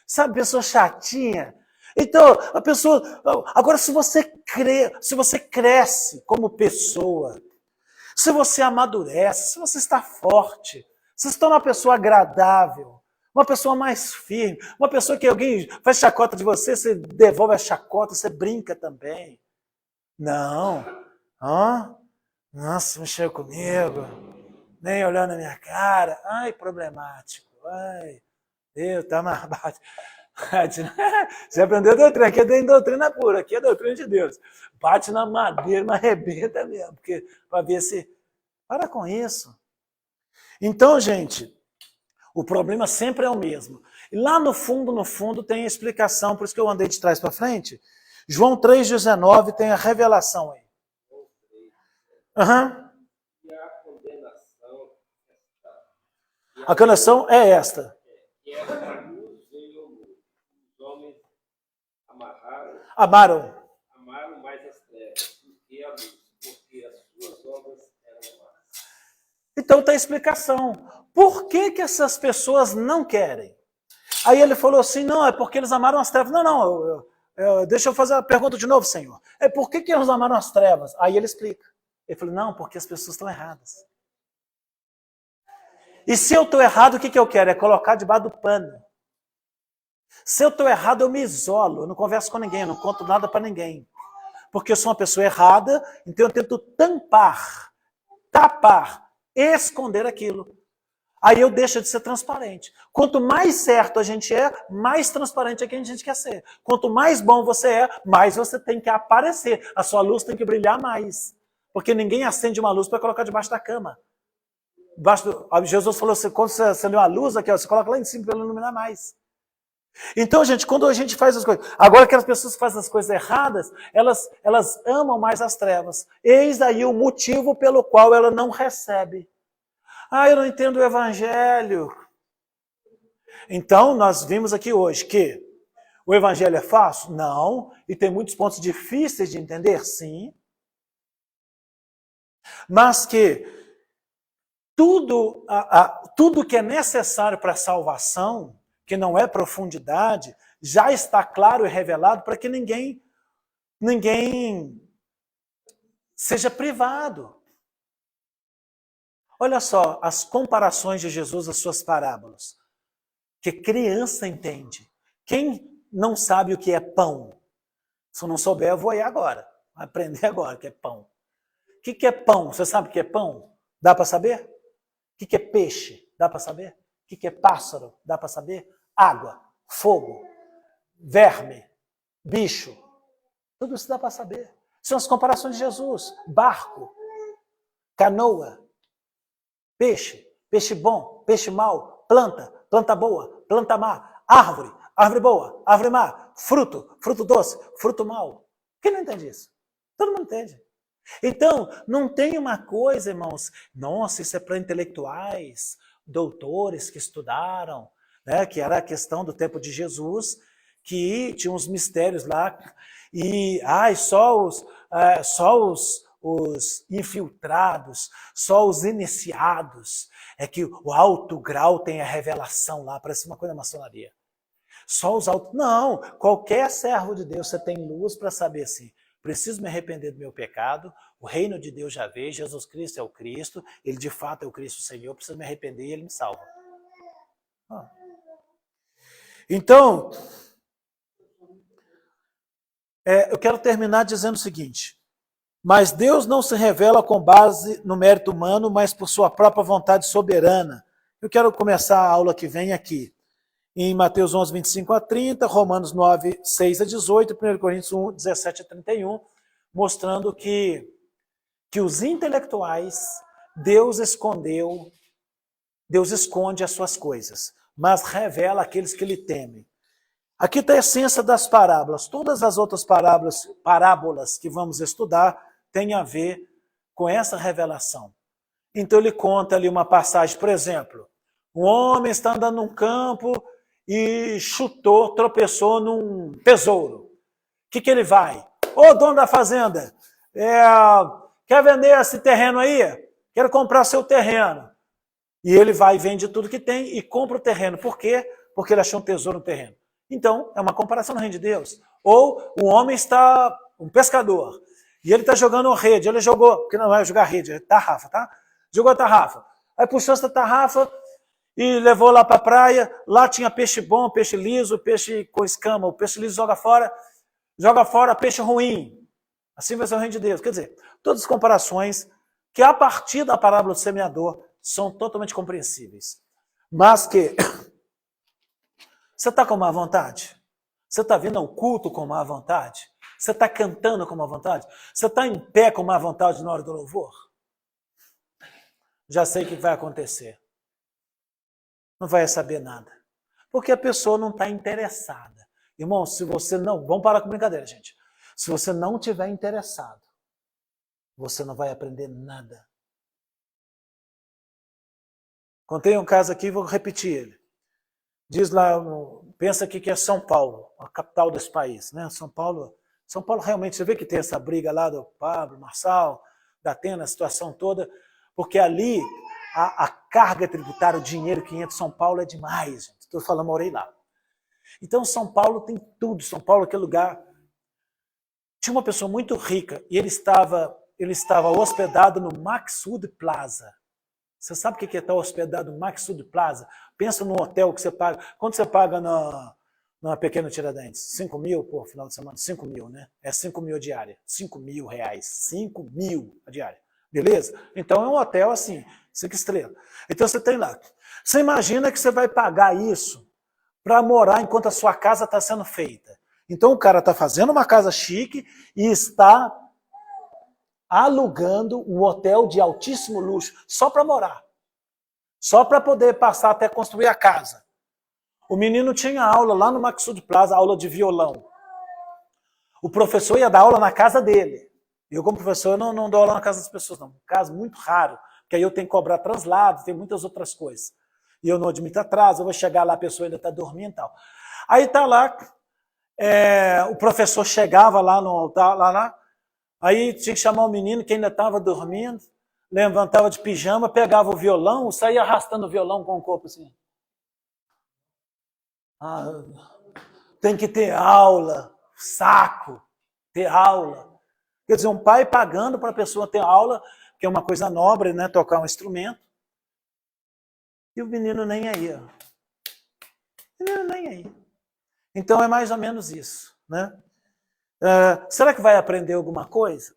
Sabe, a pessoa chatinha. Então, a pessoa... Agora, se você cresce como pessoa, se você amadurece, se você está forte, se você está uma pessoa agradável, uma pessoa mais firme, uma pessoa que alguém faz chacota de você, você devolve a chacota, você brinca também. Não. Nossa, mexeu comigo, nem olhando na minha cara. Ai, problemático. Ai, Deus, tá mais baixo. Você aprendeu a doutrina, aqui é doutrina pura, aqui é doutrina de Deus. Bate na madeira, mas arrebenta mesmo, porque para ver se... Para com isso. Então, gente, o problema sempre é o mesmo. E lá no fundo tem a explicação, por isso que eu andei de trás para frente. João 3,19 tem a revelação aí. Uhum. E a condenação... A condenação é esta. Amaram mais as trevas do que a luz, porque as suas obras eram más. Então tem a explicação. Por que essas pessoas não querem? Aí ele falou assim, não, é porque eles amaram as trevas. Não, deixa eu fazer a pergunta de novo, Senhor. É por que eles amaram as trevas? Aí ele explica. Ele falou, não, porque as pessoas estão erradas. E se eu estou errado, o que eu quero? É colocar debaixo do pano. Se eu estou errado, eu me isolo, eu não converso com ninguém, eu não conto nada para ninguém. Porque eu sou uma pessoa errada, então eu tento tapar, esconder aquilo. Aí eu deixo de ser transparente. Quanto mais certo a gente é, mais transparente é que a gente quer ser. Quanto mais bom você é, mais você tem que aparecer. A sua luz tem que brilhar mais. Porque ninguém acende uma luz para colocar debaixo da cama. Jesus falou assim, quando você acendeu uma luz aqui, você coloca lá em cima para ela iluminar mais. Então, gente, quando a gente faz as coisas... Agora, aquelas pessoas que fazem as coisas erradas, elas amam mais as trevas. Eis aí o motivo pelo qual ela não recebe. Ah, eu não entendo o evangelho. Então, nós vimos aqui hoje que o evangelho é fácil? Não. E tem muitos pontos difíceis de entender? Sim. Mas que tudo que é necessário para a salvação, que não é profundidade, já está claro e revelado para que ninguém seja privado. Olha só as comparações de Jesus às suas parábolas. Que criança entende. Quem não sabe o que é pão? Se eu não souber, eu vou ir agora. Vai aprender agora o que é pão. O que é pão? Você sabe o que é pão? Dá para saber? O que é peixe? Dá para saber? O que é pássaro? Dá para saber? Água, fogo, verme, bicho. Tudo isso dá para saber. São as comparações de Jesus. Barco, canoa, peixe, peixe bom, peixe mau, planta, planta boa, planta má, árvore, árvore boa, árvore má, fruto, fruto doce, fruto mau. Quem não entende isso? Todo mundo entende. Então, não tem uma coisa, irmãos, nossa, isso é para intelectuais, doutores que estudaram, né, que era a questão do tempo de Jesus, que tinha uns mistérios lá, e só os infiltrados, só os iniciados, é que o alto grau tem a revelação lá, parece uma coisa da maçonaria. Só os altos... Não, qualquer servo de Deus, você tem luz para saber assim, preciso me arrepender do meu pecado, o reino de Deus já veio, Jesus Cristo é o Cristo, ele de fato é o Cristo Senhor, preciso me arrepender e ele me salva. Então, eu quero terminar dizendo o seguinte, mas Deus não se revela com base no mérito humano, mas por sua própria vontade soberana. Eu quero começar a aula que vem aqui, em Mateus 11, 25 a 30, Romanos 9, 6 a 18, 1 Coríntios 1, 17 a 31, mostrando que os intelectuais, Deus esconde as suas coisas, mas revela aqueles que lhe temem. Aqui está a essência das parábolas. Todas as outras parábolas que vamos estudar têm a ver com essa revelação. Então ele conta ali uma passagem, por exemplo, um homem está andando num campo e tropeçou num tesouro. O que ele vai? Ô, dono da fazenda, quer vender esse terreno aí? Quero comprar seu terreno. E ele vai e vende tudo que tem e compra o terreno. Por quê? Porque ele achou um tesouro no terreno. Então, é uma comparação no reino de Deus. Ou o homem está, um pescador, e ele está jogando rede. Ele jogou, porque não vai jogar rede, é tarrafa, tá? Jogou a tarrafa. Aí puxou essa tarrafa e levou lá para a praia. Lá tinha peixe bom, peixe liso, peixe com escama. O peixe liso joga fora peixe ruim. Assim vai ser o reino de Deus. Quer dizer, todas as comparações que a partir da parábola do semeador são totalmente compreensíveis. Mas que você está com má vontade? Você está vindo ao culto com má vontade? Você está cantando com má vontade? Você está em pé com má vontade na hora do louvor? Já sei o que vai acontecer. Não vai saber nada. Porque a pessoa não está interessada. Irmão, se você não... Vamos parar com brincadeira, gente. Se você não estiver interessado, você não vai aprender nada. Contei um caso aqui, vou repetir ele. Diz lá, pensa aqui que é São Paulo, a capital desse país, né? São Paulo realmente, você vê que tem essa briga lá do Pablo, Marçal, da Atena, a situação toda, porque ali a carga tributária, o dinheiro que entra em São Paulo é demais, gente. Estou falando, morei lá. Então São Paulo tem tudo, São Paulo é aquele lugar. Tinha uma pessoa muito rica e ele estava hospedado no Maxud Plaza. Você sabe o que é estar hospedado no Maxud Plaza? Pensa num hotel que você paga. Quanto você paga na Pequeno Tiradentes? 5 mil por final de semana? 5 mil, né? É 5 mil a diária. 5 mil reais. 5 mil a diária. Beleza? Então é um hotel assim, 5 estrelas. Então você tem lá. Você imagina que você vai pagar isso para morar enquanto a sua casa está sendo feita. Então o cara está fazendo uma casa chique e está alugando um hotel de altíssimo luxo só para morar. Só para poder passar até construir a casa. O menino tinha aula lá no Maxud Plaza, aula de violão. O professor ia dar aula na casa dele. Eu, como professor, eu não dou aula na casa das pessoas, não. Caso muito raro, porque aí eu tenho que cobrar translado, tem muitas outras coisas. E eu não admito atraso, eu vou chegar lá, a pessoa ainda está dormindo e tal. Aí tá lá, o professor chegava lá no altar, lá, aí tinha que chamar o menino que ainda estava dormindo, levantava de pijama, pegava o violão, saía arrastando o violão com o corpo assim. Tem que ter aula, saco, ter aula. Quer dizer, um pai pagando para a pessoa ter aula, que é uma coisa nobre, né, tocar um instrumento, e o menino nem aí. Ó. O menino nem aí. Então é mais ou menos isso. Né? Será que vai aprender alguma coisa?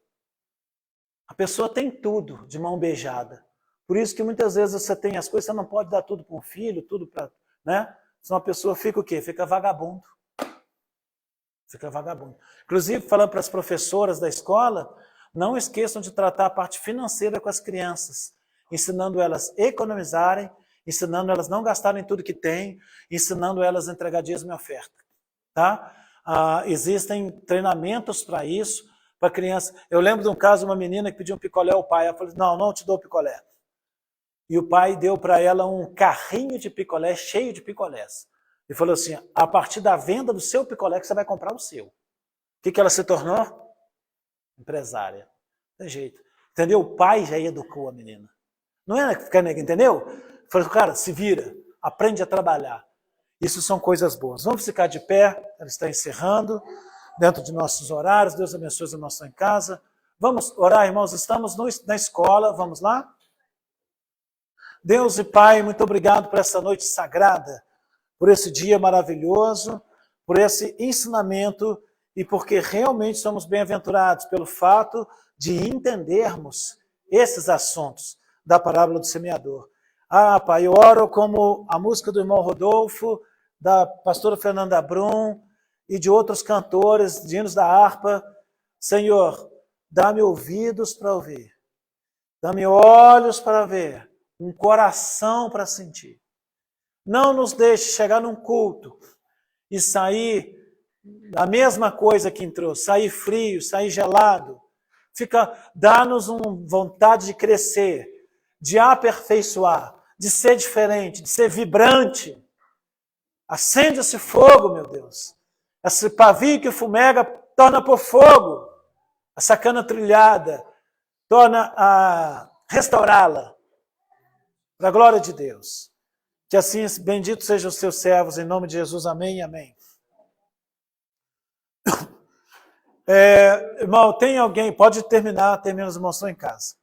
A pessoa tem tudo de mão beijada. Por isso que muitas vezes você tem as coisas, você não pode dar tudo para um filho, tudo para... Né? Senão a pessoa fica o quê? Fica vagabundo. Fica vagabundo. Inclusive, falando para as professoras da escola, não esqueçam de tratar a parte financeira com as crianças, ensinando elas a economizarem, ensinando elas a não gastarem tudo que têm, ensinando elas a entregar dízimo e oferta. Tá? Existem treinamentos para isso, para criança. Eu lembro de um caso de uma menina que pediu um picolé ao pai. Ela falou, não te dou picolé. E o pai deu para ela um carrinho de picolé cheio de picolés. E falou assim, a partir da venda do seu picolé que você vai comprar o seu. O que ela se tornou? Empresária. Não tem jeito. Entendeu? O pai já educou a menina. Não é ficar nega, entendeu? Falou, cara, se vira, aprende a trabalhar. Isso são coisas boas. Vamos ficar de pé, ela está encerrando, dentro de nossos horários. Deus abençoe os irmãos em casa. Vamos orar, irmãos, estamos na escola, vamos lá? Deus e Pai, muito obrigado por essa noite sagrada, por esse dia maravilhoso, por esse ensinamento e porque realmente somos bem-aventurados pelo fato de entendermos esses assuntos da parábola do semeador. Pai, eu oro como a música do irmão Rodolfo, da pastora Fernanda Brum e de outros cantores, de hinos da harpa. Senhor, dá-me ouvidos para ouvir, dá-me olhos para ver, um coração para sentir. Não nos deixe chegar num culto e sair a mesma coisa que entrou, sair frio, sair gelado. Dá-nos uma vontade de crescer, de aperfeiçoar, de ser diferente, de ser vibrante. Acende esse fogo, meu Deus. Esse pavio que fumega, torna por fogo. Essa cana trilhada, torna a restaurá-la. Para a glória de Deus. Que assim, bendito sejam os seus servos, em nome de Jesus, amém e amém. Irmão, tem alguém, pode termina os irmãos estão em casa.